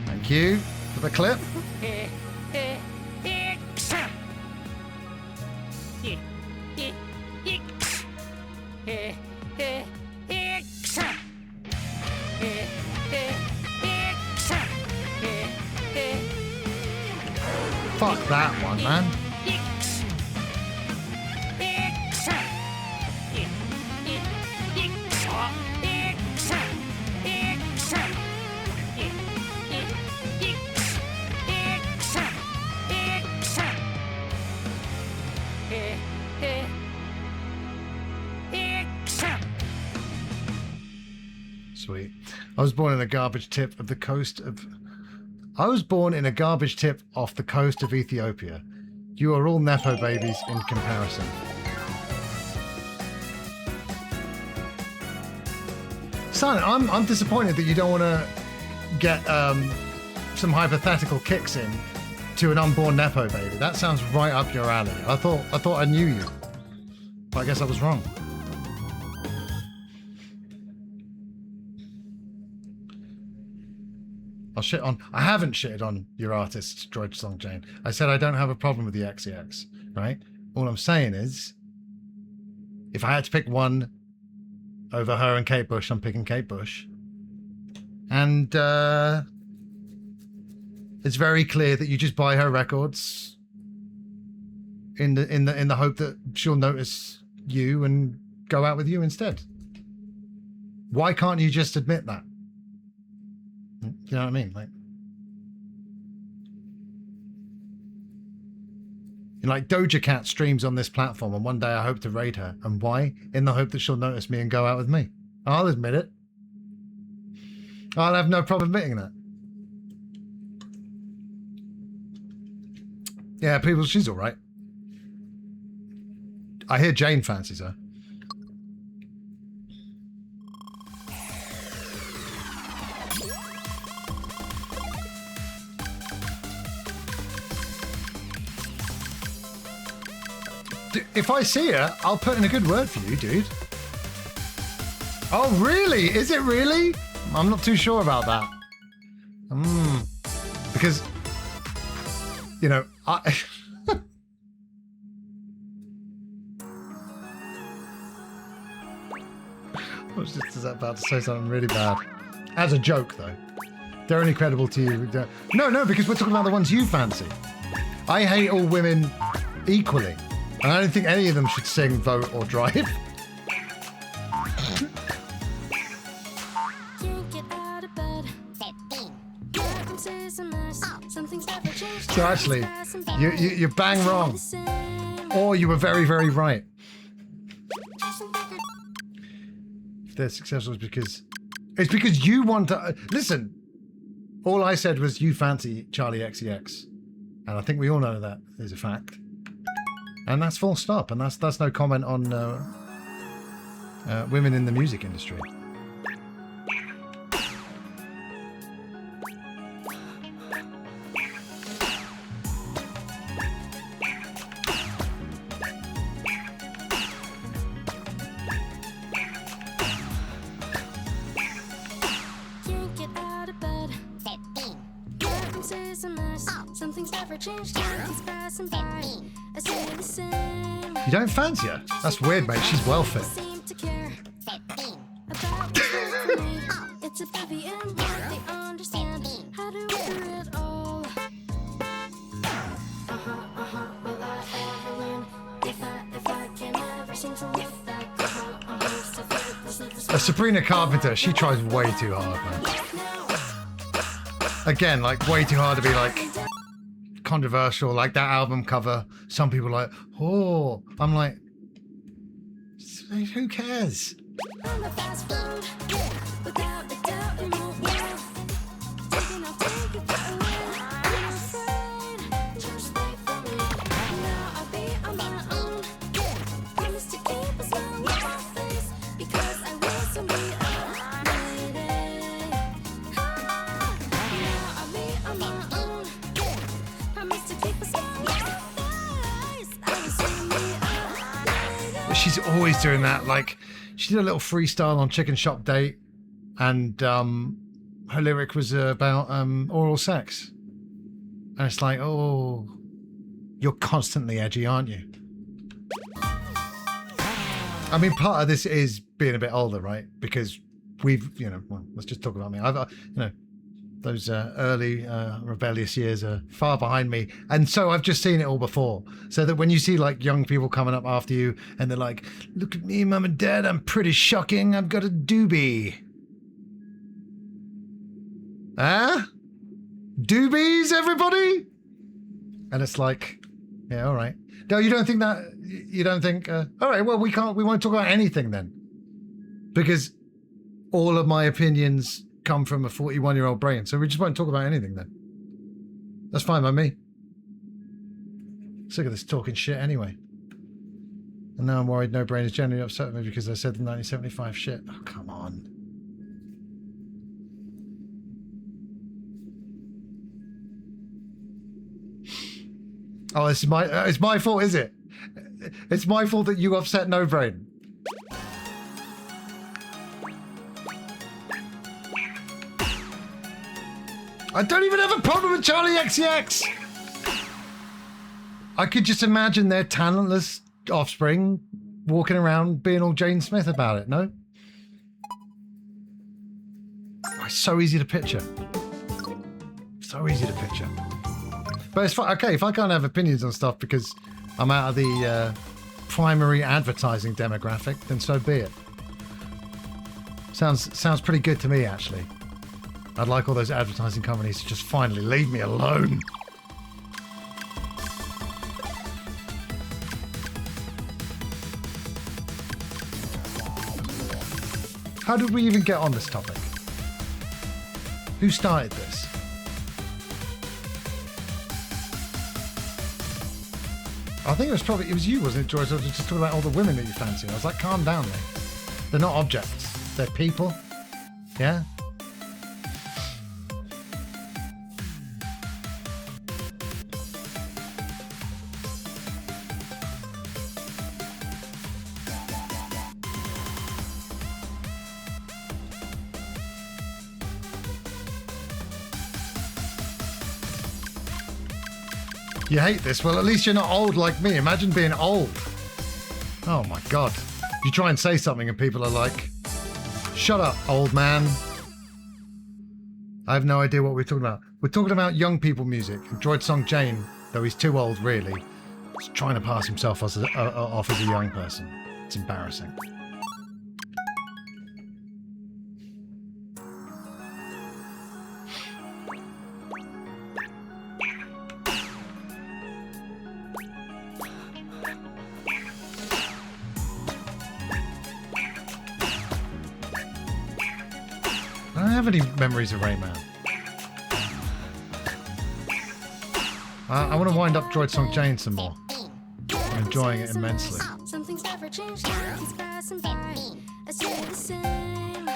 Thank you for the clip. Fuck that one, man. Sweet. I was born in a garbage tip of the coast of... I was born in a garbage tip off the coast of Ethiopia. You are all Nepo babies in comparison. Silent, I'm disappointed that you don't want to get some hypothetical kicks in to an unborn Nepo baby. That sounds right up your alley. I thought I knew you, but I guess I was wrong. I haven't shitted on your artist, George Song Jane. I said I don't have a problem with the XEX, right? All I'm saying is, if I had to pick one over her and Kate Bush, I'm picking Kate Bush. And it's very clear that you just buy her records in the hope that she'll notice you and go out with you instead. Why can't you just admit that? You know what I mean? Like Doja Cat streams on this platform, and one day I hope to raid her. And why? In the hope that she'll notice me and go out with me. I'll admit it. I'll have no problem admitting that. Yeah, people, she's all right. I hear Jane fancies her. If I see her, I'll put in a good word for you, dude. Oh, really? Is it really? I'm not too sure about that. Because, you know, I was just about to say something really bad. As a joke, though. They're only credible to you. No, because we're talking about the ones you fancy. I hate all women equally. And I don't think any of them should sing, vote, or drive. So actually, you're bang wrong. Or you were very, very right. If they're successful, it's because you want to... listen, all I said was you fancy Charlie XCX. And I think we all know that is a fact. And that's full stop, and that's no comment on women in the music industry. You don't fancy her? That's weird, mate. She's well fit. Sabrina Carpenter, she tries way too hard, man. Again, like way too hard to be like controversial, like that album cover. Some people are like, oh, I'm like, who cares? She's always doing that. Like, she did a little freestyle on Chicken Shop Date, and her lyric was about oral sex. And it's like, oh, you're constantly edgy, aren't you? I mean, part of this is being a bit older, right? Because we've, well, let's just talk about me. I've, those early rebellious years are far behind me. And so I've just seen it all before. So that when you see like young people coming up after you and they're like, look at me, mum and dad, I'm pretty shocking. I've got a doobie. Huh? Doobies, everybody? And it's like, yeah, all right. No, you don't think that, you don't think, all right, well, we won't talk about anything then. Because all of my opinions come from a 41-year-old brain, so we just won't talk about anything then. That's fine by me. Sick of this talking shit anyway. And now I'm worried No Brain is genuinely upset with me because I said the 1975 shit. Oh, come on. Oh, it's my fault, is it? It's my fault that you upset No Brain. I don't even have a problem with Charlie XCX. I could just imagine their talentless offspring walking around being all Jane Smith about it, no? Oh, it's so easy to picture. So easy to picture. But it's fine. Okay, if I can't have opinions on stuff because I'm out of the primary advertising demographic, then so be it. Sounds pretty good to me, actually. I'd like all those advertising companies to just finally leave me alone. How did we even get on this topic? Who started this? I think it was you, wasn't it, George? I was just talking about all the women that you fancy. I was like, calm down, mate. They're not objects. They're people. Yeah? You hate this? Well, at least you're not old like me. Imagine being old. Oh my God. You try and say something and people are like, shut up, old man. I have no idea what we're talking about. We're talking about young people music. Droid Song Jane, though he's too old really, is trying to pass himself off as a young person. It's embarrassing. I don't have any memories of Rayman. I want to wind up Droid Song Jane some more. I'm enjoying it immensely. Something's never changed, he's passing by. I say the same.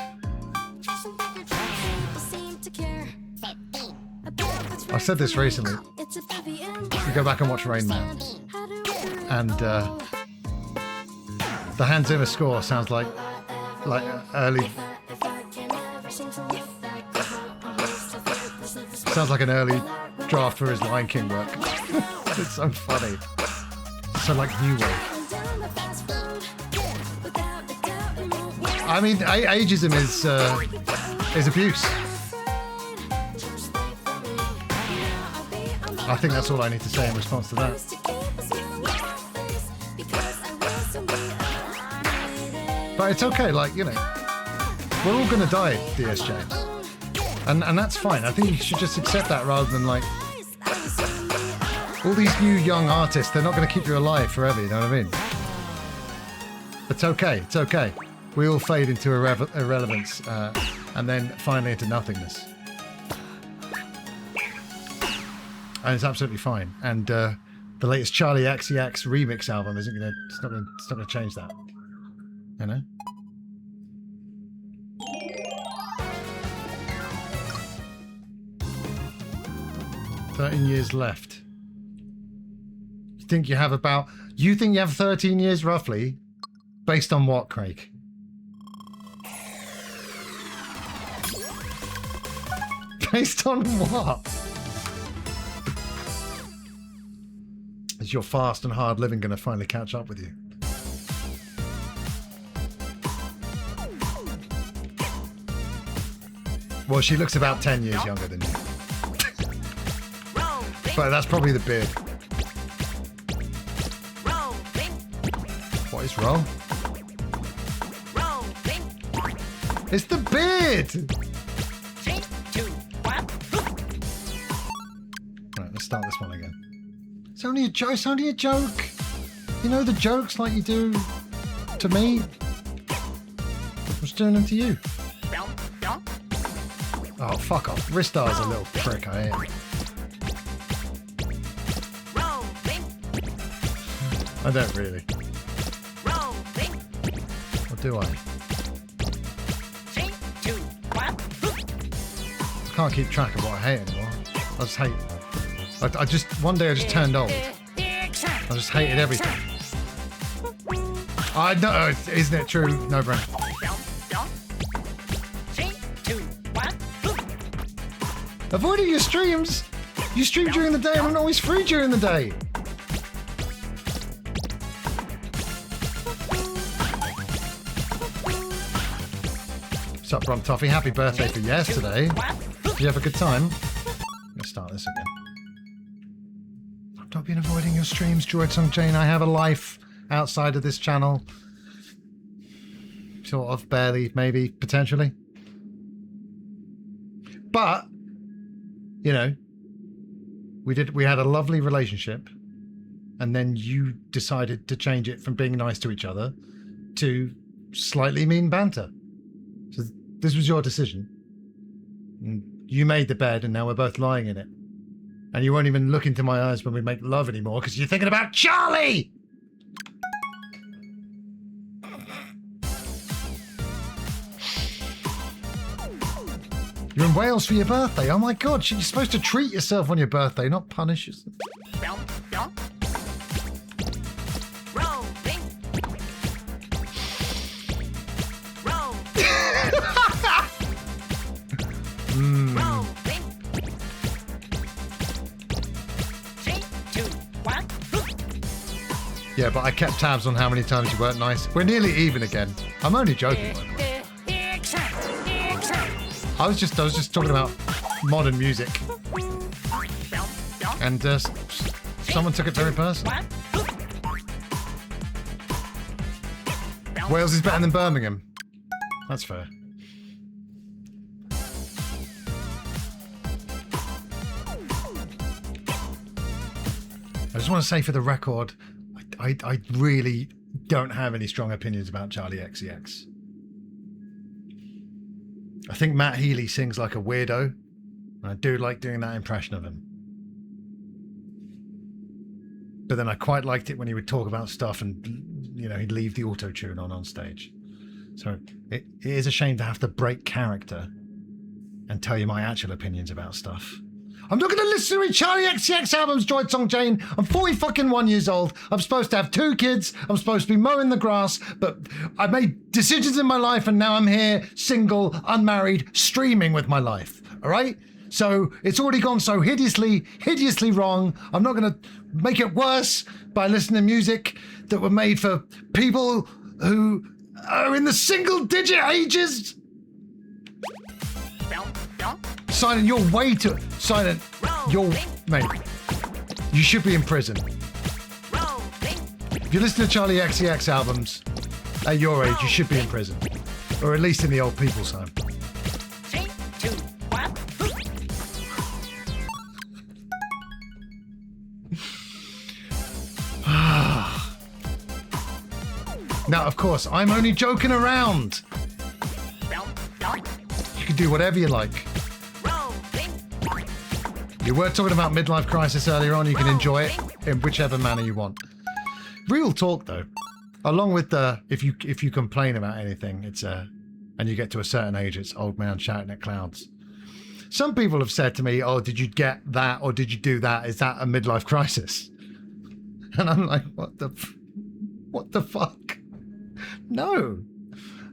Chasing bigger dreams, people seem to care. I said this recently. You go back and watch Rain Man, and the Hans Zimmer score sounds like early. Sounds like an early draft for his Lion King work. It's so funny. So like new wave. I mean, ageism is abuse. I think that's all I need to say in response to that. But it's okay, like, you know, we're all gonna die, DSJ. And that's fine. I think you should just accept that rather than like all these new young artists, they're not gonna keep you alive forever, you know what I mean? It's okay, it's okay. We all fade into irrelevance and then finally into nothingness. And it's absolutely fine. And the latest Charlie XCX remix album it's not gonna change that. You know? "13 years left." You think you have 13 years roughly? Based on what, Craig? Based on what? Is your fast and hard living going to finally catch up with you? Well, she looks about 10 years younger than you. But that's probably the beard. What is wrong? It's the beard! Right, let's start this one again. It's only a joke. It's only a joke. You know the jokes like you do to me? I'm just doing them to you. Oh, fuck off. Ristar's a little prick, I am. I don't really. Or do I? I can't keep track of what I hate anymore. I just hate. One day I just turned old. I just hated everything. I know, isn't it true? No brain. 3, 2, 1. Avoiding your streams. You stream during the day and I'm not always free during the day. What's up, Brom Toffee? Happy birthday for yesterday. Did you have a good time? Let's start this again. I've not been avoiding your streams, Droid Song Jane. I have a life outside of this channel. Sort of, barely, maybe, potentially. But, you know, we had a lovely relationship, and then you decided to change it from being nice to each other to slightly mean banter. So this was your decision. And you made the bed, and now we're both lying in it. And you won't even look into my eyes when we make love anymore because you're thinking about Charlie! You're in Wales for your birthday. Oh my God, you're supposed to treat yourself on your birthday, not punish yourself. Yeah, but I kept tabs on how many times you weren't nice. We're nearly even again. I'm only joking. I was just talking about modern music, and someone took it very personally. Wales is better than Birmingham. That's fair. I just want to say for the record, I really don't have any strong opinions about Charlie XCX. I think Matt Healy sings like a weirdo, and I do like doing that impression of him. But then I quite liked it when he would talk about stuff and, you know, he'd leave the auto-tune on stage. So it is a shame to have to break character and tell you my actual opinions about stuff. I'm not going to listen to any Charlie XCX albums, Droid Song Jane. I'm 41 years old. I'm supposed to have 2 kids. I'm supposed to be mowing the grass. But I made decisions in my life and now I'm here, single, unmarried, streaming with my life. All right? So it's already gone so hideously wrong. I'm not going to make it worse by listening to music that were made for people who are in the single-digit ages. Silent, you're way too... Silent, you're... Mate, you should be in prison. If you listen to Charlie XCX albums at your age, you should be in prison. Or at least in the old people's home. 3, 2, 1. Now, of course, I'm only joking around. You can do whatever you like. You were talking about midlife crisis earlier on. You can enjoy it in whichever manner you want. Real talk, though. Along with the if you complain about anything, it's and you get to a certain age, it's old man shouting at clouds. Some people have said to me, "Oh, did you get that or did you do that? Is that a midlife crisis?" And I'm like, "What the fuck? No."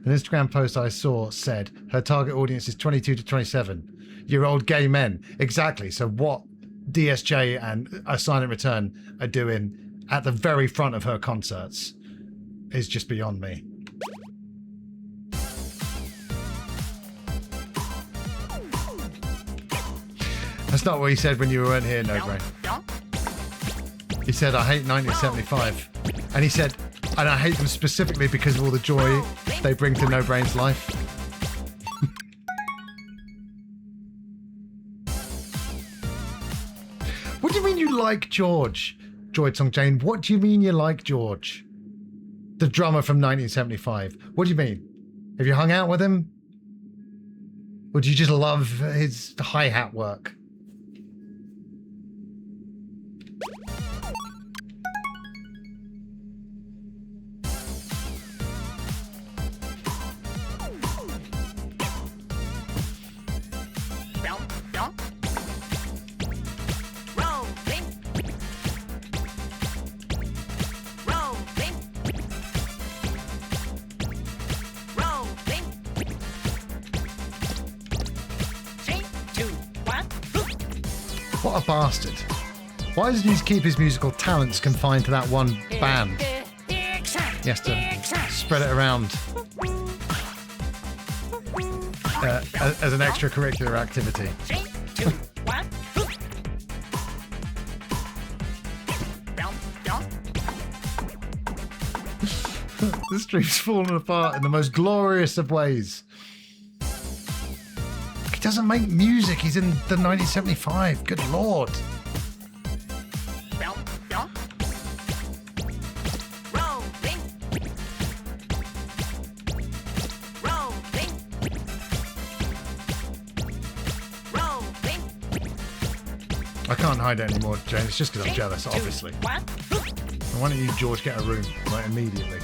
An Instagram post I saw said her target audience is 22 to 27-year-old gay men. Exactly. So what DSJ and A Silent Return are doing at the very front of her concerts is just beyond me. That's not what he said when you weren't here, No Brain. He said, "I hate 1975." And he said, "And I hate them specifically because of all the joy they bring to No Brain's life." What do you mean you like George? Droid Song Jane, what do you mean you like George? The drummer from 1975. What do you mean? Have you hung out with him? Or do you just love his hi-hat work? What a bastard. Why doesn't he keep his musical talents confined to that one band? He has to spread it around as an extracurricular activity. 3, 2, 1. The stream's fallen apart in the most glorious of ways. He doesn't make music. He's in the 1975. Good lord. I can't hide it anymore, Jane. It's just because I'm jealous, obviously. Why don't you, George, get a room right immediately?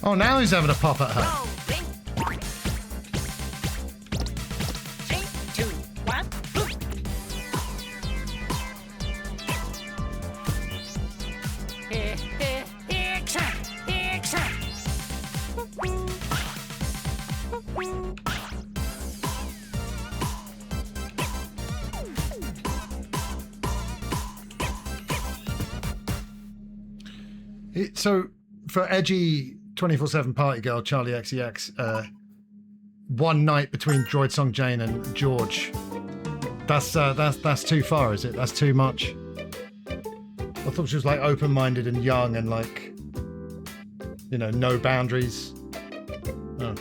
Oh, now he's having a pop at her. 3, 2, 1. So, for edgy 24/7 party girl Charlie XCX, one night between Droid Song Jane and George, that's too far, is it? That's too much. I thought she was like open-minded and young and like, you know, no boundaries. Oh,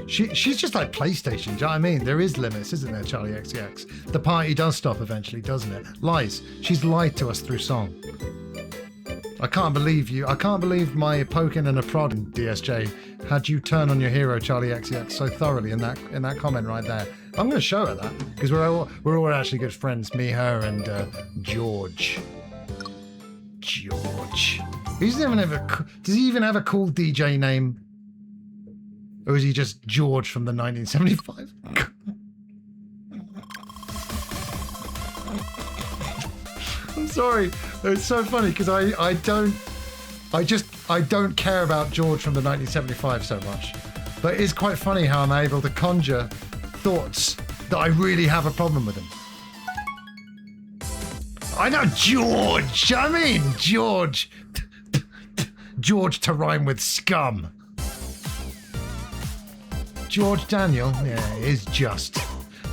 she's just like PlayStation. Do you know what I mean? There is limits, isn't there, Charlie XCX? The party does stop eventually, doesn't it? Lies. She's lied to us through song. I can't believe you. I can't believe my poking and a prod in DSJ had you turn on your hero Charlie XCX so thoroughly in that comment right there. I'm going to show her that because we're all actually good friends. Me, her, and George. George. Does he even have a cool DJ name? Or is he just George from the 1975? I'm sorry. It's so funny because I don't care about George from the 1975 so much. But it is quite funny how I'm able to conjure thoughts that I really have a problem with him. I know George. I mean George. George to rhyme with scum. George Daniel, yeah, it is just.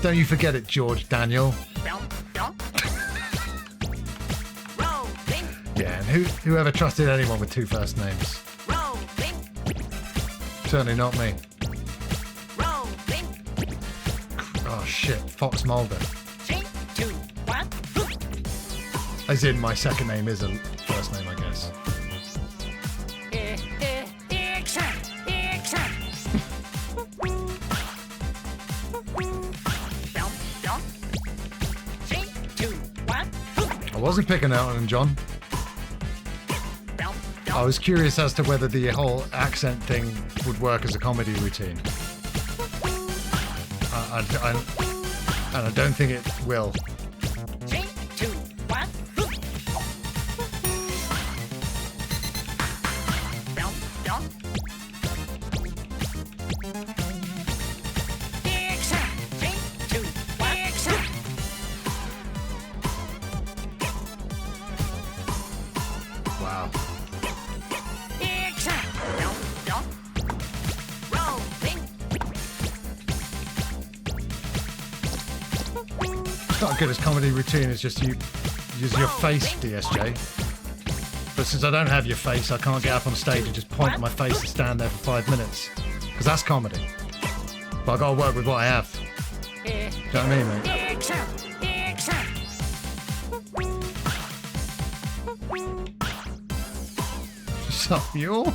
Don't you forget it, George Daniel. Yeah, and whoever trusted anyone with two first names? Certainly not me. Oh shit, Fox Mulder. 3, 2, 1. As in, my second name is a first name, I guess. I wasn't picking out on John. I was curious as to whether the whole accent thing would work as a comedy routine. And I don't think it will. 3, 2, 1. Wow. It's not as good as comedy routine, it's just you use your face, DSJ. But since I don't have your face, I can't get up on stage and just point at my face and stand there for 5 minutes. Because that's comedy. But I gotta work with what I have. Do you know what I mean, mate? What's up, Mule?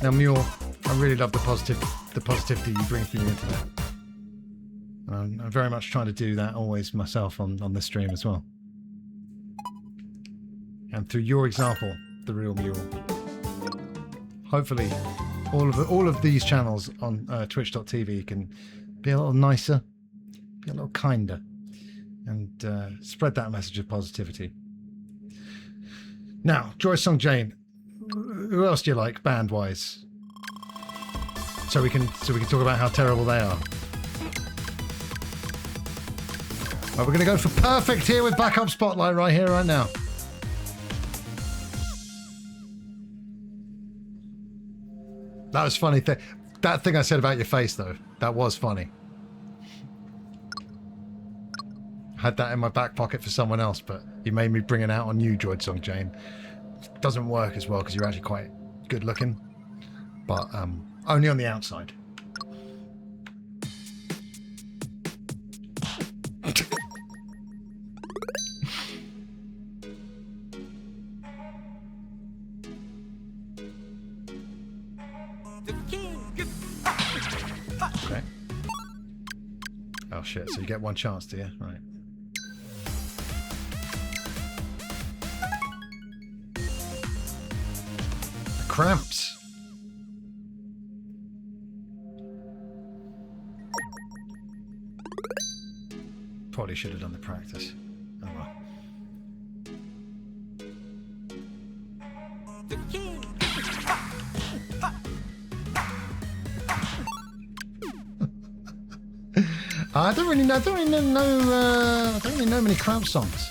Now, Mule, I really love the positivity you bring through the internet. I'm very much trying to do that always myself on this stream as well. And through your example, the real Mule. Hopefully, all of these channels on Twitch.tv can be a little nicer, be a little kinder, and spread that message of positivity. Now, Joy Song Jane, who else do you like band-wise? So we can talk about how terrible they are. Well, we're going to go for Perfect here with Backup Spotlight right here, right now. That was funny. That thing I said about your face, though, that was funny. I had that in my back pocket for someone else, but you made me bring it out on you, Joy Song Jane. It doesn't work as well because you're actually quite good looking, but only on the outside. Okay. Oh shit, so you get one chance, do you? Right. The cramps. Probably should have done the practice. Oh well. I don't really know many Cramp songs.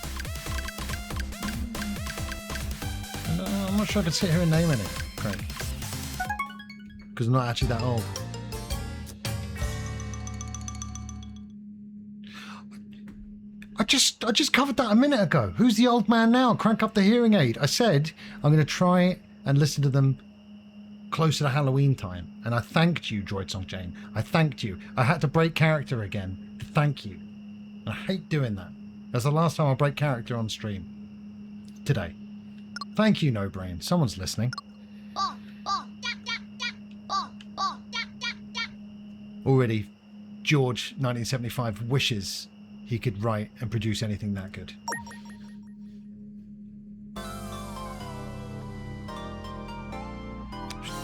I'm not sure I could sit here and name any, Craig, because I'm not actually that old. I just covered that a minute ago. Who's the old man now? Crank up the hearing aid. I said I'm going to try and listen to them closer to Halloween time. And I thanked you, Droid Song Jane. I thanked you. I had to break character again to thank you. And I hate doing that. That's the last time I break character on stream. Today. Thank you, No Brain. Someone's listening. Already, George, 1975, wishes he could write and produce anything that good.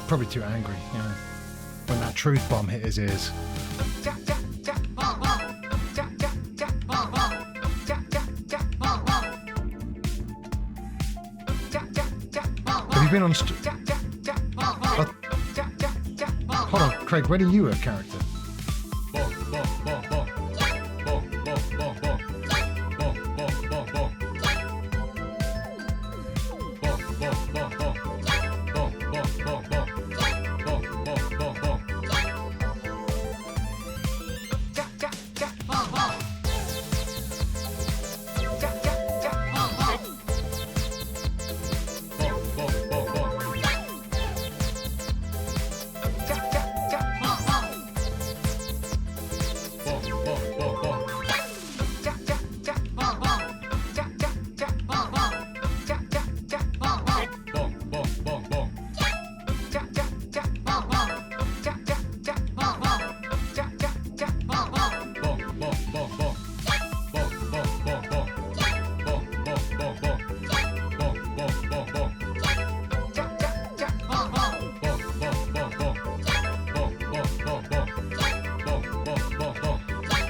Probably too angry, yeah. When that truth bomb hit his ears. Have you been on hold on, Craig, when are you a character?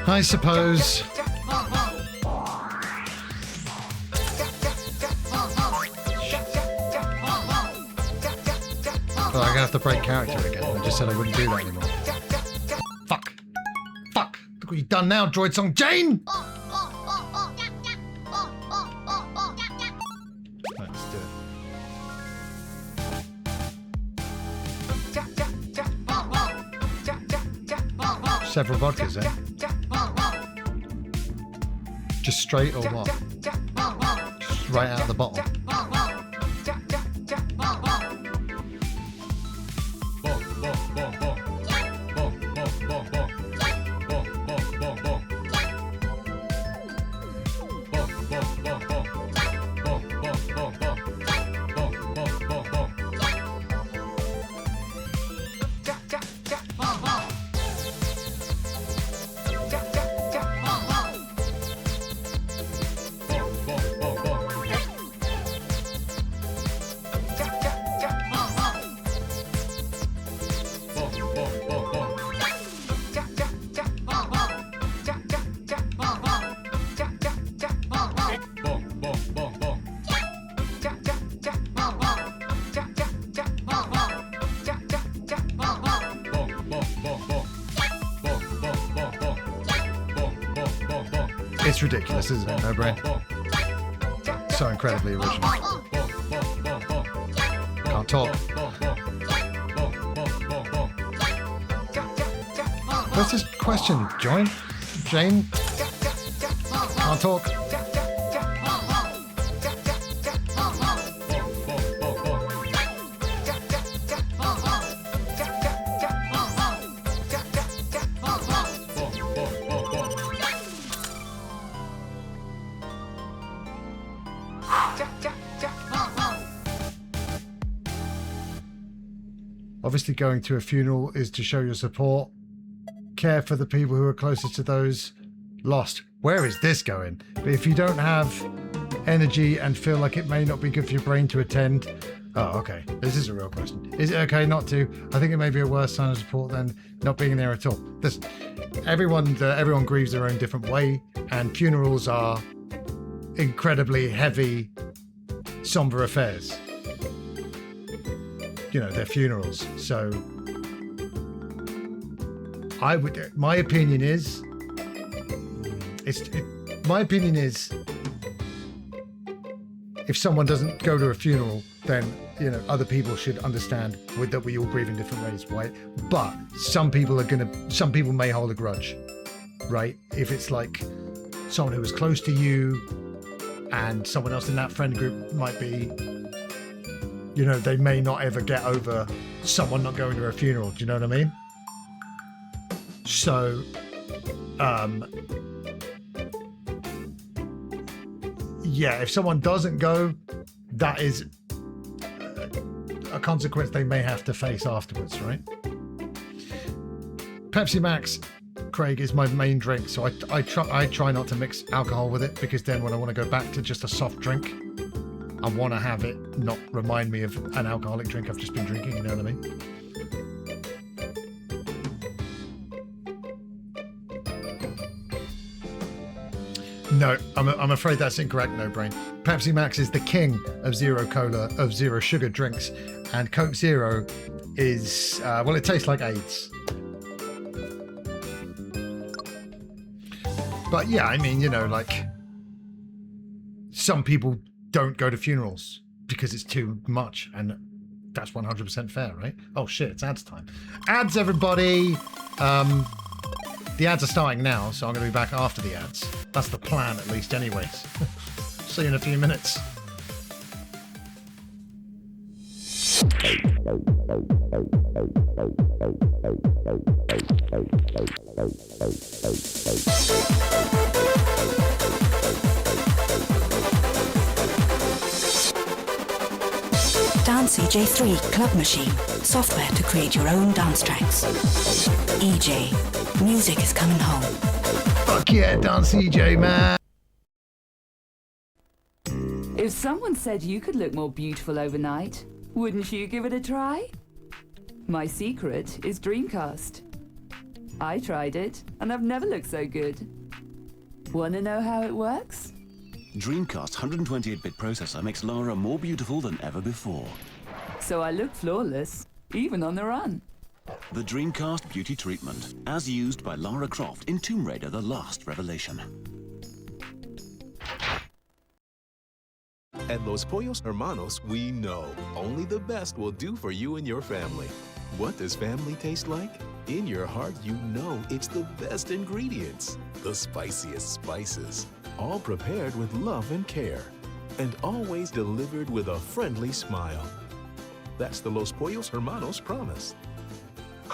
I suppose. Oh, I'm gonna have to break character again. I just said I wouldn't do that anymore. Fuck. Fuck. Look what you've done now, Droid Song Jane! Right, let's do it. Several vodkas, eh? Just straight or what? Just right out of the bottle. It's ridiculous, isn't it? No brain. So incredibly original. Can't talk. What's this question, Jane? Can't talk. Obviously, going to a funeral is to show your support, care for the people who are closest to those lost. Where is this going? But if you don't have energy and feel like it may not be good for your brain to attend, oh, okay, this is a real question. Is it okay not to? I think it may be a worse sign of support than not being there at all. Everyone grieves their own different way, and funerals are incredibly heavy, somber affairs. You know, they're funerals. So my opinion is if someone doesn't go to a funeral, then, you know, other people should understand that we all grieve in different ways, right? But some people may hold a grudge, right? If it's like someone who was close to you and someone else in that friend group might be, you know, they may not ever get over someone not going to a funeral. Do you know what I mean? So, yeah, if someone doesn't go, that is a consequence they may have to face afterwards, right? Pepsi Max, Craig, is my main drink, so I try not to mix alcohol with it, because then when I want to go back to just a soft drink, I want to have it not remind me of an alcoholic drink I've just been drinking, you know what I mean? No, I'm afraid that's incorrect, No Brain. Pepsi Max is the king of zero cola, of zero sugar drinks, and Coke Zero is, well, it tastes like AIDS. But yeah, I mean, you know, like, some people don't go to funerals because it's too much, and that's 100% fair, right? Oh shit, it's ads time. Ads, everybody! The ads are starting now, so I'm going to be back after the ads. That's the plan, at least, anyways. See you in a few minutes. Dance EJ3 Club Machine. Software to create your own dance tracks. EJ. Music is coming home. Fuck yeah, Dance EJ, man. If someone said you could look more beautiful overnight, wouldn't you give it a try? My secret is Dreamcast. I tried it, and I've never looked so good. Wanna know how it works? Dreamcast's 128-bit processor makes Lara more beautiful than ever before. So I look flawless, even on the run. The Dreamcast Beauty Treatment, as used by Lara Croft in Tomb Raider: The Last Revelation. At Los Pollos Hermanos, we know only the best will do for you and your family. What does family taste like? In your heart, you know it's the best ingredients, the spiciest spices, all prepared with love and care, and always delivered with a friendly smile. That's the Los Pollos Hermanos promise.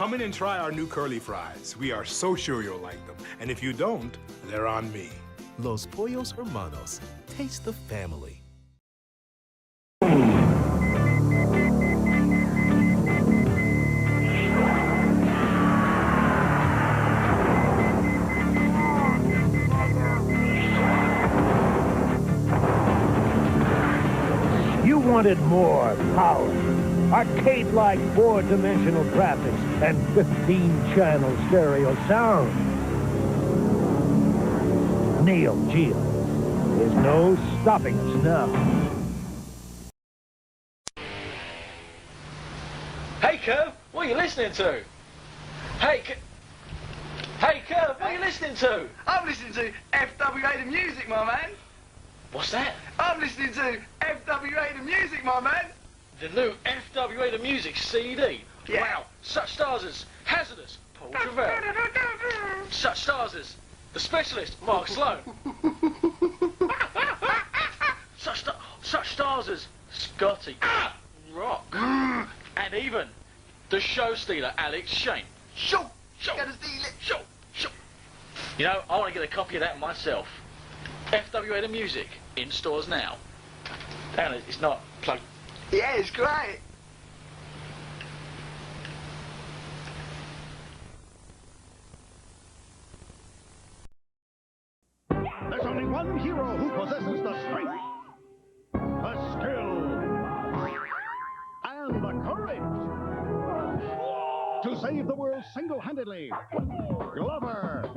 Come in and try our new curly fries. We are so sure you'll like them. And if you don't, they're on me. Los Pollos Hermanos. Taste the family. You wanted more power, arcade-like four-dimensional graphics, and 15-channel stereo sound. Neo Geo. There's no stopping us now. Hey, Curve, what are you listening to? Hey, Curve, what are you listening to? I'm listening to FWA the Music, my man. What's that? I'm listening to FWA the Music, my man. The new FWA the Music CD. Yeah. Wow, such stars as Hazardous, Paul Travell. Such stars as The Specialist, Mark Sloan. Such stars as Scotty, Rock, and even the show stealer, Alex Shane. Show! Gotta steal it! Show! You know, I want to get a copy of that myself. FWA the Music, in stores now. Damn it, it's not plugged. Yeah, it's great. There's only one hero who possesses the strength, the skill, and the courage to save the world single-handedly. Glover.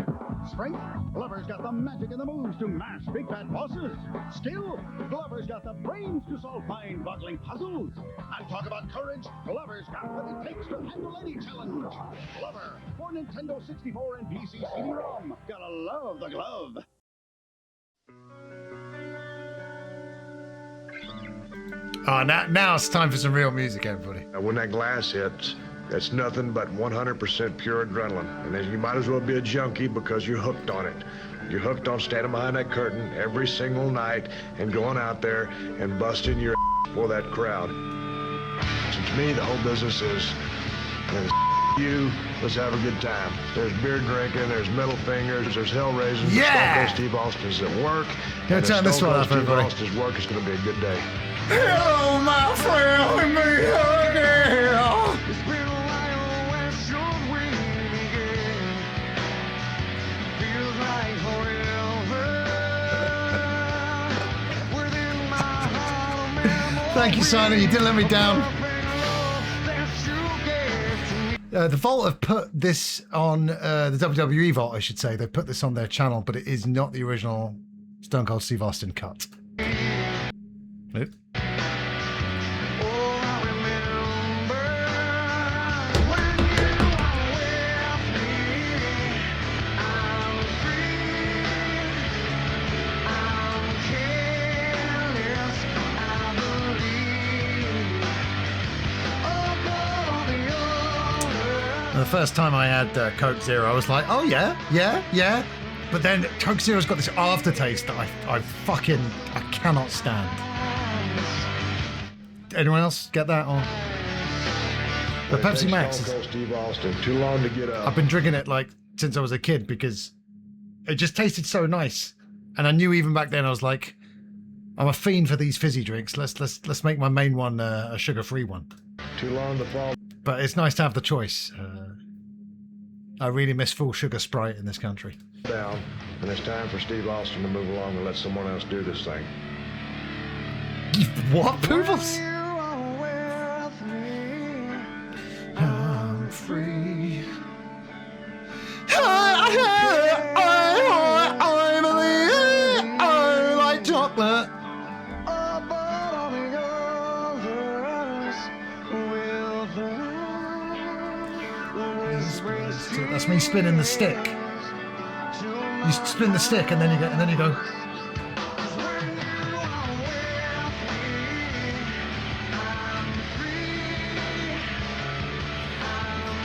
Strength, Glover's got the magic and the moves to mash big fat bosses. Skill, Glover's got the brains to solve mind-boggling puzzles. And talk about courage, Glover's got what it takes to handle any challenge. Glover, for Nintendo 64 and PC CD-ROM. Gotta love the glove. Oh, now it's time for some real music, everybody. When that glass hits, that's nothing but 100% pure adrenaline. And then you might as well be a junkie because you're hooked on it. You're hooked on standing behind that curtain every single night and going out there and busting your for that crowd. So to me, the whole business is you, let's have a good time. There's beer drinking, there's middle fingers, there's hell raising. Yeah! Stone Cold Steve Austin's at work. Gonna turn this one up, everybody. Steve Austin's work is going to be a good day. Hello, my friend, let me hug you. Thank you, Simon. You didn't let me down. The Vault have put this on the WWE Vault, I should say. They put this on their channel, but it is not the original Stone Cold Steve Austin cut. Nope. The first time I had Coke Zero, I was like, oh yeah. But then Coke Zero's got this aftertaste that I cannot stand. Anyone else get that? Or the Pepsi Max? Steve Austin, too long to get up. I've been drinking it like since I was a kid because it just tasted so nice, and I knew even back then I was like, I'm a fiend for these fizzy drinks. Let's make my main one a sugar-free one. Too long to fall. But it's nice to have the choice. I really miss full sugar Sprite in this country. Down, and it's time for Steve Austin to move along and let someone else do this thing. What, Poodles? I'm free. I believe I like chocolate. That's me spinning the stick. You spin the stick and then you go.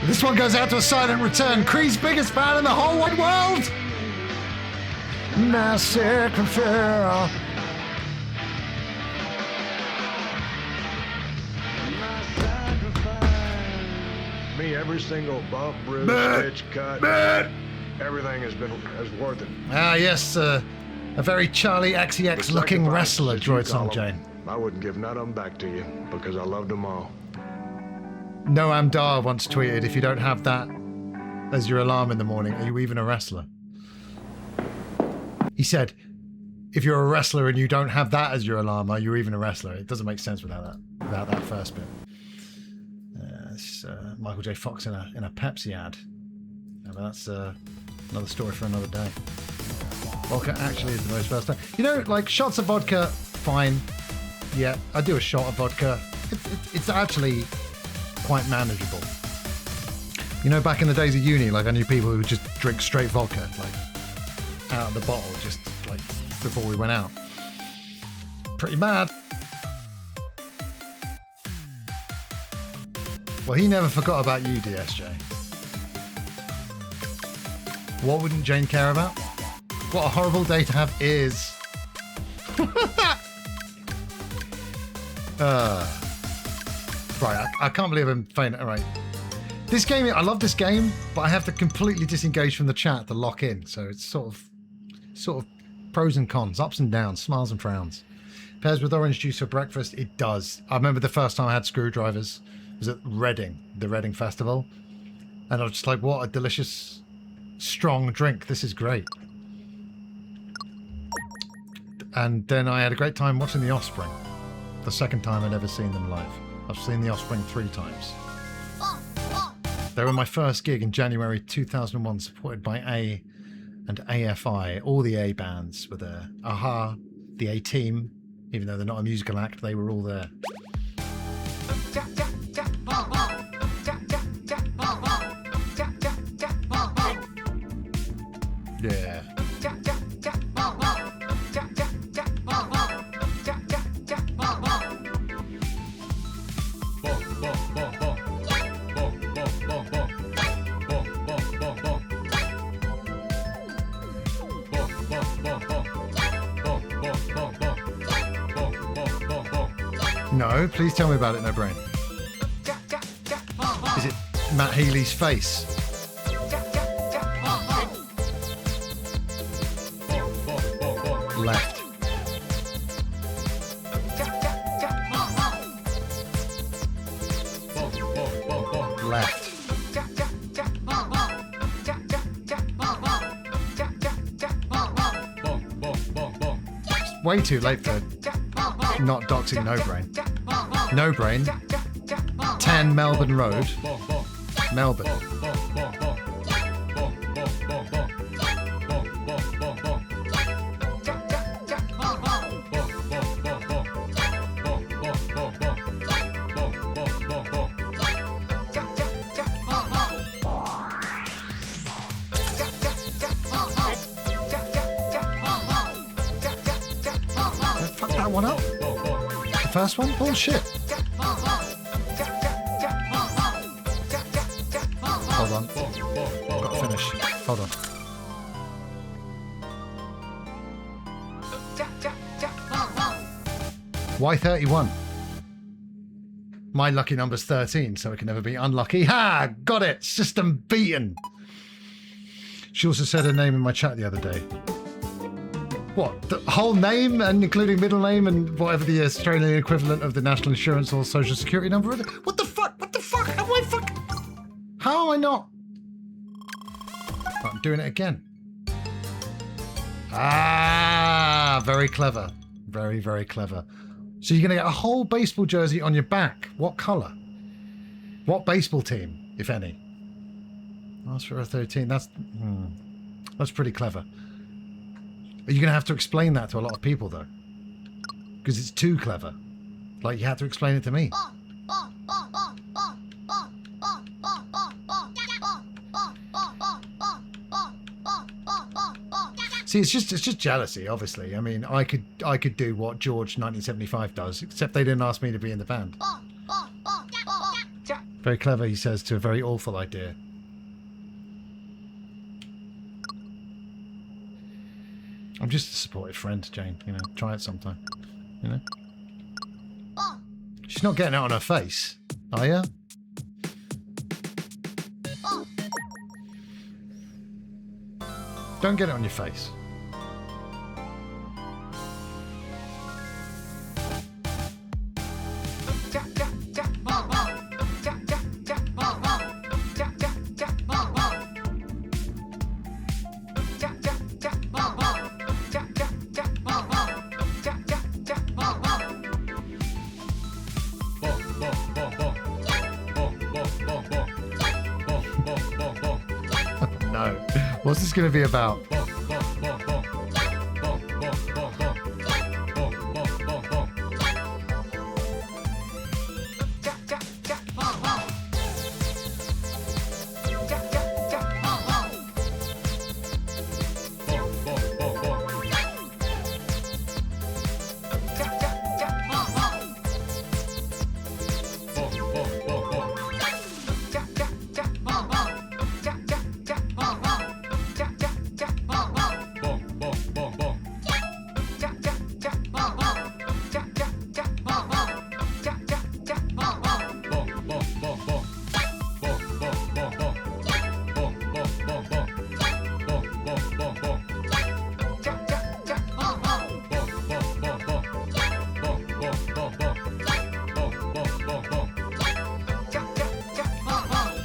This one goes out to a silent return. Creed's biggest fan in the whole wide world. Massacre. Me me, every single bump, bruise, stitch, cut, everything has worth it. Ah, yes, a very Charlie XCX looking wrestler, Droid Song Jane. I wouldn't give none of them back to you because I loved them all. Noam Dar once tweeted, if you don't have that as your alarm in the morning, are you even a wrestler? He said, if you're a wrestler and you don't have that as your alarm, are you even a wrestler? It doesn't make sense without that first bit. It's Michael J. Fox in a Pepsi ad. But that's another story for another day. Vodka actually is the most versatile. You know, like shots of vodka, fine. Yeah, I do a shot of vodka. It's actually quite manageable. You know, back in the days of uni, like I knew people who would just drink straight vodka, like out of the bottle, just like before we went out. Pretty mad. Well, he never forgot about you, DSJ. What wouldn't Jane care about? What a horrible day to have is. Right, I can't believe I'm faint. All right. This game, I love this game, but I have to completely disengage from the chat to lock in. So it's sort of pros and cons, ups and downs, smiles and frowns. Pairs with orange juice for breakfast, it does. I remember the first time I had screwdrivers. It was at Reading, the Reading Festival. And I was just like, what a delicious, strong drink. This is great. And then I had a great time watching The Offspring. The second time I'd ever seen them live. I've seen The Offspring 3 times. They were my first gig in January 2001, supported by A and AFI. All the A bands were there. Aha, the A Team, even though they're not a musical act, they were all there. Yeah. No, please tell me about it, No Brain. Is it Matt Healy's face? Left. Left. It's way too late for not doxing No Brain. No Brain, 10 Melbourne Road, Melbourne. Fuck that one up. The first one? Bullshit. Hold on. I've got to finish. Hold on. Why 31? My lucky number's 13, so it can never be unlucky. Ha! Got it! System beaten! She also said her name in my chat the other day. What? The whole name, and including middle name and whatever the Australian equivalent of the national insurance or social security number is? What the fuck? What the fuck? How am I fuck? How am I not? I'm doing it again. Ah, very clever. Very, very clever. So you're going to get a whole baseball jersey on your back. What colour? What baseball team, if any? Ask for a 13. That's pretty clever. Are you going to have to explain that to a lot of people, though? Because it's too clever. Like, you had to explain it to me. See, it's just jealousy, obviously. I mean, I could do what George 1975 does, except they didn't ask me to be in the band. Very clever, he says, to a very awful idea. I'm just a supportive friend, Jane. You know, try it sometime. You know? She's not getting it on her face, are you? Don't get it on your face. No. What's this going to be about?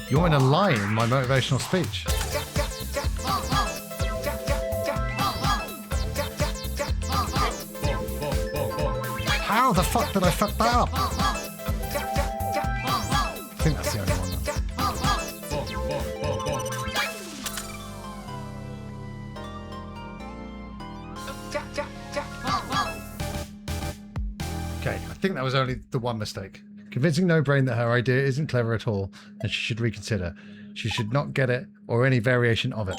You want me to lie in my motivational speech? How the fuck did I fuck that up? I think that's the only one. Okay, I think that was only the one mistake. Convincing No Brain that her idea isn't clever at all and she should reconsider. She should not get it or any variation of it.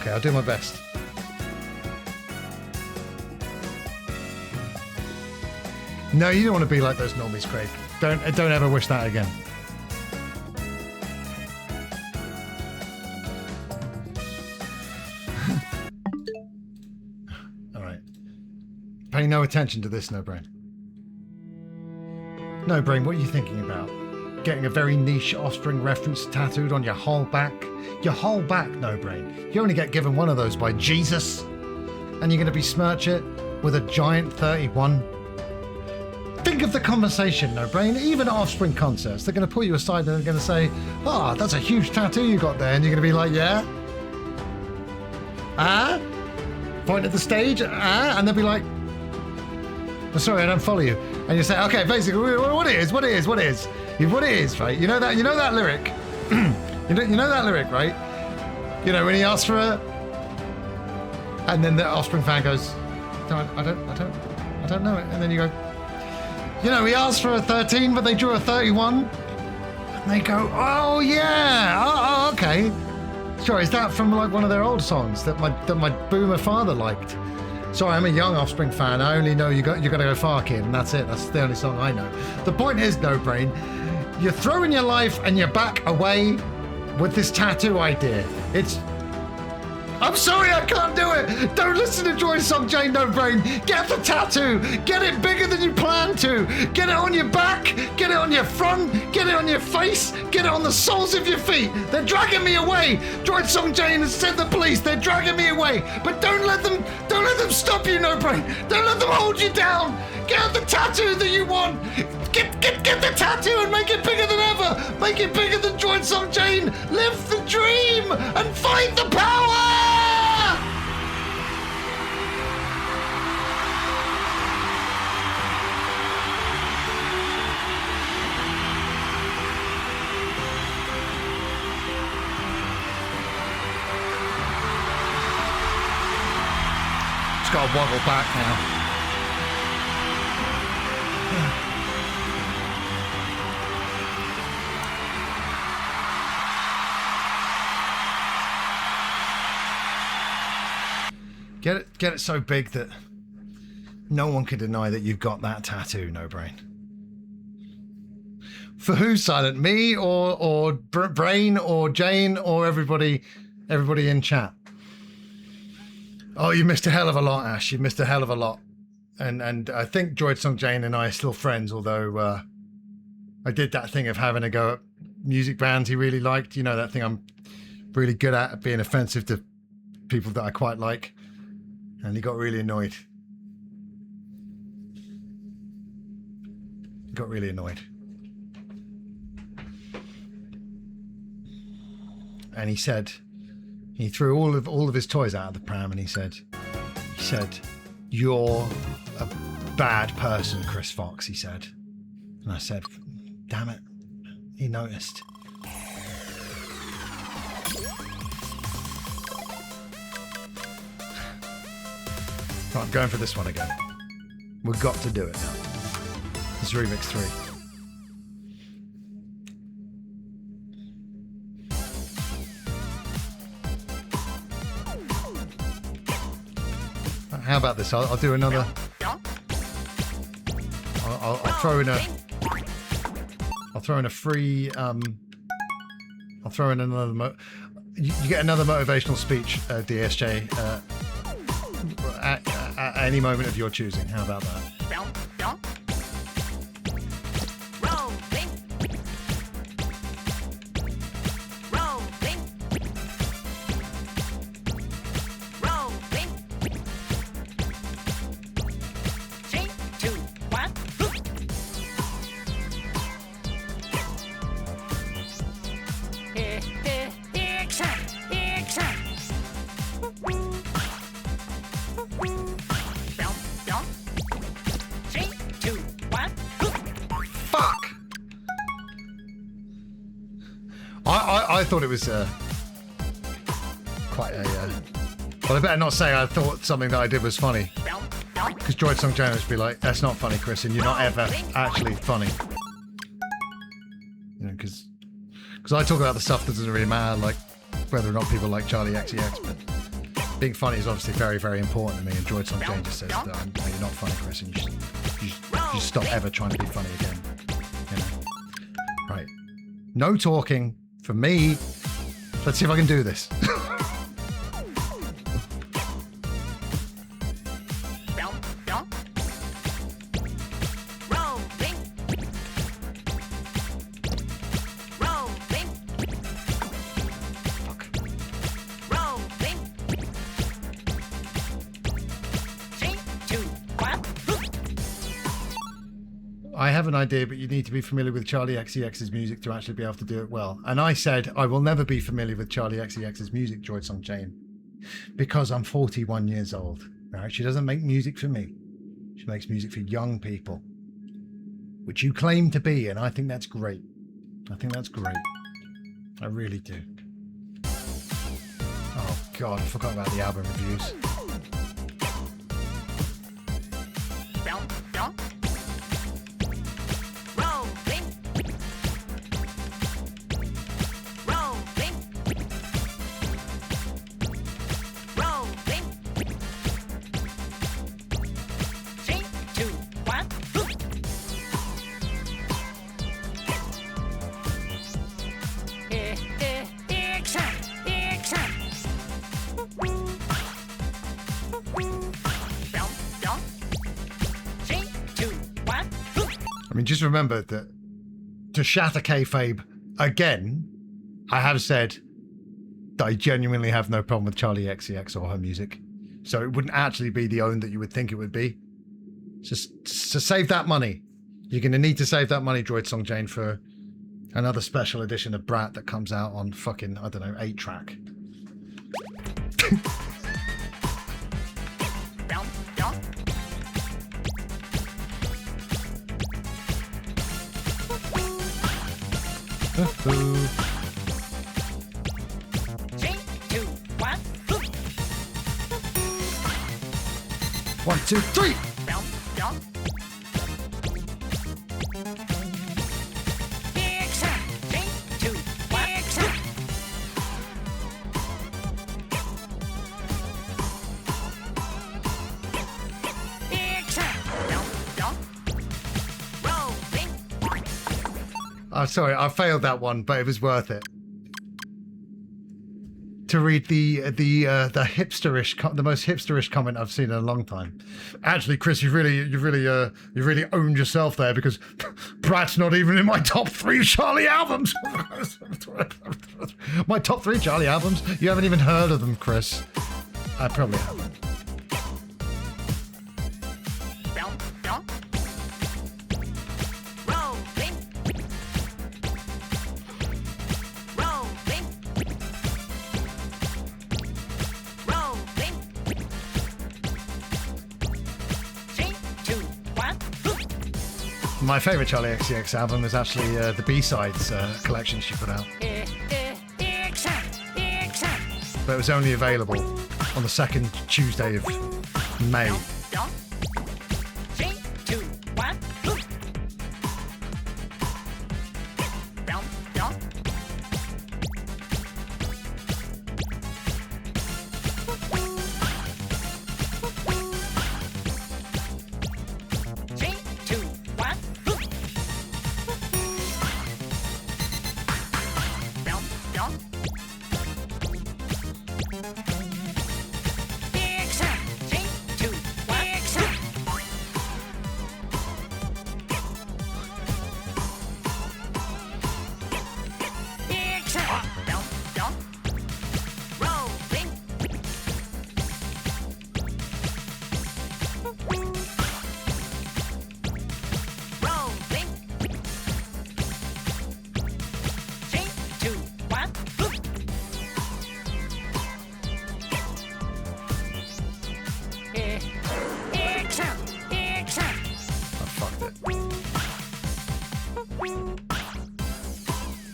Okay, I'll do my best. No, you don't want to be like those normies, Craig. Don't ever wish that again. All right. Pay no attention to this, No Brain. No Brain, what are you thinking about? Getting a very niche Offspring reference tattooed on your whole back? Your whole back, No Brain. You only get given one of those by Jesus. And you're going to besmirch it with a giant 31? Think of the conversation, No Brain. Even at Offspring concerts, they're going to pull you aside and they're going to say, "Ah, that's a huge tattoo you got there." And you're going to be like, "Yeah? Ah?" Point at the stage, "Ah?" And they'll be like, "I'm sorry, I don't follow you." And you say, "Okay, basically, what it is, right? You know that lyric, you know that lyric, right? You know when he asks for a," and then the Offspring fan goes, "No, I don't know it." And then you go, "You know, he asked for a 13, but they drew a 31." And they go, "Oh yeah, oh okay. Sorry, is that from like one of their old songs that my boomer father liked?" Sorry, I'm a young Offspring fan. I only know you gotta go far, kid, and that's it. That's the only song I know. The point is, No Brain, you're throwing your life and your back away with this tattoo idea. I'm sorry, I can't do it. Don't listen to Joy Song Jane, No Brain. Get the tattoo. Get it bigger than you plan to. Get it on your back. Get it on your front. Get it on your face. Get it on the soles of your feet. They're dragging me away. Joy Song Jane has sent the police. They're dragging me away. But don't let them stop you, No Brain. Don't let them hold you down. Get the tattoo that you want. Get the tattoo and make it bigger than ever. Make it bigger than Joy Song Jane. Live the dream and find the power. Just got to wobble back now. Get it so big that no one can deny that you've got that tattoo, No Brain. For who, Silent? Me or Brain or Jane or everybody in chat? Oh, you missed a hell of a lot, Ash. You missed a hell of a lot. And I think Droid Song Jane and I are still friends, although I did that thing of having a go at music bands he really liked. You know, that thing I'm really good at being offensive to people that I quite like. And he got really annoyed. He got really annoyed. And he said, he threw all of his toys out of the pram, and he said, "You're a bad person, Chris Fox," he said. And I said, "Damn it, he noticed." Right, I'm going for this one again. We've got to do it now. This is Remix 3. How about this? I'll do another. I'll throw in a. I'll throw in a free. I'll throw in another. You get another motivational speech, DSJ, at any moment of your choosing. How about that? I thought it was quite a... well, I better not say I thought something that I did was funny. Because Droid Song Jane would be like, "That's not funny, Chris, and you're not ever actually funny." You know, because I talk about the stuff that doesn't really matter, like whether or not people like Charlie XCX, but being funny is obviously very, very important to me, and Droid Song Jane just says that no, you're not funny, Chris, and you should stop ever trying to be funny again. You know? Right. No talking. For me, let's see if I can do this. I have an idea, but you need to be familiar with Charlie XCX's music to actually be able to do it well. And I said, I will never be familiar with Charlie XCX's music, Droid Song Jane, because I'm 41 years old. Right? She doesn't make music for me. She makes music for young people, which you claim to be, and I think that's great. I think that's great. I really do. Oh, God, I forgot about the album reviews. Just remember that to shatter kayfabe again, I have said that I genuinely have no problem with Charlie XCX or her music. So it wouldn't actually be the own that you would think it would be. Just to save that money, you're going to need to save that money, Droid Song Jane, for another special edition of Brat that comes out on fucking, I don't know, 8-track. Three, two, one. 1, 2, 3. Oh, sorry, I failed that one, but it was worth it. to read the hipsterish, the most hipsterish comment I've seen in a long time. Actually, Chris, you really owned yourself there, because Brat's not even in my top 3 Charlie albums. My top 3 Charlie albums? You haven't even heard of them, Chris. I probably haven't. My favourite Charlie XCX album is actually the B-sides collection she put out. But it was only available on the second Tuesday of May.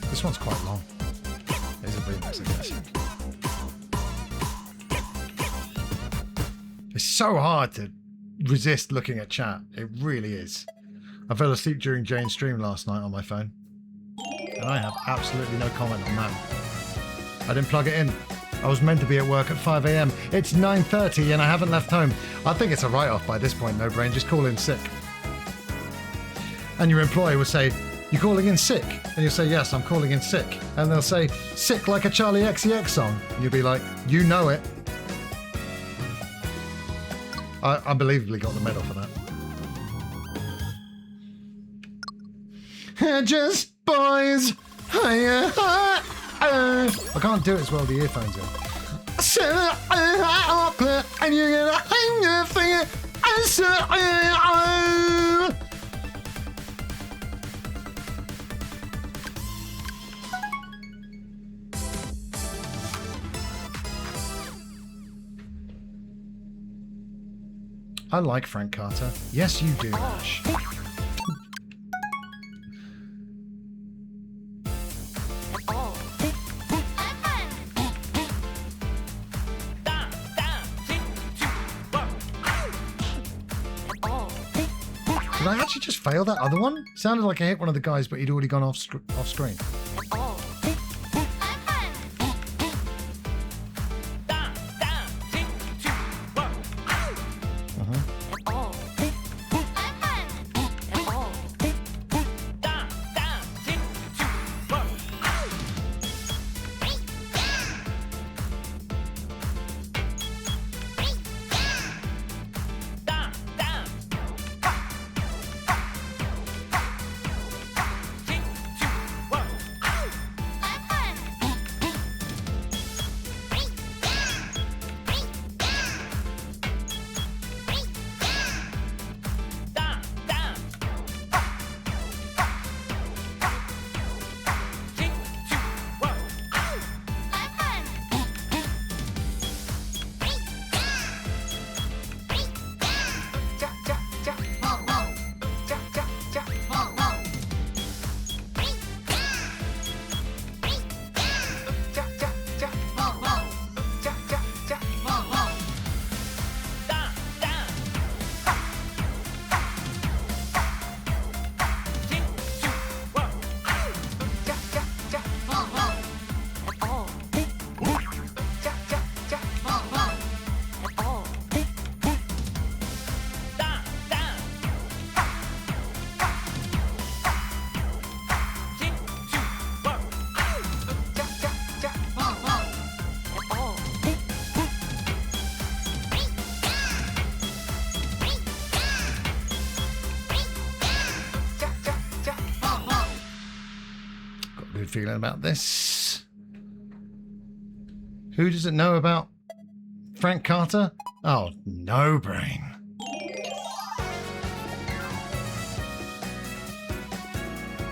This one's quite long. There's a remix, I guess. It's so hard to resist looking at chat. It really is. I fell asleep during Jane's stream last night on my phone, and I have absolutely no comment on that. I didn't plug it in. I was meant to be at work at 5 a.m. It's 9:30 and I haven't left home. I think it's a write-off by this point, no brain. Just call in sick. And your employer will say, "You calling in sick?" And you'll say, "Yes, I'm calling in sick." And they'll say, "Sick like a Charlie XCX song." And you'll be like, "You know it." I unbelievably got the medal for that. Just boys. I can't do it as well with the earphones in. And you're gonna hang your finger. I like Frank Carter. Yes, you do, Ash. Did I actually just fail that other one? Sounded like I hit one of the guys, but he'd already gone off screen. feeling about this? Who doesn't know about Frank Carter? Oh, no brain.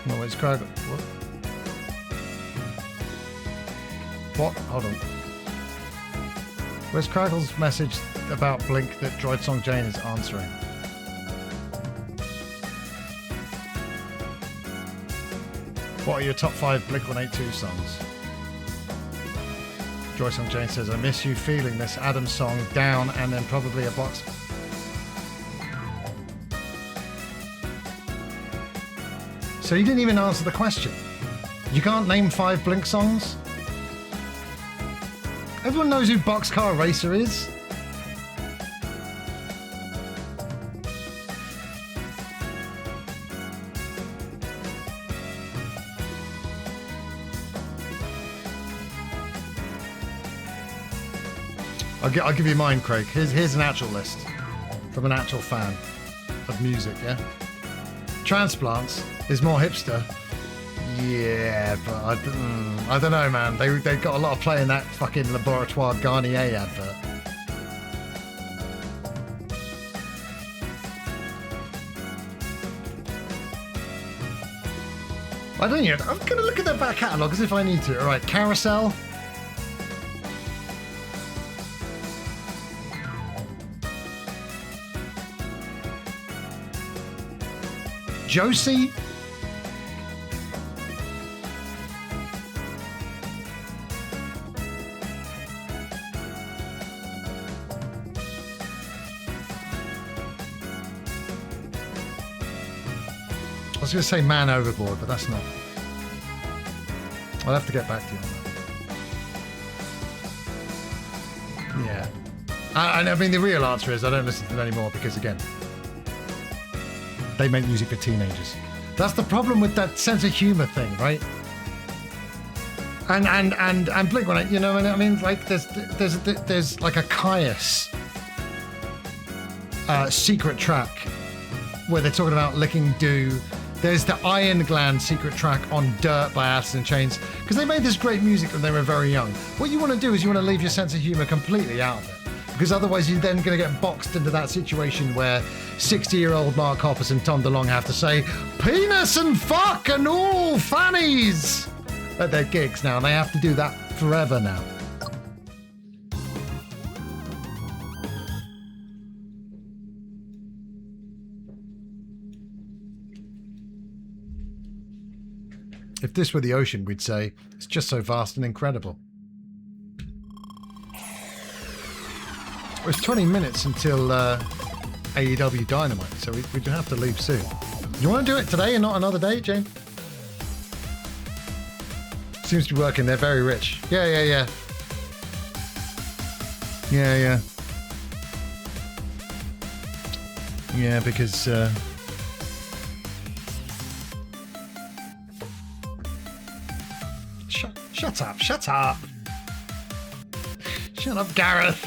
No, where's Craggle? What? Hold on. Where's Craggle's message about Blink that Droid Song Jane is answering? What are your top 5 Blink-182 songs? Droid Song Jane says, I miss you feeling this Adam song down and then probably a box. So you didn't even answer the question. You can't name 5 Blink songs? Everyone knows who Boxcar Racer is. I'll give you mine, Craig. Here's an actual list from an actual fan of music, yeah? Transplants is more hipster. Yeah, but I don't know, man. They got a lot of play in that fucking Laboratoire Garnier advert. I don't know. I'm going to look at their back catalogue as if I need to. All right, Carousel. Josie. I was going to say Man Overboard, but that's not. I'll have to get back to you on that. Yeah. I mean, the real answer is I don't listen to them anymore because, again, they make music for teenagers. That's the problem with that sense of humor thing, right? And Blink-182, you know, I mean, like there's like a Caius secret track where they're talking about licking do. There's the Iron Gland secret track on Dirt by Alice in Chains, because they made this great music when they were very young. What you want to do is you want to leave your sense of humor completely out of it, because otherwise you're then going to get boxed into that situation where 60-year-old Mark Hoppus and Tom DeLonge have to say penis and fuck and all fannies at their gigs now, and they have to do that forever now. If this were the ocean, we'd say it's just so vast and incredible. It's 20 minutes until AEW Dynamite, so we do have to leave soon. You want to do it today and not another day, Jane? Seems to be working. They're very rich. Yeah. Yeah, because... Shut up. Shut up, Gareth.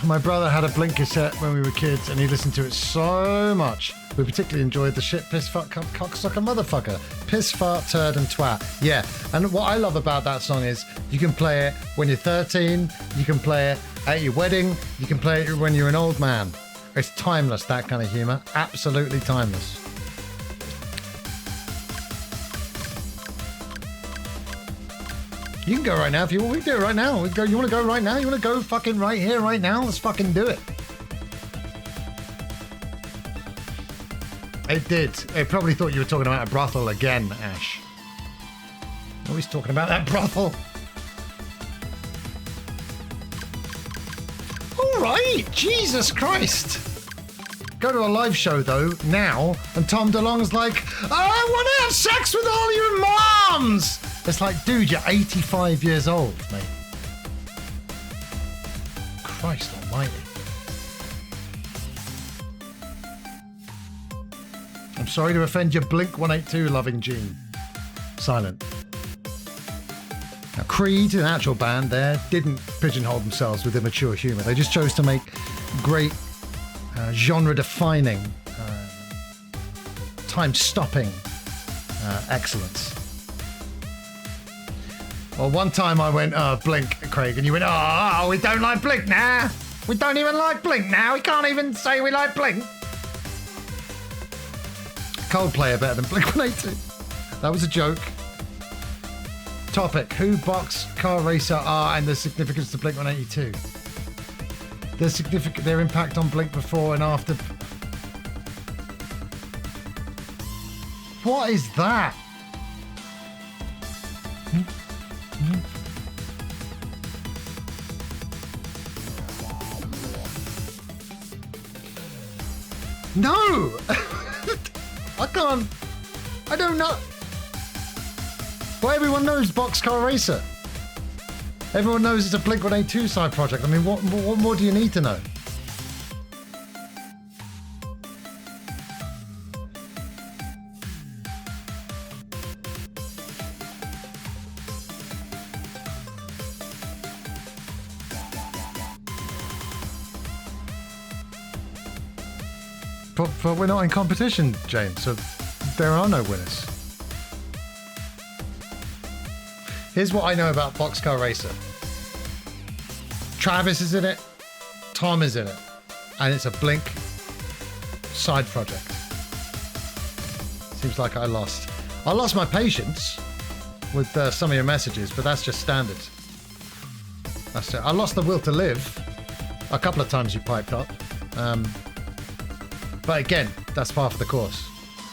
My brother had a Blink cassette when we were kids, and he listened to it so much. We particularly enjoyed the shit, piss, fuck, cocksucker, motherfucker. Piss, fart, turd, and twat. Yeah, and what I love about that song is you can play it when you're 13, you can play it at your wedding, you can play it when you're an old man. It's timeless, that kind of humour. Absolutely timeless. You can go right now if you want. We can do it right now. You want to go right now? You want to go fucking right here, right now? Let's fucking do it. It did. It probably thought you were talking about a brothel again, Ash. Always talking about that brothel. All right. Jesus Christ. Go to a live show, though, now, and Tom DeLonge's like, I want to have sex with all your moms! It's like, dude, you're 85 years old, mate. Christ almighty. I'm sorry to offend your Blink-182 loving Gene. Silent. Now, Creed, an actual band there, didn't pigeonhole themselves with immature humour. They just chose to make great genre-defining, time-stopping excellence. Well, one time I went, Blink, Craig, and you went, we don't like Blink now. We don't even like Blink now. We can't even say we like Blink. Coldplay are better than Blink-182. That was a joke. Topic: who Boxcar Racer are and the significance to Blink-182. Their impact on Blink before and after. What is that? No! I can't. I don't know. Well, everyone knows Boxcar Racer. Everyone knows it's a Blink-182 side project. I mean, what more do you need to know? But we're not in competition, James, so there are no winners. Here's what I know about Boxcar Racer. Travis is in it, Tom is in it, and it's a Blink side project. Seems like I lost my patience with some of your messages, but that's just standard. That's it. I lost the will to live a couple of times you piped up. But again, that's part of the course.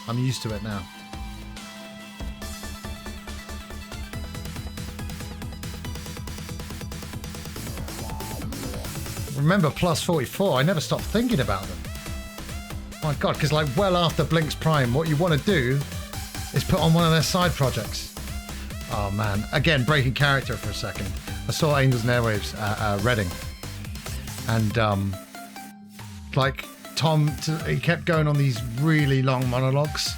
I'm used to it now. Remember Plus 44, I never stopped thinking about them. My God, because like well after Blink's prime, what you want to do is put on one of their side projects. Oh man, again, breaking character for a second. I saw Angels and Airwaves at Reading. And like Tom, he kept going on these really long monologues.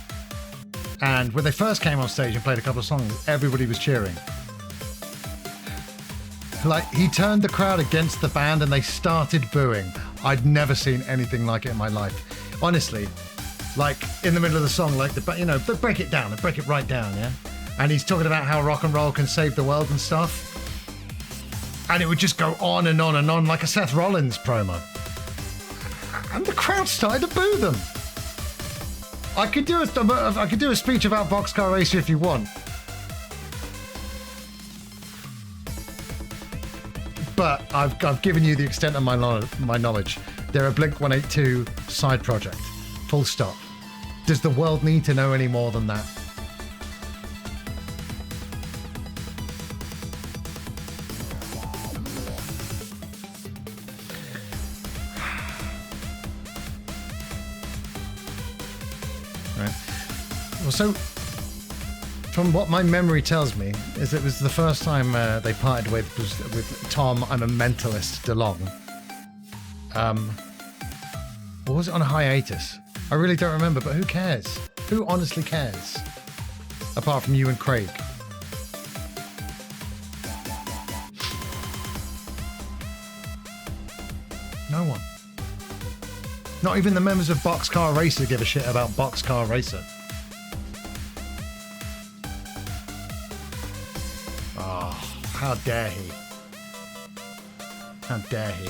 And when they first came on stage and played a couple of songs, everybody was cheering. Like, he turned the crowd against the band and they started booing. I'd never seen anything like it in my life. Honestly, like, in the middle of the song, like, they break it down, they break it right down, yeah? And he's talking about how rock and roll can save the world and stuff. And it would just go on and on and on like a Seth Rollins promo. And the crowd started to boo them. I could do a speech about Boxcar Racer if you want. But I've given you the extent of my knowledge. They're a Blink-182 side project. Full stop. Does the world need to know any more than that? So, from what my memory tells me, is it was the first time they parted with Tom, I'm a Mentalist, DeLonge. Or was it on a hiatus? I really don't remember, but who cares? Who honestly cares? Apart from you and Craig. No one. Not even the members of Boxcar Racer give a shit about Boxcar Racer. How dare he? How dare he?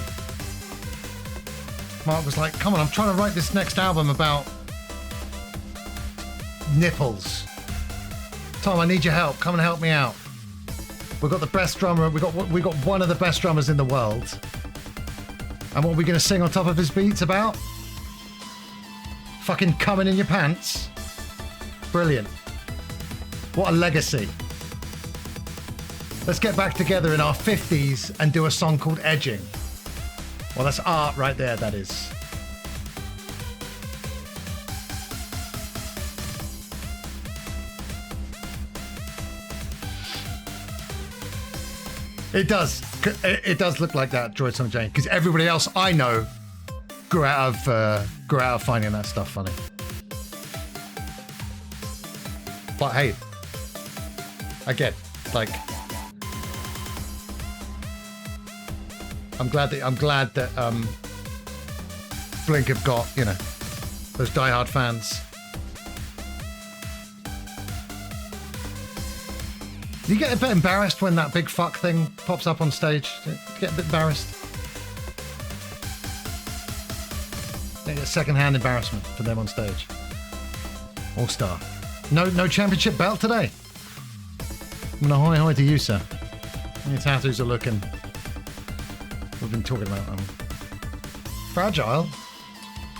Mark was like, come on, I'm trying to write this next album about nipples. Tom, I need your help. Come and help me out. We've got the best drummer. We got one of the best drummers in the world. And what are we going to sing on top of his beats about? Fucking coming in your pants. Brilliant. What a legacy. Let's get back together in our 50s and do a song called Edging. Well, that's art right there, that is. It does look like that, Droid Song Jane, because everybody else I know grew out of finding that stuff funny. But hey, again, like, I'm glad that Blink have got, those diehard fans. Do you get a bit embarrassed when that big fuck thing pops up on stage? Do you get a bit embarrassed? You get second-hand embarrassment for them on stage. All-star. No championship belt today. I'm gonna hi to you, sir. Your tattoos are looking. We've been talking about them. Fragile.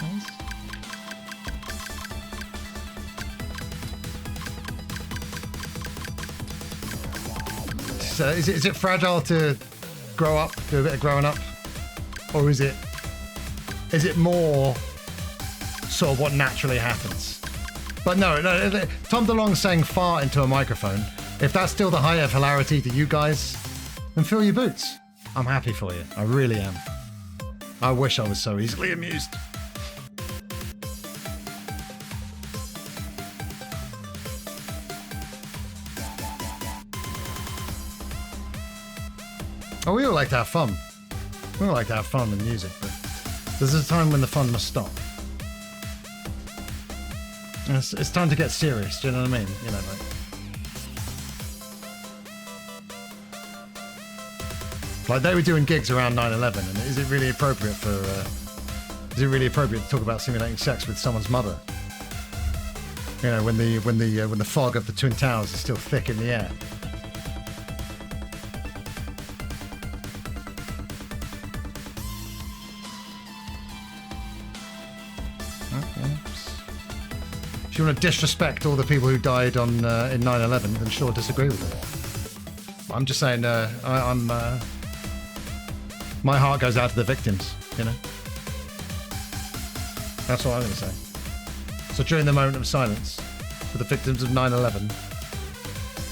Nice. So is it fragile to grow up, do a bit of growing up, or is it more sort of what naturally happens? But no. Tom DeLonge saying fart into a microphone. If that's still the height of hilarity to you guys, then fill your boots. I'm happy for you. I really am. I wish I was so easily amused. Oh, we all like to have fun. We all like to have fun with music, but there's a time when the fun must stop. And it's time to get serious, do you know what I mean? You know, like they were doing gigs around 9/11, and is it really appropriate to talk about simulating sex with someone's mother? You know, when the fog of the Twin Towers is still thick in the air. If you want to disrespect all the people who died on in 9/11, then sure, disagree with it. I'm just saying, my heart goes out to the victims, you know? That's what I'm going to say. So during the moment of silence for the victims of 9/11,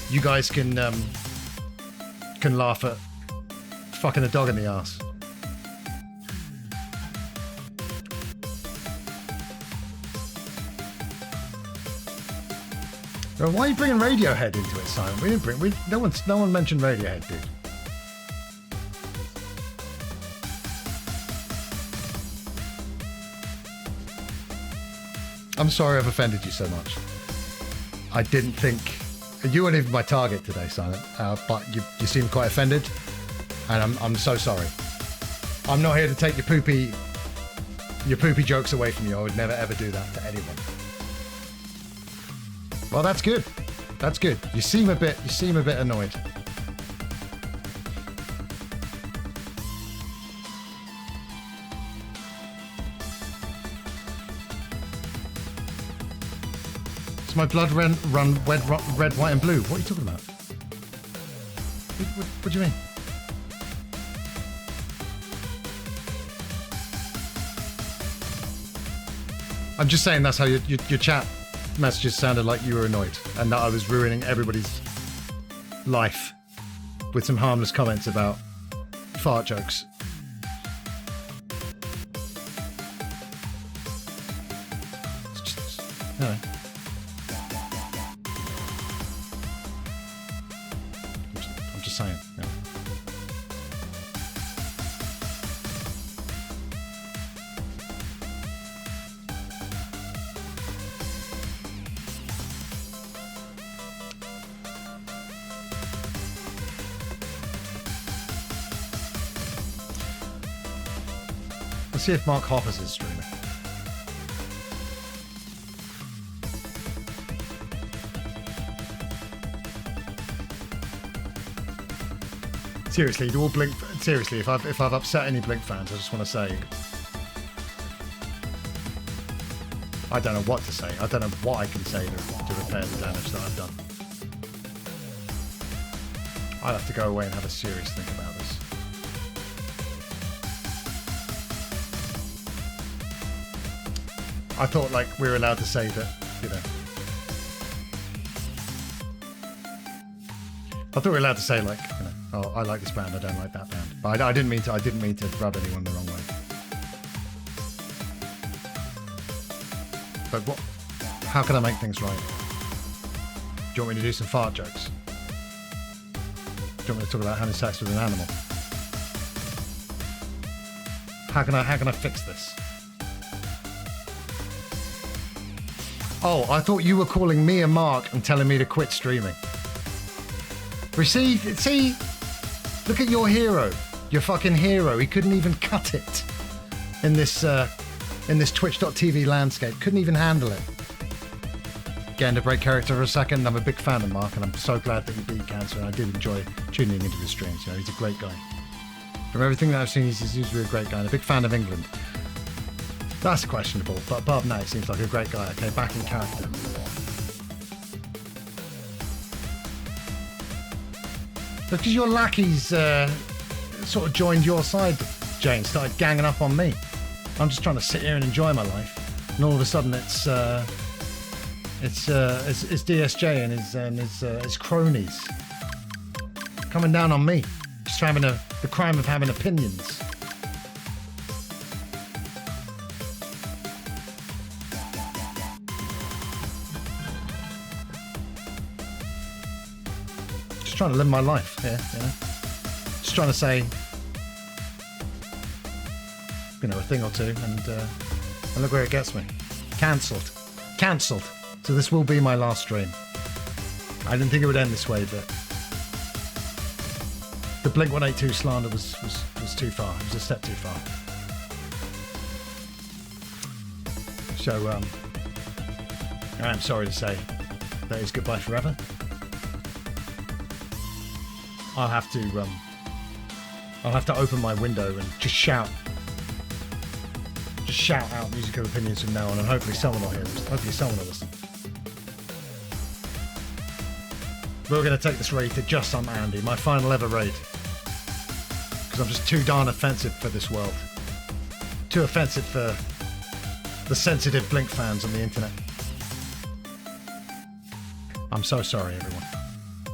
you guys can laugh at fucking a dog in the arse. Well, why are you bringing Radiohead into it, Simon? No one mentioned Radiohead, dude. I'm sorry I've offended you so much. I didn't think... You weren't even my target today, Simon, but you seem quite offended, and I'm so sorry. I'm not here to take your poopy jokes away from you. I would never ever do that to anyone. Well, that's good. That's good. You seem a bit annoyed. My blood run red, white, and blue. What are you talking about? What do you mean? I'm just saying that's how your chat messages sounded like you were annoyed, and that I was ruining everybody's life with some harmless comments about fart jokes. It's just, no. Saying, yeah. Let's see if Mark Hoppers is streaming. Seriously, do all Blink? Seriously, if I've upset any Blink fans, I just want to say, I don't know what to say. I don't know what I can say to repair the damage that I've done. I'll have to go away and have a serious think about this. I thought like we were allowed to say that, you know. I thought we were allowed to say like, you know, oh, I like this band, I don't like that band. But I didn't mean to rub anyone the wrong way. But what? How can I make things right? Do you want me to do some fart jokes? Do you want me to talk about having sex with an animal? How can I fix this? Oh, I thought you were calling me and Mark and telling me to quit streaming. See, look at your hero, your fucking hero. He couldn't even cut it in this Twitch.tv landscape. Couldn't even handle it. Getting to break character for a second. I'm a big fan of Mark, and I'm so glad that he beat cancer. And I did enjoy tuning into his streams. You know, he's a great guy. From everything that I've seen, he's usually a great guy and a big fan of England. That's questionable, but apart from that, he seems like a great guy. Okay, back in character. Because your lackeys sort of joined your side, Jane, started ganging up on me. I'm just trying to sit here and enjoy my life, and all of a sudden it's DSJ and his cronies coming down on me, just having the crime of having opinions. Just trying to live my life here, you know. Just trying to say, you know, a thing or two, and look where it gets me. Cancelled. So this will be my last stream. I didn't think it would end this way, but the Blink-182 slander was too far. It was a step too far. So I am sorry to say that is goodbye forever. I'll have to open my window and just shout out musical opinions from now on, and hopefully someone will hear this. Hopefully someone will listen. We're going to take this raid to Just Some Andy, my final ever raid. Because I'm just too darn offensive for this world. Too offensive for the sensitive Blink fans on the internet. I'm so sorry, everyone.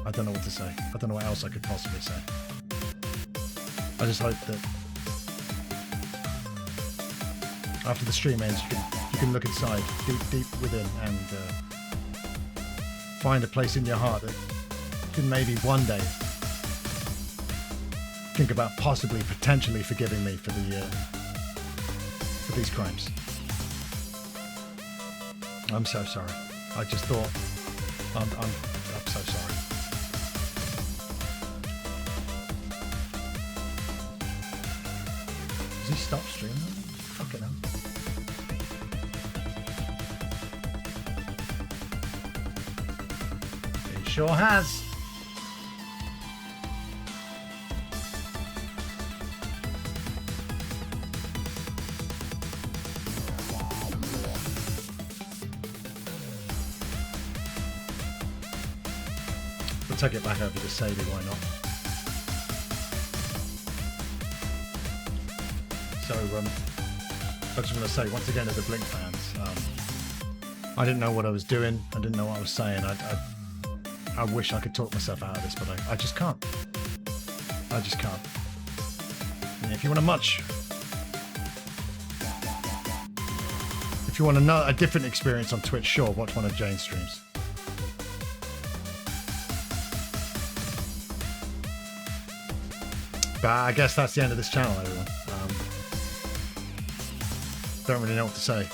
I don't know what to say. I don't know what else I could possibly say. I just hope that after the stream ends, you can look inside, deep within, and find a place in your heart that can maybe one day think about possibly, potentially forgiving me for these crimes. I'm so sorry. I just thought I'm so sorry. Has he stopped streaming? Fucking hell. He sure has. We'll take it back over to Sadie, why not? So, I just want to say once again to the Blink fans, I didn't know what I was doing. I didn't know what I was saying. I wish I could talk myself out of this, but I just can't. I just can't. Yeah, if you want a different experience on Twitch, sure, watch one of Jane's streams. But I guess that's the end of this channel, everyone. Don't really know what to say.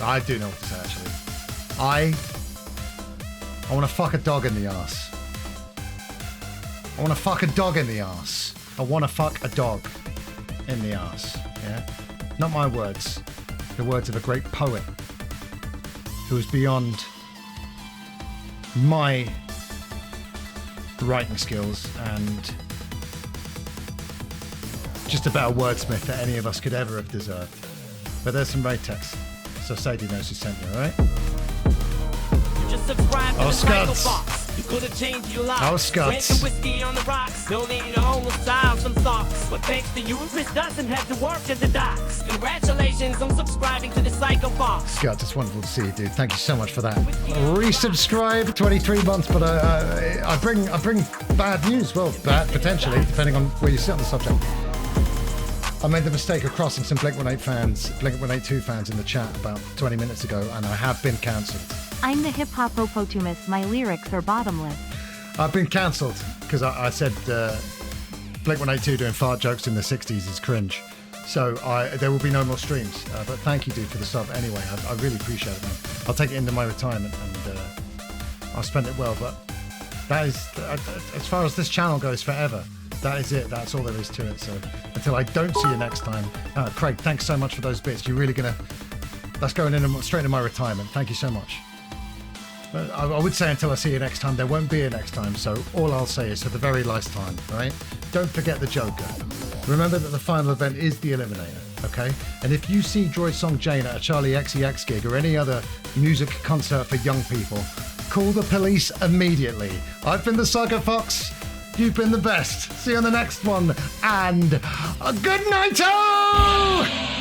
I do know what to say, actually. I want to fuck a dog in the arse. I want to fuck a dog in the arse. I want to fuck a dog in the arse. Yeah? Not my words. The words of a great poet who is beyond my writing skills and just about a wordsmith that any of us could ever have deserved. But there's some raid text, so Sadie knows who sent you, alright? Just subscribe to Oh, the Psycho Scuds. Box. You could have changed your life. Oh, Scuds. Drinking whiskey on the rocks. Donating a homeless child some socks. But thanks to you, Chris doesn't have to work at the docks. Congratulations on subscribing to the Psycho Box. Scott, it's wonderful to see you, dude. Thank you so much for that. Resubscribe, 23 months, but I bring bad news. Well, bad potentially, depending on where you sit on the subject. I made the mistake of crossing some Blink-182 fans in the chat about 20 minutes ago, and I have been cancelled. I'm the hip-hop opotumus. My lyrics are bottomless. I've been cancelled because I said Blink-182 doing fart jokes in the 60s is cringe. So there will be no more streams. But thank you, dude, for the sub anyway. I really appreciate it, man. I'll take it into my retirement, and I've spent it well, but that is, as far as this channel goes, forever. That is it. That's all there is to it. So until I don't see you next time, Craig, thanks so much for those bits. You're really gonna. That's going in straight into my retirement. Thank you so much. I would say until I see you next time, there won't be a next time. So all I'll say is for the very last time, all right? Don't forget the Joker. Remember that the final event is the Eliminator, okay? And if you see Droid Song Jane at a Charlie XCX gig or any other music concert for young people, call the police immediately. I've been the Psycho Fox. You've been the best. See you on the next one. And a good night-o!